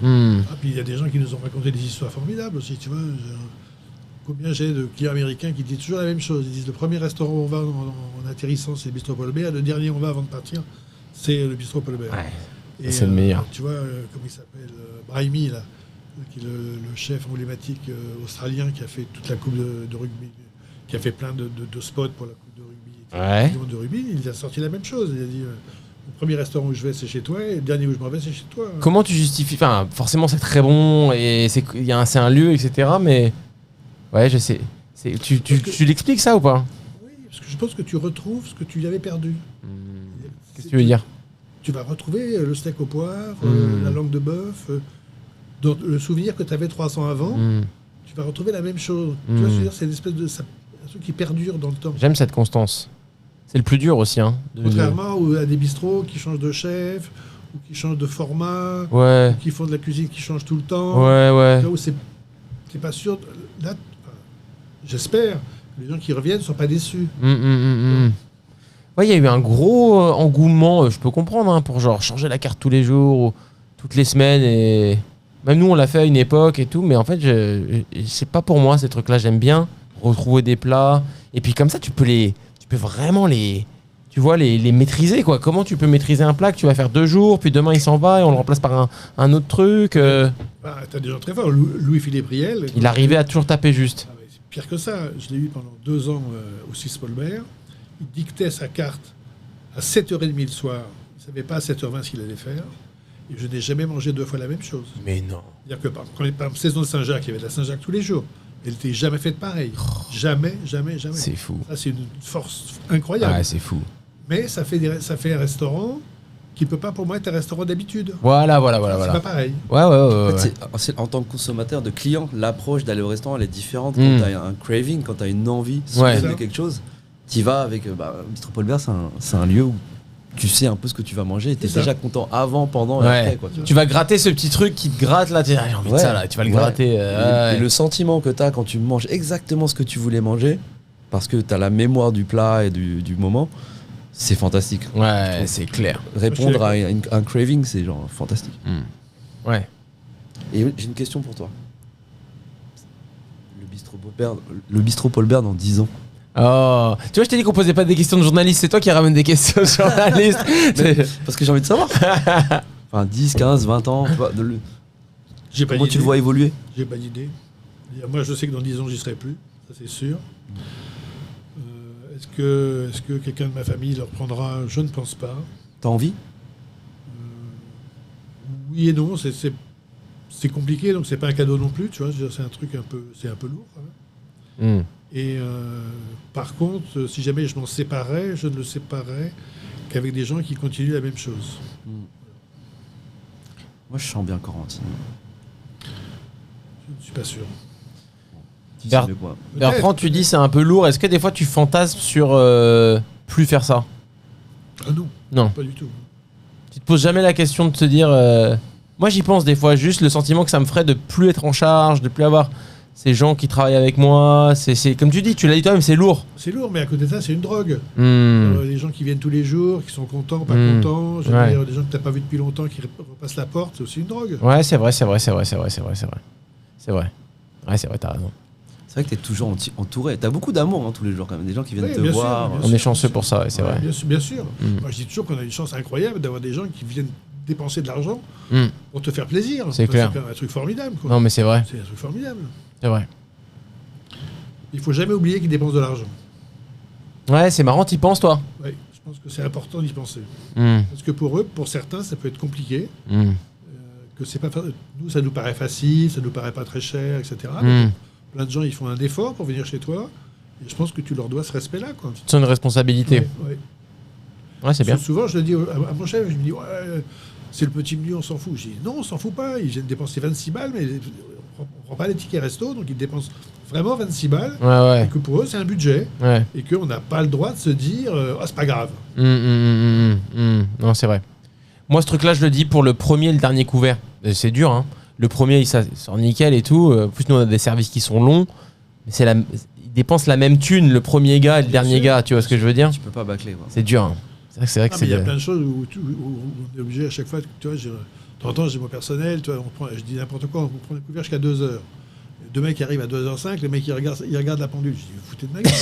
[SPEAKER 2] Ouais.
[SPEAKER 3] Ah, puis il y a des gens qui nous ont raconté des histoires formidables aussi, tu vois. Combien j'ai de clients américains qui disent toujours la même chose. Ils disent le premier restaurant où on va en atterrissant, c'est le bistrot Paul Bert. Le dernier où on va avant de partir, c'est le bistrot Paul Bert.
[SPEAKER 1] Ouais, c'est le meilleur.
[SPEAKER 3] Tu vois, comment il s'appelle Brahimi, là, qui est le chef emblématique australien qui a fait toute la coupe de rugby, qui a fait plein de spots pour la coupe de rugby.
[SPEAKER 1] Ouais.
[SPEAKER 3] De rugby, il a sorti la même chose. Il a dit le premier restaurant où je vais, c'est chez toi, et le dernier où je m'en vais, c'est chez toi.
[SPEAKER 1] Comment tu justifies... Enfin, forcément, c'est très bon, et c'est un lieu, etc., mais... Ouais, je sais. Tu l'expliques ça ou pas?
[SPEAKER 3] Oui, parce que je pense que tu retrouves ce que tu avais perdu.
[SPEAKER 1] Qu'est-ce que tu veux dire?
[SPEAKER 3] Tu vas retrouver le steak au poivre, la langue de bœuf, le souvenir que tu avais 300 avant. Tu vas retrouver la même chose. Tu vois, je veux dire, c'est une espèce de un truc qui perdure dans le temps.
[SPEAKER 1] J'aime cette constance. C'est le plus dur aussi. Hein,
[SPEAKER 3] Contrairement à des bistrots qui changent de chef, ou qui changent de format,
[SPEAKER 1] ouais.
[SPEAKER 3] ou qui font de la cuisine qui change tout le temps.
[SPEAKER 1] Ouais.
[SPEAKER 3] Là où c'est pas sûr. Là, j'espère Les gens qui reviennent ne sont pas déçus.
[SPEAKER 1] Ouais, il y a eu un gros engouement, je peux comprendre, hein, pour genre changer la carte tous les jours, ou toutes les semaines. Et même nous, on l'a fait à une époque et tout, mais en fait, c'est pas pour moi ces trucs-là. J'aime bien retrouver des plats. Et puis comme ça, tu peux vraiment les maîtriser, quoi. Comment tu peux maîtriser un plat que tu vas faire 2 jours, puis demain il s'en va et on le remplace par un autre truc.
[SPEAKER 3] T'as des gens très forts. Louis-Philippe Riel.
[SPEAKER 1] Il arrivait à toujours taper juste.
[SPEAKER 3] C'est pire que ça. Je l'ai eu pendant 2 ans au 6 Paulbert. Il dictait sa carte à 7h30 le soir. Il ne savait pas à 7h20 ce qu'il allait faire. Et je n'ai jamais mangé 2 fois la même chose.
[SPEAKER 1] Mais non.
[SPEAKER 3] C'est-à-dire que par exemple, saison de Saint-Jacques, il y avait de la Saint-Jacques tous les jours. Elle n'était jamais faite pareil. Jamais.
[SPEAKER 1] C'est fou.
[SPEAKER 3] Ça, c'est une force incroyable.
[SPEAKER 1] Ouais, c'est fou.
[SPEAKER 3] Mais ça fait un restaurant qui ne peut pas pour moi être un restaurant d'habitude.
[SPEAKER 1] Voilà.
[SPEAKER 3] C'est pas pareil.
[SPEAKER 1] Ouais.
[SPEAKER 2] En fait, en tant que consommateur, de client, l'approche d'aller au restaurant, elle est différente. Quand tu as un craving, quand tu as une envie de quelque chose, tu y vas avec... Bistro Paulbert, c'est un lieu où tu sais un peu ce que tu vas manger et tu es déjà content avant, pendant et après. Quoi,
[SPEAKER 1] tu vas gratter ce petit truc qui te gratte là, j'ai envie de ça là, tu vas le gratter.
[SPEAKER 2] Et le sentiment que tu as quand tu manges exactement ce que tu voulais manger, parce que tu as la mémoire du plat et du moment, c'est fantastique.
[SPEAKER 1] Ouais, c'est clair.
[SPEAKER 2] Répondre à un craving, c'est genre fantastique.
[SPEAKER 1] Ouais.
[SPEAKER 2] Et j'ai une question pour toi. Le bistrot Paulbert dans 10 ans.
[SPEAKER 1] Oh, tu vois, je t'ai dit qu'on posait pas des questions de journalistes, c'est toi qui ramènes des questions de journalistes.
[SPEAKER 2] Parce que j'ai envie de savoir. Enfin, 10, 15, 20 ans. Comment tu le vois évoluer?
[SPEAKER 3] J'ai pas d'idée. Moi, je sais que dans 10 ans, j'y serai plus. Ça, c'est sûr. Est-ce que quelqu'un de ma famille le reprendra? Je ne pense pas.
[SPEAKER 2] T'as envie?
[SPEAKER 3] Oui et non. C'est compliqué, donc c'est pas un cadeau non plus. Tu vois, c'est un truc un peu lourd. Hein. Et par contre, si jamais je m'en séparais, je ne le séparais qu'avec des gens qui continuent la même chose.
[SPEAKER 2] Moi, je sens bien Corentine.
[SPEAKER 3] Je ne suis pas sûr.
[SPEAKER 1] Bertrand, tu dis c'est un peu lourd. Est-ce que des fois tu fantasmes sur plus faire ça?
[SPEAKER 3] Ah non.
[SPEAKER 1] Non.
[SPEAKER 3] Pas du tout.
[SPEAKER 1] Tu te poses jamais la question de te dire... Moi j'y pense des fois, juste le sentiment que ça me ferait de plus être en charge, de plus avoir ces gens qui travaillent avec moi. C'est comme tu dis, tu l'as dit toi-même, c'est lourd.
[SPEAKER 3] C'est lourd, mais à côté de ça, c'est une drogue. Les gens qui viennent tous les jours, qui sont contents, pas contents. Des gens que tu n'as pas vus depuis longtemps qui repassent la porte, c'est aussi une drogue.
[SPEAKER 1] Ouais, c'est vrai. C'est vrai. Ouais, c'est vrai, t'as raison.
[SPEAKER 2] C'est vrai que tu es toujours entouré. Tu as beaucoup d'amour tous les jours quand même. Des gens qui viennent te voir.
[SPEAKER 1] On est chanceux pour ça, c'est vrai.
[SPEAKER 3] Bien sûr. Moi, je dis toujours qu'on a une chance incroyable d'avoir des gens qui viennent dépenser de l'argent pour te faire plaisir.
[SPEAKER 1] C'est clair.
[SPEAKER 3] C'est un truc formidable. Quoi.
[SPEAKER 1] Non, mais c'est vrai.
[SPEAKER 3] C'est un truc formidable.
[SPEAKER 1] C'est vrai.
[SPEAKER 3] Il faut jamais oublier qu'ils dépensent de l'argent.
[SPEAKER 1] Ouais, c'est marrant, t'y penses, toi?
[SPEAKER 3] Oui, je pense que c'est important d'y penser. Parce que pour eux, pour certains, ça peut être compliqué. Que c'est pas nous, ça nous paraît facile, ça nous paraît pas très cher, etc. Plein de gens, ils font un effort pour venir chez toi. Et je pense que tu leur dois ce respect-là.
[SPEAKER 1] C'est une responsabilité. Ouais, c'est bien.
[SPEAKER 3] Souvent, je le dis à mon chef, je me dis, c'est le petit menu, on s'en fout. Je dis, non, on s'en fout pas. Ils viennent dépenser 26 balles, mais on prend pas les tickets resto, donc ils dépensent vraiment 26 balles. Et que pour eux, c'est un budget. Et qu'on n'a pas le droit de se dire, c'est pas grave.
[SPEAKER 1] Non, c'est vrai. Moi, ce truc-là, je le dis pour le premier et le dernier couvert. C'est dur, hein. Le premier, il sort nickel et tout. En plus, nous, on a des services qui sont longs. Mais ils dépensent la même thune, le premier gars et le dernier gars. Tu vois ce que je veux dire?
[SPEAKER 2] Tu peux pas bâcler. Quoi.
[SPEAKER 1] C'est dur. Hein. C'est vrai que c'est.
[SPEAKER 3] Il y a plein de choses où on est obligé à chaque fois. Tu vois, de temps en temps, j'ai mon personnel. Tu vois, je dis n'importe quoi. On prend le couvert jusqu'à 2h. Deux mecs arrivent à 2h05. Les mecs, ils regardent la pendule. Je dis, vous foutez de ma gueule.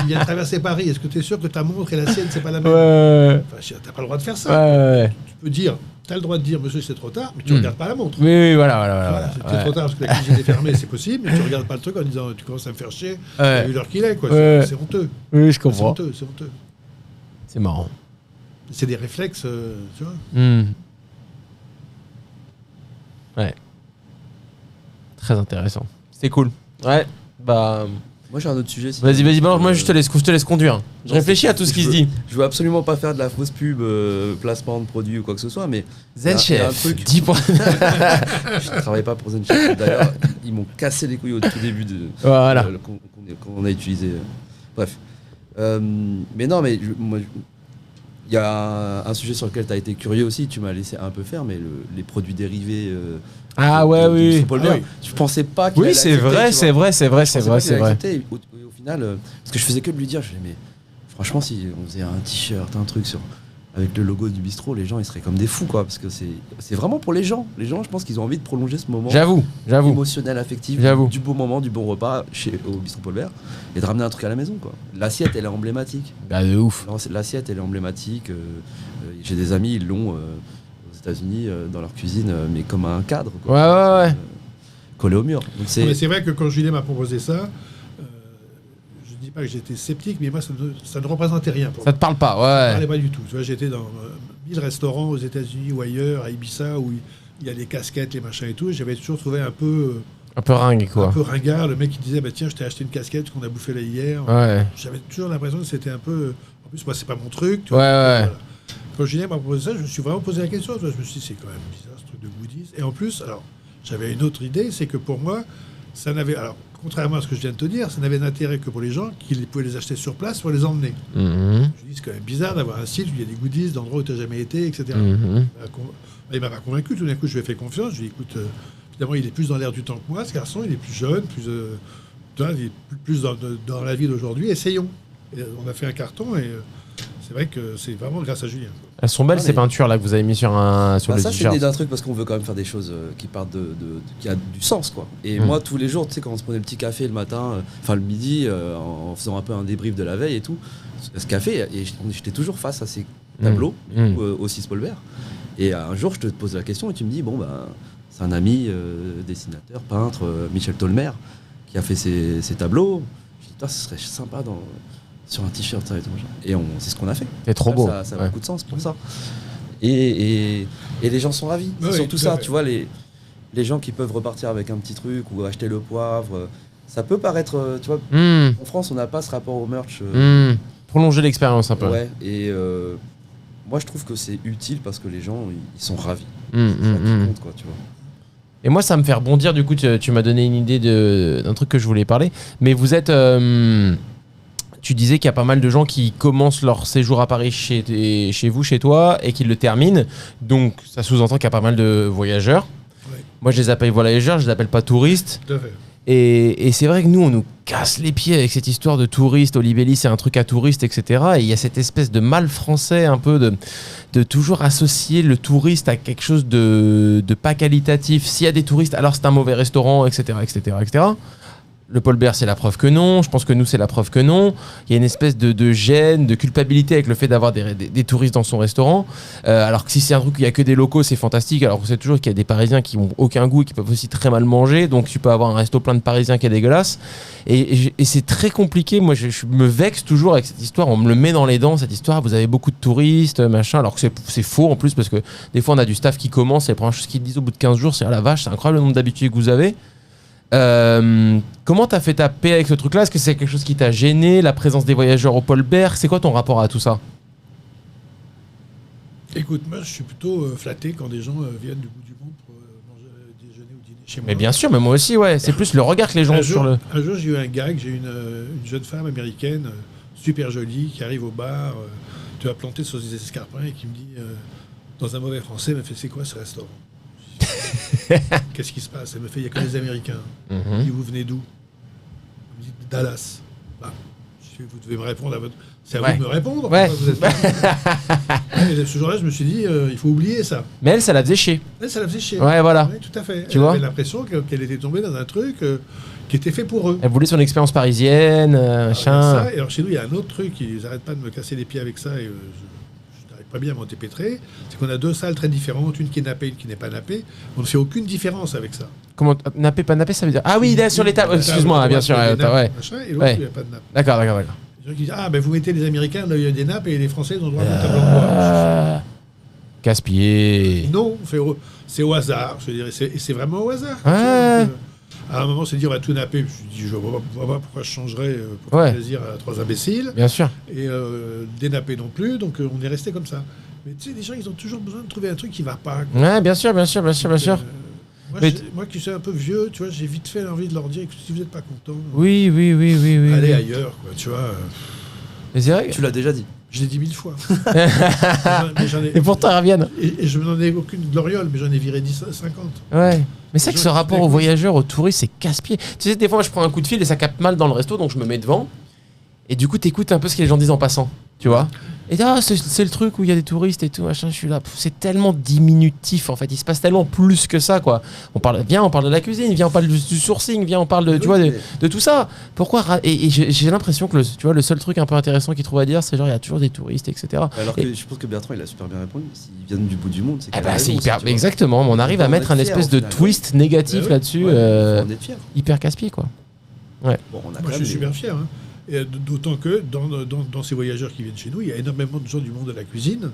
[SPEAKER 3] Ils viennent traverser Paris. Est-ce que tu es sûr que ta montre et la sienne, c'est pas la même? Enfin, t'as pas le droit de faire ça. Tu peux dire. Tu as le droit de dire, monsieur, c'est trop tard, mais tu ne regardes pas la montre.
[SPEAKER 1] Oui, voilà.
[SPEAKER 3] C'est trop tard parce que la cuisine est fermée, c'est possible, mais tu ne regardes pas le truc en disant, tu commences à me faire chier, t'as vu l'heure qu'il est, quoi. C'est honteux.
[SPEAKER 1] Oui, je comprends.
[SPEAKER 3] C'est honteux.
[SPEAKER 1] C'est marrant.
[SPEAKER 3] C'est des réflexes, tu vois.
[SPEAKER 1] Ouais. Très intéressant. C'est cool. Ouais, bah...
[SPEAKER 2] Moi j'ai un autre sujet.
[SPEAKER 1] Vas-y, balance, moi je te laisse conduire. Je réfléchis à tout ce qui se dit.
[SPEAKER 2] Je veux absolument pas faire de la fausse pub, placement de produits ou quoi que ce soit, mais
[SPEAKER 1] Zen Chef, 10 points.
[SPEAKER 2] Je travaille pas pour Zen Chef. D'ailleurs, ils m'ont cassé les couilles au tout début qu'on a utilisé. Bref. Mais non, mais il Il y a un sujet sur lequel tu as été curieux aussi, tu m'as laissé un peu faire, mais les produits dérivés.
[SPEAKER 1] Ah ouais,
[SPEAKER 2] du
[SPEAKER 1] oui.
[SPEAKER 2] bistrot Paul Bert,
[SPEAKER 3] oui.
[SPEAKER 2] je pensais pas qu'il
[SPEAKER 1] Oui,
[SPEAKER 2] allait
[SPEAKER 1] c'est
[SPEAKER 2] accepter,
[SPEAKER 1] vrai,
[SPEAKER 2] tu
[SPEAKER 1] c'est
[SPEAKER 2] vois.
[SPEAKER 1] vrai, c'est vrai,
[SPEAKER 2] Je
[SPEAKER 1] c'est
[SPEAKER 2] pensais
[SPEAKER 1] vrai,
[SPEAKER 2] pas
[SPEAKER 1] c'est
[SPEAKER 2] qu'il allait
[SPEAKER 1] vrai.
[SPEAKER 2] accepter, et au final, parce que je faisais que de lui dire, je disais, mais franchement, si on faisait un t-shirt, un truc avec le logo du bistrot, les gens ils seraient comme des fous, quoi, parce que c'est vraiment pour les gens. Les gens, je pense qu'ils ont envie de prolonger ce moment
[SPEAKER 1] J'avoue.
[SPEAKER 2] émotionnel, affectif,
[SPEAKER 1] J'avoue.
[SPEAKER 2] du beau moment, du bon repas au bistrot Paul Bert, et de ramener un truc à la maison, quoi. L'assiette, elle est emblématique.
[SPEAKER 1] Bah de ouf.
[SPEAKER 2] L'assiette, elle est emblématique. J'ai des amis, ils l'ont aux États-Unis dans leur cuisine, mais comme un cadre, quoi.
[SPEAKER 1] Ouais.
[SPEAKER 2] Collé au mur. Donc
[SPEAKER 3] Mais c'est vrai que quand Julien m'a proposé ça, je ne dis pas que j'étais sceptique, mais moi, ça ne représentait rien pour
[SPEAKER 1] Ça
[SPEAKER 3] moi.
[SPEAKER 1] te parle pas,
[SPEAKER 3] Ça ne
[SPEAKER 1] ouais.
[SPEAKER 3] parlait pas du tout. Tu vois, j'étais dans 1000 restaurants aux États-Unis ou ailleurs, à Ibiza, où il y a les casquettes, les machins et tout. Et j'avais toujours trouvé un peu
[SPEAKER 1] ringue, quoi.
[SPEAKER 3] un peu ringard. Le mec qui disait, bah, tiens, je t'ai acheté une casquette qu'on a bouffé là hier.
[SPEAKER 1] Ouais.
[SPEAKER 3] J'avais toujours l'impression que c'était un peu... En plus, moi, c'est pas mon truc. Tu
[SPEAKER 1] Ouais,
[SPEAKER 3] vois,
[SPEAKER 1] ouais.
[SPEAKER 3] voilà. Quand Julien m'a proposé ça, je me suis vraiment posé la question. Tu vois, je me suis dit, c'est quand même bizarre, ce truc de goodies. Et en plus, alors, j'avais une autre idée, c'est que pour moi, ça n'avait... Alors, contrairement à ce que je viens de te dire, ça n'avait d'intérêt que pour les gens qui pouvaient les acheter sur place pour les emmener.
[SPEAKER 1] Mhm.
[SPEAKER 3] Je me dis, c'est quand même bizarre d'avoir un site où il y a des goodies d'endroits où tu n'as jamais été, etc.
[SPEAKER 1] Mhm.
[SPEAKER 3] Il m'a pas convaincu. Tout d'un coup, je lui ai fait confiance. Je lui ai dit, écoute, finalement, il est plus dans l'air du temps que moi, ce garçon. Il est plus jeune, tu vois, il est plus dans la vie d'aujourd'hui. Essayons. Et on a fait un carton et c'est vrai que c'est vraiment grâce à Julien.
[SPEAKER 1] Elles sont belles,
[SPEAKER 2] Ah,
[SPEAKER 1] ces
[SPEAKER 2] mais-
[SPEAKER 1] peintures là que vous avez mis sur le
[SPEAKER 2] ça, c'est
[SPEAKER 1] t-shirt.
[SPEAKER 2] né d'un truc parce qu'on veut quand même faire des choses qui partent qui a du sens, quoi. Et moi, tous les jours, tu sais, quand on se prenait le petit café le matin, enfin le midi, en faisant un peu un débrief de la veille et tout, ce café, et j'étais toujours face à ces tableaux, du coup, au 6 Paul Bert. Et un jour, je te pose la question et tu me dis, bon, ben, c'est un ami, dessinateur, peintre, Michel Tolmer, qui a fait ces tableaux. Je dis, putain, ce serait sympa sur un t-shirt, ça et tout. Et c'est ce qu'on a fait.
[SPEAKER 1] C'est trop beau.
[SPEAKER 2] Ça a
[SPEAKER 1] Ouais.
[SPEAKER 2] beaucoup de sens pour ça. Et les gens sont ravis.
[SPEAKER 3] Ouais,
[SPEAKER 2] C'est surtout
[SPEAKER 3] tout à
[SPEAKER 2] ça,
[SPEAKER 3] fait.
[SPEAKER 2] tu vois, les gens qui peuvent repartir avec un petit truc ou acheter le poivre. Ça peut paraître, tu vois, en France, on n'a pas ce rapport au merch.
[SPEAKER 1] Prolonger l'expérience un peu.
[SPEAKER 2] Ouais, et moi, je trouve que c'est utile parce que les gens, ils sont ravis.
[SPEAKER 1] Mm,
[SPEAKER 2] C'est ça qui
[SPEAKER 1] mm, mm.
[SPEAKER 2] compte, quoi, tu vois.
[SPEAKER 1] Et moi, ça me fait rebondir. Du coup, tu m'as donné une idée d'un truc que je voulais parler. Mais vous êtes. Tu disais qu'il y a pas mal de gens qui commencent leur séjour à Paris chez vous, chez toi, et qui le terminent. Donc, ça sous-entend qu'il y a pas mal de voyageurs.
[SPEAKER 3] Ouais.
[SPEAKER 1] Moi, je les appelle voyageurs, je les appelle pas touristes.
[SPEAKER 3] Tout à fait.
[SPEAKER 1] Et c'est vrai que nous, on nous casse les pieds avec cette histoire de touriste. Olibelli, c'est un truc à touriste, etc. Et il y a cette espèce de mal français un peu de toujours associer le touriste à quelque chose de pas qualitatif. S'il y a des touristes, alors c'est un mauvais restaurant, etc., etc., etc. Le Paul Bert, c'est la preuve que non. Je pense que nous, c'est la preuve que non. Il y a une espèce de gêne, de culpabilité avec le fait d'avoir des touristes dans son restaurant. Alors que si c'est un truc où il n'y a que des locaux, c'est fantastique. Alors qu'on sait toujours qu'il y a des Parisiens qui n'ont aucun goût et qui peuvent aussi très mal manger. Donc tu peux avoir un resto plein de Parisiens qui est dégueulasse. Et c'est très compliqué. Moi, je me vexe toujours avec cette histoire. On me le met dans les dents, cette histoire. Vous avez beaucoup de touristes, machin. Alors que c'est faux en plus, parce que des fois, on a du staff qui commence. Et la première chose qu'ils disent au bout de 15 jours, c'est « Ah la vache, c'est incroyable le nombre d'habitués que vous avez ». Comment t'as fait ta paix avec ce truc-là? Est-ce que c'est quelque chose qui t'a gêné, la présence des voyageurs au Paul Bert? C'est quoi ton rapport à tout ça?
[SPEAKER 3] Écoute, moi, je suis plutôt flatté quand des gens viennent du bout du monde pour manger, déjeuner ou dîner chez moi.
[SPEAKER 1] Mais bien sûr, mais moi aussi, ouais. C'est plus le regard que les gens ont sur le...
[SPEAKER 3] Un jour, j'ai eu un gag. J'ai une jeune femme américaine, super jolie, qui arrive au bar, tu vas planter sur des escarpins et qui me dit, dans un mauvais français, elle me fait, c'est quoi ce restaurant? Qu'est-ce qui se passe? Elle me fait, il n'y a que les Américains. Je dis, vous venez d'où? Elle me dit, Dallas. Bah, je dis, vous devez me répondre à votre... C'est à
[SPEAKER 1] Ouais.
[SPEAKER 3] vous de me répondre.
[SPEAKER 1] Ouais.
[SPEAKER 3] Vous êtes... Et ce jour-là, je me suis dit, il faut oublier ça.
[SPEAKER 1] Mais elle, ça la faisait chier.
[SPEAKER 3] Et ça la faisait chier.
[SPEAKER 1] Ouais, voilà.
[SPEAKER 3] Ouais, tout à fait.
[SPEAKER 1] Tu
[SPEAKER 3] Elle
[SPEAKER 1] vois
[SPEAKER 3] avait l'impression qu'elle était tombée dans un truc qui était fait pour eux.
[SPEAKER 1] Elle voulait son expérience parisienne, machin.
[SPEAKER 3] Ça, et alors chez nous, il y a un autre truc, ils n'arrêtent pas de me casser les pieds avec ça, et je n'arrive pas bien à m'en dépêtrer, c'est qu'on a deux salles très différentes, une qui est nappée, une qui n'est pas nappée. On ne fait aucune différence avec ça.
[SPEAKER 1] Comment... Nappé, pas nappé, ça veut dire... Ah oui, il est sur les tables. Excuse-moi, bien sûr.
[SPEAKER 3] Il y a des nappes,
[SPEAKER 1] Ouais.
[SPEAKER 3] machin, et l'autre,
[SPEAKER 1] Ouais.
[SPEAKER 3] il n'y a pas de nappe.
[SPEAKER 1] D'accord.
[SPEAKER 3] Les gens qui disent, ah ben vous mettez les Américains là où il y a des nappes, et les Français ils ont le droit de table en bois.
[SPEAKER 1] Casse-pied.
[SPEAKER 3] Non, c'est au hasard, je dirais, c'est vraiment au hasard.
[SPEAKER 1] Ouais.
[SPEAKER 3] Tu vois, donc, à un moment, c'est dire on va tout napper. Je me suis dit, je vois pas pourquoi je changerais pour
[SPEAKER 1] Ouais.
[SPEAKER 3] faire plaisir à trois imbéciles.
[SPEAKER 1] Bien sûr.
[SPEAKER 3] Et dénapper non plus, donc on est resté comme ça. Mais tu sais, les gens, ils ont toujours besoin de trouver un truc qui va pas. Quoi.
[SPEAKER 1] Ouais, bien sûr.
[SPEAKER 3] Moi,
[SPEAKER 1] Mais
[SPEAKER 3] moi qui suis un peu vieux, tu vois, j'ai vite fait l'envie de leur dire que si vous n'êtes pas content,
[SPEAKER 1] Oui.
[SPEAKER 3] allez
[SPEAKER 1] oui.
[SPEAKER 3] ailleurs, quoi, tu vois.
[SPEAKER 1] Mais c'est vrai.
[SPEAKER 2] Tu l'as déjà dit.
[SPEAKER 3] Je l'ai dit 1000 fois.
[SPEAKER 1] Et pourtant, ils reviennent.
[SPEAKER 3] Et je n'en ai aucune gloriole, mais j'en ai viré 50.
[SPEAKER 1] Ouais. Mais c'est vrai que ce
[SPEAKER 3] gens qui
[SPEAKER 1] rapport aux
[SPEAKER 3] t'écoutent.
[SPEAKER 1] voyageurs, aux touristes, c'est casse-pied. Tu sais, des fois, je prends un coup de fil et ça capte mal dans le resto, donc je me mets devant. Et du coup, t'écoutes un peu ce que les gens disent en passant, tu vois. Et c'est le truc où il y a des touristes et tout, machin, je suis là. C'est tellement diminutif, en fait. Il se passe tellement plus que ça, quoi. On parle de la cuisine, viens, on parle du sourcing, viens, on parle de, tu vois, de tout ça. Pourquoi et j'ai l'impression que le seul truc un peu intéressant qu'ils trouvent à dire, c'est genre, il y a toujours des touristes, etc.
[SPEAKER 2] Alors que je pense que Bertrand, il a super bien répondu. S'ils viennent du bout du monde, c'est
[SPEAKER 1] Ah
[SPEAKER 2] qu'il a
[SPEAKER 1] bah, c'est
[SPEAKER 2] raison
[SPEAKER 1] hyper.
[SPEAKER 2] aussi, tu vois.
[SPEAKER 1] Exactement, on arrive à
[SPEAKER 2] On
[SPEAKER 1] mettre
[SPEAKER 2] est
[SPEAKER 1] un
[SPEAKER 2] fiers,
[SPEAKER 1] espèce
[SPEAKER 2] au
[SPEAKER 1] de
[SPEAKER 2] final.
[SPEAKER 1] twist négatif
[SPEAKER 3] Ouais,
[SPEAKER 1] là-dessus,
[SPEAKER 2] Ouais, on est fiers.
[SPEAKER 1] hyper casse-pied, quoi.
[SPEAKER 2] Bon, on a
[SPEAKER 3] Moi,
[SPEAKER 2] quand
[SPEAKER 3] je
[SPEAKER 2] même
[SPEAKER 3] suis super fier. Hein. Et d'autant que dans ces voyageurs qui viennent chez nous, il y a énormément de gens du monde de la cuisine,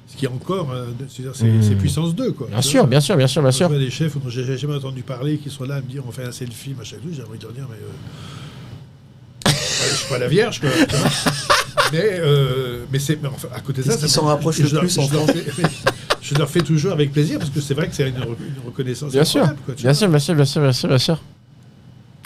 [SPEAKER 3] ce qui est encore, c'est puissance 2. Quoi.
[SPEAKER 1] Bien sûr, bien sûr, bien sûr, bien sûr.
[SPEAKER 3] Je vois des chefs dont j'ai jamais entendu parler qui sont là à me dire on fait un selfie, machin et tout. J'ai envie de leur dire, mais je suis pas la vierge, quoi. Tu vois. mais enfin, à côté de ça,
[SPEAKER 2] Qu'est-ce qui s'en rapproche le plus en France?
[SPEAKER 3] Je leur fais toujours avec plaisir parce que c'est vrai que c'est une reconnaissance.
[SPEAKER 1] Bien sûr,
[SPEAKER 3] incroyable, quoi, tu
[SPEAKER 1] bien
[SPEAKER 3] vois.
[SPEAKER 1] sûr, bien sûr, bien sûr, bien sûr, bien sûr.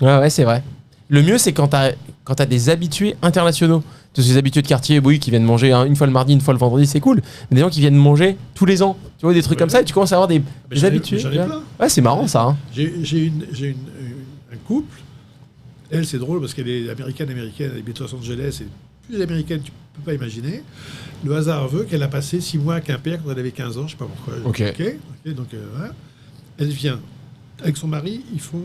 [SPEAKER 1] Ouais, c'est vrai. Le mieux, c'est quand t'as des habitués internationaux. Ces habitués de quartier, oui, qui viennent manger une fois le mardi, une fois le vendredi, c'est cool. Mais des gens qui viennent manger tous les ans, tu vois, des trucs
[SPEAKER 3] Ouais.
[SPEAKER 1] comme ça, et tu commences à avoir des
[SPEAKER 3] J'en ai-
[SPEAKER 1] habitués.
[SPEAKER 3] j'en ai plein.
[SPEAKER 1] Ouais, c'est marrant ça. Hein.
[SPEAKER 3] J'ai un couple. Elle, c'est drôle parce qu'elle est américaine, elle habite Los Angeles, et plus américaine, tu peux pas imaginer. Le hasard veut qu'elle a passé 6 mois à Quimper quand elle avait 15 ans, je sais pas pourquoi.
[SPEAKER 1] Ok.
[SPEAKER 3] Donc, voilà. Elle vient. Avec son mari, ils font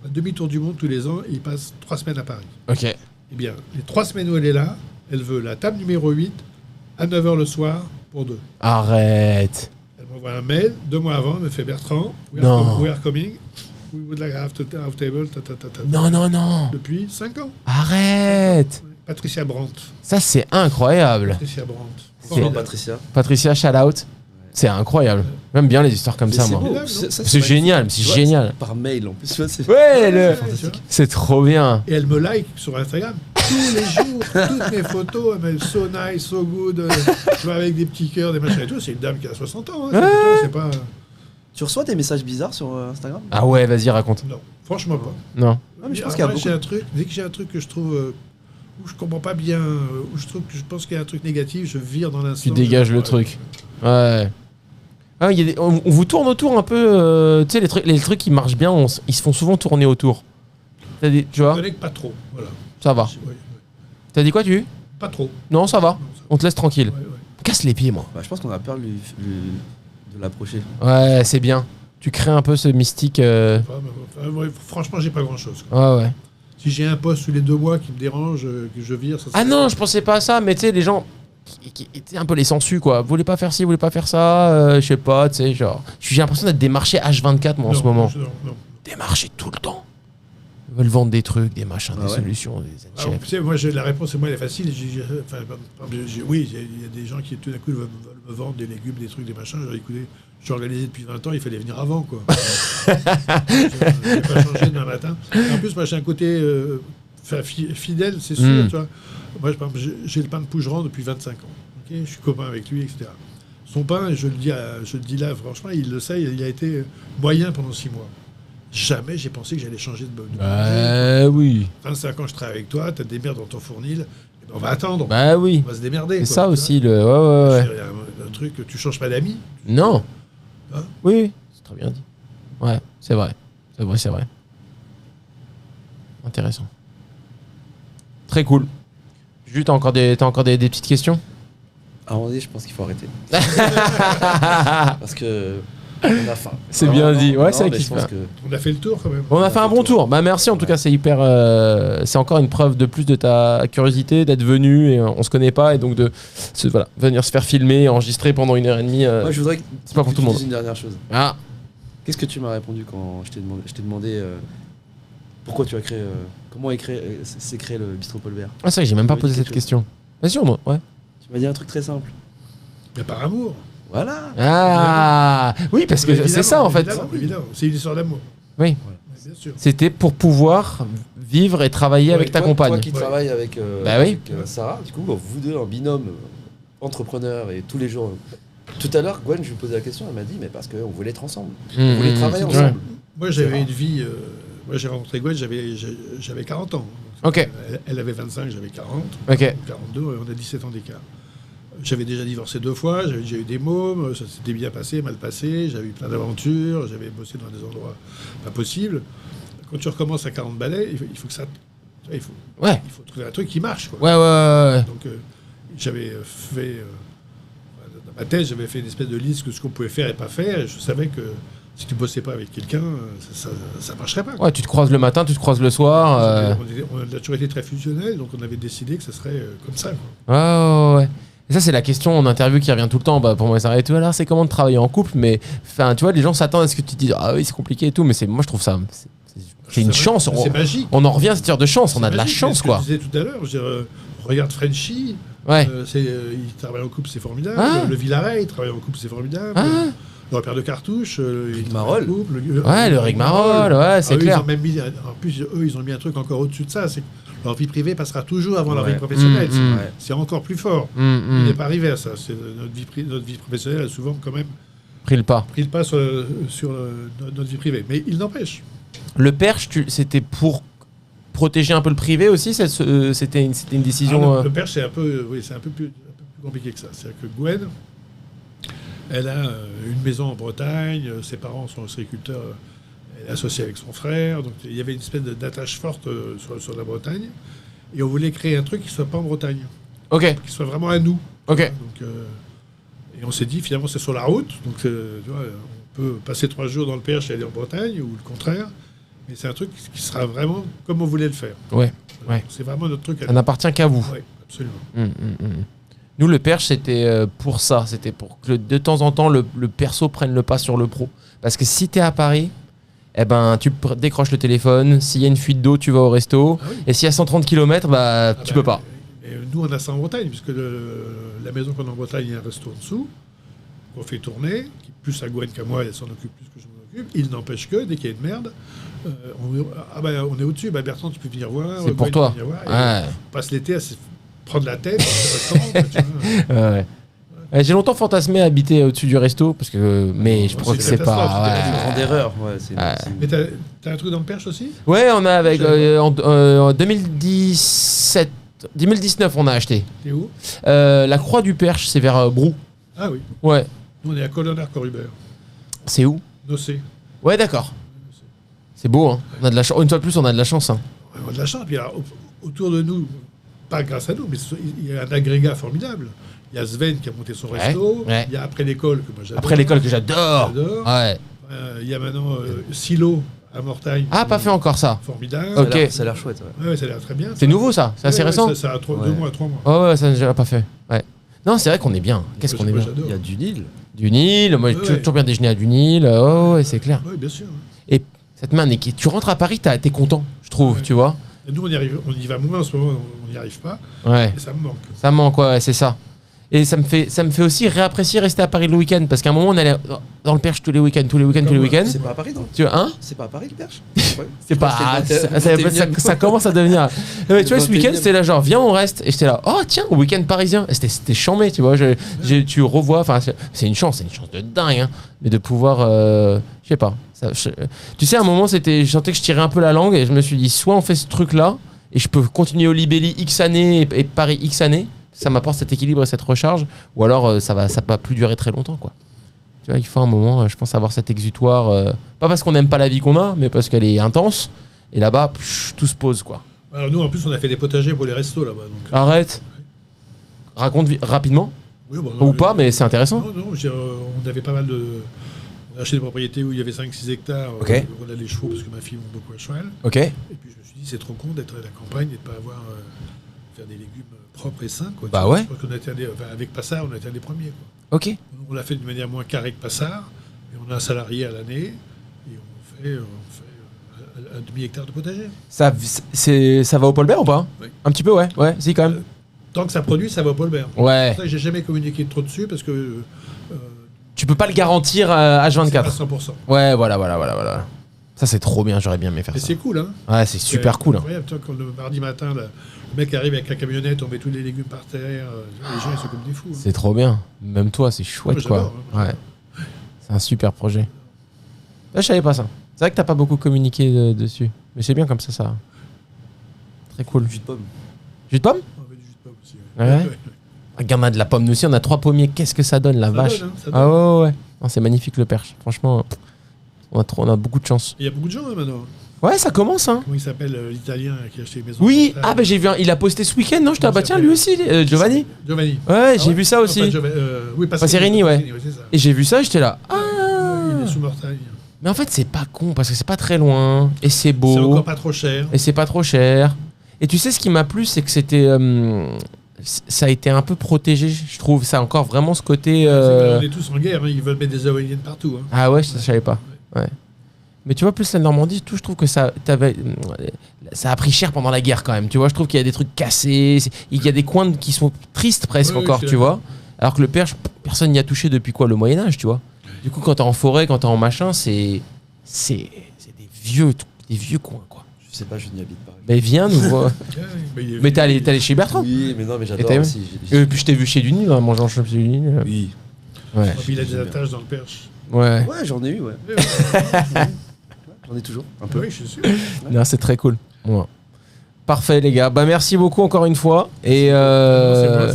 [SPEAKER 3] un demi-tour du monde tous les ans et ils passent 3 semaines à Paris.
[SPEAKER 1] Ok.
[SPEAKER 3] Eh bien, les 3 semaines où elle est là, elle veut la table numéro 8 à 9h le soir pour 2.
[SPEAKER 1] Arrête.
[SPEAKER 3] Elle m'envoie un mail 2 mois avant, elle me fait Bertrand,
[SPEAKER 1] Non.
[SPEAKER 3] we are coming, we would like half table,
[SPEAKER 1] Non, non, non.
[SPEAKER 3] depuis 5 ans.
[SPEAKER 1] Arrête.
[SPEAKER 3] Patricia Brandt.
[SPEAKER 1] Ça, c'est incroyable.
[SPEAKER 3] Patricia Brandt.
[SPEAKER 1] C'est-
[SPEAKER 2] Bonjour Patricia.
[SPEAKER 1] Patricia, shout out. C'est incroyable. J'aime bien les histoires comme ça,
[SPEAKER 2] C'est
[SPEAKER 1] moi.
[SPEAKER 2] beau.
[SPEAKER 3] non
[SPEAKER 1] C'est génial, c'est
[SPEAKER 2] Tu vois,
[SPEAKER 1] génial.
[SPEAKER 2] Par mail en plus. Tu vois, c'est
[SPEAKER 1] Ouais,
[SPEAKER 3] fantastique.
[SPEAKER 1] c'est trop bien.
[SPEAKER 3] Et elle me like sur Instagram tous les jours, toutes mes photos, elle me dit so nice, so good, tu vois, avec des petits cœurs, des machins et tout. C'est une dame qui a 60 ans, hein, c'est pas...
[SPEAKER 2] Tu reçois des messages bizarres sur Instagram?
[SPEAKER 1] Ah ouais, vas-y, raconte.
[SPEAKER 3] Non, franchement pas.
[SPEAKER 1] Non.
[SPEAKER 2] Ouais, mais je pense
[SPEAKER 3] Alors,
[SPEAKER 2] qu'il y a
[SPEAKER 3] moi,
[SPEAKER 2] beaucoup.
[SPEAKER 3] j'ai un truc, dès que j'ai un truc que je trouve où je comprends pas bien, où je pense qu'il y a un truc négatif, je vire dans l'instant.
[SPEAKER 1] Tu dégages le truc. Ouais. Ah, on vous tourne autour un peu. Tu sais, les trucs qui marchent bien, ils se font souvent tourner autour. Tu
[SPEAKER 3] Je
[SPEAKER 1] vois,
[SPEAKER 3] connais que pas trop, voilà.
[SPEAKER 1] ça va.
[SPEAKER 3] Ouais,
[SPEAKER 1] T'as dit quoi, tu?
[SPEAKER 3] pas trop.
[SPEAKER 1] Non, ça va.
[SPEAKER 3] Non, ça-
[SPEAKER 1] On te laisse tranquille.
[SPEAKER 3] ouais, ouais.
[SPEAKER 1] Casse les pieds, moi.
[SPEAKER 2] Bah, je pense qu'on a peur de l'approcher.
[SPEAKER 1] Ouais, c'est bien. Tu crées un peu ce mystique.
[SPEAKER 3] Ouais, franchement, j'ai pas grand-chose. quoi.
[SPEAKER 1] Ouais, ouais.
[SPEAKER 3] Si j'ai un poste tous les 2 mois qui me dérange, que je vire, ça
[SPEAKER 1] Ah
[SPEAKER 3] serait-
[SPEAKER 1] non, je pensais pas à ça, mais tu sais, les gens qui étaient un peu les sensus, quoi. Vous voulez pas faire ci, vous voulez pas faire ça, je sais pas, tu sais, genre. J'ai l'impression d'être démarché H24, moi, en
[SPEAKER 3] Non,
[SPEAKER 1] ce moment.
[SPEAKER 3] non.
[SPEAKER 1] Démarché tout le temps. Ils veulent vendre des trucs, des machins,
[SPEAKER 2] Ah
[SPEAKER 1] des
[SPEAKER 2] ouais.
[SPEAKER 1] solutions, des
[SPEAKER 3] Alors,
[SPEAKER 1] chefs.
[SPEAKER 3] tu sais, moi, la réponse, moi, elle est facile. Oui, il y a des gens qui, tout d'un coup, veulent me vendre des légumes, des trucs, des machins. Je dis, écoutez, je suis organisé depuis 20 ans, il fallait venir avant, quoi. Je n'ai pas changé demain matin. En plus, moi, j'ai un côté fidèle, c'est sûr,
[SPEAKER 1] Mm.
[SPEAKER 3] tu vois. Moi, par exemple, j'ai le pain de Pougeran depuis 25 ans. ok, je suis copain avec lui, etc. Son pain, je le dis là, franchement, il le sait, il a été moyen pendant 6 mois. Jamais j'ai pensé que j'allais changer de
[SPEAKER 1] Oui.
[SPEAKER 3] 25 ans, je travaille avec toi, t'as des merdes dans ton fournil, eh ben, on va attendre,
[SPEAKER 1] Bah oui.
[SPEAKER 3] on va se démerder.
[SPEAKER 1] C'est
[SPEAKER 3] quoi,
[SPEAKER 1] ça
[SPEAKER 3] tu vois.
[SPEAKER 1] aussi, le. Ouais, ouais, ouais.
[SPEAKER 3] Il y a un truc, tu changes pas d'amis.
[SPEAKER 1] Non.
[SPEAKER 3] Hein
[SPEAKER 1] Oui, oui, c'est très bien dit. Ouais, c'est vrai. C'est vrai, c'est vrai. Intéressant. Très cool. Juste, t'as encore des petites questions?
[SPEAKER 2] À un moment donné, je pense qu'il faut arrêter. Parce que on a faim.
[SPEAKER 1] C'est bien dit. Ouais, c'est vrai
[SPEAKER 2] mais
[SPEAKER 1] qu'il
[SPEAKER 2] je pense
[SPEAKER 1] faut-
[SPEAKER 2] que
[SPEAKER 3] On a fait le tour quand même.
[SPEAKER 1] On a fait un bon tour. Bah merci en tout cas, c'est hyper. C'est encore une preuve de plus de ta curiosité d'être venu et on se connaît pas et donc de voilà, venir se faire filmer, enregistrer pendant 1h30.
[SPEAKER 2] moi, je voudrais que
[SPEAKER 1] c'est pas pour
[SPEAKER 2] que
[SPEAKER 1] tout le
[SPEAKER 2] tu
[SPEAKER 1] monde.
[SPEAKER 2] dises une dernière chose.
[SPEAKER 1] Ah,
[SPEAKER 2] Qu'est-ce que tu m'as répondu quand je t'ai demandé pourquoi tu as créé, comment s'est créé le bistrot Paul Bert?
[SPEAKER 1] c'est vrai que j'ai même pas
[SPEAKER 2] Oui,
[SPEAKER 1] posé
[SPEAKER 2] quelque
[SPEAKER 1] cette
[SPEAKER 2] chose.
[SPEAKER 1] question. Bien sûr, moi. Ouais.
[SPEAKER 2] Tu m'as dit un truc très simple.
[SPEAKER 3] Mais par amour.
[SPEAKER 2] Voilà.
[SPEAKER 1] Ah, oui, parce que
[SPEAKER 3] Évidemment,
[SPEAKER 1] c'est ça en fait.
[SPEAKER 3] Évidemment, c'est une histoire d'amour.
[SPEAKER 1] Oui.
[SPEAKER 3] Ouais, bien sûr.
[SPEAKER 1] C'était pour pouvoir vivre et travailler
[SPEAKER 3] Ouais,
[SPEAKER 1] avec ta
[SPEAKER 2] Toi
[SPEAKER 1] compagne.
[SPEAKER 2] qui
[SPEAKER 3] Ouais.
[SPEAKER 2] travailles avec,
[SPEAKER 1] Bah oui.
[SPEAKER 2] Sarah, du coup, vous deux, en binôme, entrepreneur et tous les jours. Tout à l'heure, Gwen, je lui posais la question, elle m'a dit, mais parce qu'on voulait être ensemble. On voulait travailler
[SPEAKER 1] ouais.
[SPEAKER 2] ensemble.
[SPEAKER 3] Moi,
[SPEAKER 2] C'est
[SPEAKER 3] j'avais
[SPEAKER 2] rare.
[SPEAKER 3] une vie. Moi, j'ai rencontré Gwen, j'avais 40 ans.
[SPEAKER 1] Ok.
[SPEAKER 3] Elle avait 25, j'avais 40.
[SPEAKER 1] Ok.
[SPEAKER 3] 42, on a 17 ans d'écart. J'avais déjà divorcé 2 fois, j'avais déjà eu des mômes, ça s'était bien passé, mal passé, j'avais eu plein d'aventures, j'avais bossé dans des endroits pas possibles. Quand tu recommences à 40 balais, il faut que ça... Il faut trouver un truc qui marche, quoi.
[SPEAKER 1] Ouais.
[SPEAKER 3] Donc j'avais fait... dans ma tête, j'avais fait une espèce de liste de ce qu'on pouvait faire et pas faire, et je savais que si tu bossais pas avec quelqu'un, ça marcherait pas, quoi.
[SPEAKER 1] Ouais, tu te croises le matin, tu te croises le soir.
[SPEAKER 3] On a toujours été très fusionnels, donc on avait décidé que ça serait comme ça, quoi.
[SPEAKER 1] Ouais. Et ça, c'est la question en interview qui revient tout le temps. Bah, pour moi, ça et tout. Alors, c'est comment de travailler en couple, mais enfin, tu vois, les gens s'attendent à ce que tu dises ah oui, c'est compliqué et tout, mais moi, je trouve ça. C'est une chance.
[SPEAKER 3] C'est magique.
[SPEAKER 1] On en revient à cette heure de chance. On a de la
[SPEAKER 3] magique,
[SPEAKER 1] chance,
[SPEAKER 3] ce
[SPEAKER 1] quoi.
[SPEAKER 3] que je disais tout à l'heure, je veux dire, regarde Frenchy,
[SPEAKER 1] Ouais.
[SPEAKER 3] il travaille en couple, c'est formidable.
[SPEAKER 1] Ah.
[SPEAKER 3] Le Villaret, il travaille en couple, c'est formidable.
[SPEAKER 1] Ah.
[SPEAKER 3] Le repère de cartouches, il
[SPEAKER 2] Rigmarole.
[SPEAKER 3] travaille en couple,
[SPEAKER 1] Le Rigmarole, ouais, c'est
[SPEAKER 3] eux,
[SPEAKER 1] clair.
[SPEAKER 3] Ils ont même mis, en plus, eux, ils ont mis un truc encore au-dessus de ça. C'est que leur vie privée passera toujours avant leur
[SPEAKER 2] Ouais.
[SPEAKER 3] vie professionnelle.
[SPEAKER 2] Ouais.
[SPEAKER 3] C'est encore plus fort. Il n'est pas arrivé à ça. Notre vie professionnelle a souvent quand même
[SPEAKER 1] Pris le pas.
[SPEAKER 3] pris le pas sur notre vie privée. Mais il n'empêche.
[SPEAKER 1] Le perche, c'était pour protéger un peu le privé aussi. C'était une décision.
[SPEAKER 3] Le perche, c'est un peu plus compliqué que ça. C'est-à-dire que Gwen, elle a une maison en Bretagne, ses parents sont ostréiculteurs, elle est associée avec son frère, donc il y avait une espèce d'attache forte sur la Bretagne, et on voulait créer un truc qui ne soit pas en Bretagne,
[SPEAKER 1] Ok.
[SPEAKER 3] qui soit vraiment à nous.
[SPEAKER 1] Ok.
[SPEAKER 3] Donc, et on s'est dit, finalement, c'est sur la route, donc tu vois, on peut passer 3 jours dans le Perche et aller en Bretagne, ou le contraire, mais c'est un truc qui sera vraiment comme on voulait le faire.
[SPEAKER 1] Ouais.
[SPEAKER 3] C'est vraiment notre truc à
[SPEAKER 1] Ça
[SPEAKER 3] nous.
[SPEAKER 1] n'appartient qu'à vous.
[SPEAKER 3] Oui, absolument.
[SPEAKER 1] Nous, le perche, c'était pour ça. C'était pour que de temps en temps, le perso prenne le pas sur le pro. Parce que si tu es à Paris, eh ben, tu décroches le téléphone. S'il y a une fuite d'eau, tu vas au resto.
[SPEAKER 3] Ah oui.
[SPEAKER 1] Et s'il y a 130 km, tu peux pas.
[SPEAKER 3] Et nous, on a ça en Bretagne, puisque la maison qu'on a en Bretagne, il y a un resto en dessous, qu'on fait tourner, qui plus à Gwen qu'à moi, elle s'en occupe plus que je m'en occupe. Il n'empêche que, dès qu'il y a une merde, on est au-dessus, Bertrand, tu peux venir voir.
[SPEAKER 1] C'est pour
[SPEAKER 3] Gwen,
[SPEAKER 1] toi.
[SPEAKER 3] tu peux venir voir.
[SPEAKER 1] Ouais.
[SPEAKER 3] On passe l'été à se prendre la tête. Tu vois.
[SPEAKER 1] Ouais. J'ai longtemps fantasmé à habiter au-dessus du resto, mais je crois
[SPEAKER 3] c'est
[SPEAKER 1] que c'est
[SPEAKER 3] catastrophe,
[SPEAKER 1] pas.
[SPEAKER 3] c'est
[SPEAKER 2] C'est une
[SPEAKER 1] Ouais.
[SPEAKER 2] grande erreur. Ouais,
[SPEAKER 3] Mais t'as un truc dans le Perche aussi?
[SPEAKER 1] Ouais, on a avec
[SPEAKER 3] J'avais
[SPEAKER 1] en 2019, on a acheté.
[SPEAKER 3] T'es où?
[SPEAKER 1] La Croix du Perche, c'est vers Brou.
[SPEAKER 3] Ah oui.
[SPEAKER 1] Ouais.
[SPEAKER 3] Nous, on est à Colonard-Corubert.
[SPEAKER 1] C'est où?
[SPEAKER 3] Nocé.
[SPEAKER 1] Ouais, d'accord. C'est beau, hein. On a de la chance. Une fois de plus, on a de la chance. Hein.
[SPEAKER 3] On a de la chance. Puis alors, autour de nous, pas grâce à nous, mais il y a un agrégat formidable. Il y a Sven qui a monté son resto.
[SPEAKER 1] Ouais.
[SPEAKER 3] Il y a Après l'école, que moi j'adore.
[SPEAKER 1] Après l'école que j'adore.
[SPEAKER 3] J'adore.
[SPEAKER 1] Ouais.
[SPEAKER 3] Il y a maintenant Silo à Mortagne.
[SPEAKER 1] Ah, pas fait encore ça.
[SPEAKER 3] Formidable.
[SPEAKER 1] Ok.
[SPEAKER 2] Ça a l'air chouette. Ouais.
[SPEAKER 3] Ouais, ça a l'air très bien.
[SPEAKER 1] C'est nouveau ça. C'est assez récent.
[SPEAKER 3] Ça a 2
[SPEAKER 2] Ouais.
[SPEAKER 3] mois, 3 mois.
[SPEAKER 1] Oh ouais, ça j'ai pas fait. Ouais. Non, c'est vrai qu'on est bien. Qu'est-ce qu'on est
[SPEAKER 3] Moi,
[SPEAKER 1] bien.
[SPEAKER 3] j'adore.
[SPEAKER 2] Il y a du Nil.
[SPEAKER 1] Du Nil. Moi, j'ai
[SPEAKER 3] Ouais.
[SPEAKER 1] toujours bien déjeuné à du Nil. Oh ouais, c'est clair.
[SPEAKER 3] Oui, bien sûr.
[SPEAKER 1] Et cette main, tu rentres à Paris, t'es content, je trouve,
[SPEAKER 3] Ouais.
[SPEAKER 1] tu vois.
[SPEAKER 3] Et nous, on y va moins en ce moment, on n'y arrive pas.
[SPEAKER 1] Ouais.
[SPEAKER 3] Et ça me manque.
[SPEAKER 1] Ça me manque, ouais, c'est ça. Et ça me fait aussi réapprécier rester à Paris le week-end. Parce qu'à un moment, on allait dans le Perche tous les week-ends.
[SPEAKER 2] C'est pas à Paris, non?
[SPEAKER 1] Tu vois, hein?
[SPEAKER 2] C'est pas à Paris, le Perche?
[SPEAKER 1] C'est pas. Ça commence à devenir. Non, mais tu vois, ce week-end, c'était là, genre, viens, on reste. Et j'étais là, oh, tiens, au week-end parisien. Et c'était chambé, tu vois. Tu revois. Enfin, c'est une chance de dingue, hein. Mais de pouvoir. Je sais pas. Tu sais, à un moment, je sentais que je tirais un peu la langue. Et je me suis dit, soit on fait ce truc-là. Et je peux continuer au Libelli X années et Paris X années. Ça m'apporte cet équilibre et cette recharge. Ou alors, ça va plus durer très longtemps, quoi. Tu vois, il faut un moment, je pense, avoir cet exutoire. Pas parce qu'on n'aime pas la vie qu'on a, mais parce qu'elle est intense. Et là-bas, tout se pose, quoi.
[SPEAKER 3] Alors nous, en plus, on a fait des potagers pour les restos là-bas. Donc,
[SPEAKER 1] Arrête. Raconte rapidement.
[SPEAKER 3] oui, bon,
[SPEAKER 1] Ou pas, mais c'est intéressant.
[SPEAKER 3] Non, on avait pas mal de... On a acheté des propriétés où il y avait 5-6 hectares.
[SPEAKER 1] Ok.
[SPEAKER 3] On a les chevaux parce que ma fille monte beaucoup à cheval.
[SPEAKER 1] Ok.
[SPEAKER 3] Et puis je me suis dit, c'est trop con d'être à la campagne et de ne pas avoir... faire des légumes propres et sains. Quoi.
[SPEAKER 1] Bah ouais.
[SPEAKER 3] Je pense qu'on a été avec Passard, on a été un des premiers. Quoi.
[SPEAKER 1] Ok.
[SPEAKER 3] On l'a fait d'une manière moins carrée que Passard. Et on a un salarié à l'année. Et on fait un demi-hectare de potager.
[SPEAKER 1] Ça va au Paul-Bert ou pas?
[SPEAKER 3] Oui.
[SPEAKER 1] Un petit peu, ouais. Ouais, si, quand même.
[SPEAKER 3] Tant que ça produit, ça va au Paul-Bert.
[SPEAKER 1] Ouais.
[SPEAKER 3] J'ai jamais communiqué trop dessus parce que...
[SPEAKER 1] Tu peux pas le garantir
[SPEAKER 3] c'est
[SPEAKER 1] H24.
[SPEAKER 3] pas 100%.
[SPEAKER 1] Ouais, voilà. Ça, c'est trop bien. J'aurais bien aimé faire
[SPEAKER 3] Et
[SPEAKER 1] ça.
[SPEAKER 3] c'est cool, hein.
[SPEAKER 1] Ouais, c'est super cool. Hein.
[SPEAKER 3] Incroyable. Toi, quand le mardi matin, le mec arrive avec la camionnette, on met tous les légumes par terre. Les gens, ils sont comme des fous. Hein.
[SPEAKER 1] C'est trop bien. Même toi, c'est chouette,
[SPEAKER 3] Ouais,
[SPEAKER 1] quoi.
[SPEAKER 3] j'adore,
[SPEAKER 1] Ouais. C'est un super projet. Là, je savais pas ça. C'est vrai que t'as pas beaucoup communiqué dessus. Mais c'est bien comme ça. Très cool.
[SPEAKER 2] Jus de pomme.
[SPEAKER 1] Jus de pomme?
[SPEAKER 3] On met du jus de pomme aussi.
[SPEAKER 1] Ouais. Regarde, on a de la pomme. Nous aussi, on a 3 pommiers. Qu'est-ce que ça donne, la vache.
[SPEAKER 3] donne, hein, ça
[SPEAKER 1] Ah ouais. Non, c'est magnifique le perche. Franchement, on a beaucoup de chance.
[SPEAKER 3] Il y a beaucoup de gens maintenant.
[SPEAKER 1] Ouais, ça commence, hein.
[SPEAKER 3] Comment il s'appelle l'Italien qui a acheté les maisons?
[SPEAKER 1] Oui, j'ai vu, il a posté ce week-end, non?
[SPEAKER 3] Comment il
[SPEAKER 1] Tiens,
[SPEAKER 3] s'appelle
[SPEAKER 1] lui aussi, Giovanni.
[SPEAKER 3] Giovanni.
[SPEAKER 1] Ouais, j'ai vu ça
[SPEAKER 3] Non,
[SPEAKER 1] aussi.
[SPEAKER 3] pas oui,
[SPEAKER 1] Passerini, ouais.
[SPEAKER 3] c'est ça.
[SPEAKER 1] Et j'ai vu ça, j'étais là. Ah.
[SPEAKER 3] Il est sous Mortagne.
[SPEAKER 1] Mais en fait, c'est pas con parce que c'est pas très loin et c'est
[SPEAKER 3] C'est
[SPEAKER 1] beau
[SPEAKER 3] encore pas trop cher.
[SPEAKER 1] et c'est pas trop cher. Et tu sais, ce qui m'a plu, c'est que c'était, ça a été un peu protégé, je trouve. Ça a encore vraiment ce côté.
[SPEAKER 3] On est tous en guerre, hein, ils veulent mettre des éoliennes partout. Hein.
[SPEAKER 1] Ah ouais, je savais pas. Ouais. Mais tu vois, plus la Normandie, je trouve que ça a pris cher pendant la guerre quand même. Tu vois, je trouve qu'il y a des trucs cassés. Il y a des coins qui sont tristes presque encore, tu vois. Alors que le Perche, personne n'y a touché depuis quoi, le Moyen-Âge, tu vois. Du coup, quand t'es en forêt, quand t'es en machin, c'est des vieux coins, quoi.
[SPEAKER 2] Je sais pas, je n'y habite pas.
[SPEAKER 1] Mais viens nous voir. Mais t'es allé chez Bertrand?
[SPEAKER 2] Oui, mais non, mais
[SPEAKER 1] Et
[SPEAKER 2] j'adore
[SPEAKER 1] t'as
[SPEAKER 2] aussi.
[SPEAKER 1] Puis je t'ai vu chez Duny, en mangeant chez Duny.
[SPEAKER 2] Oui.
[SPEAKER 1] Ouais.
[SPEAKER 3] Et puis il a des attaches dans le Perche.
[SPEAKER 1] Ouais.
[SPEAKER 2] Ouais, j'en ai eu, ouais. J'en ai toujours, un peu.
[SPEAKER 3] Oui, je suis sûr.
[SPEAKER 1] Non, c'est très cool. Ouais. Parfait, les gars. Bah, merci beaucoup encore une fois. Et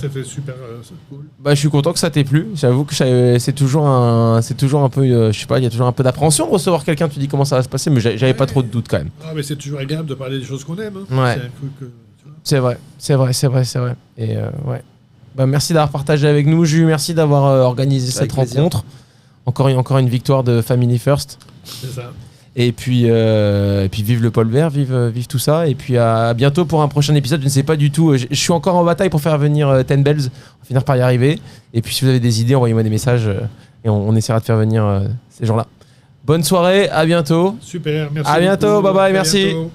[SPEAKER 3] C'était super cool.
[SPEAKER 1] bah, je suis content que ça t'ait plu. J'avoue que c'est toujours un peu, je sais pas, il y a toujours un peu d'appréhension de recevoir quelqu'un. Tu dis comment ça va se passer, mais j'avais pas trop de doutes quand même.
[SPEAKER 3] Ah, mais c'est toujours agréable de parler des choses qu'on aime. Hein.
[SPEAKER 1] Ouais.
[SPEAKER 3] C'est un truc, tu vois.
[SPEAKER 1] C'est vrai. Et ouais. Bah, merci d'avoir partagé avec nous, Jules. Merci d'avoir organisé cette
[SPEAKER 2] plaisir.
[SPEAKER 1] rencontre. Encore une victoire de Family First.
[SPEAKER 3] C'est ça.
[SPEAKER 1] Et puis vive le pôle vert, vive tout ça. Et puis à bientôt pour un prochain épisode. Je ne sais pas du tout. Je suis encore en bataille pour faire venir Ten Bells. On va finir par y arriver. Et puis si vous avez des idées, envoyez-moi des messages et on essaiera de faire venir ces gens-là. Bonne soirée, à bientôt.
[SPEAKER 3] Super, merci.
[SPEAKER 1] À bientôt,
[SPEAKER 3] beaucoup.
[SPEAKER 1] bye bye,
[SPEAKER 3] À
[SPEAKER 1] merci.
[SPEAKER 3] bientôt.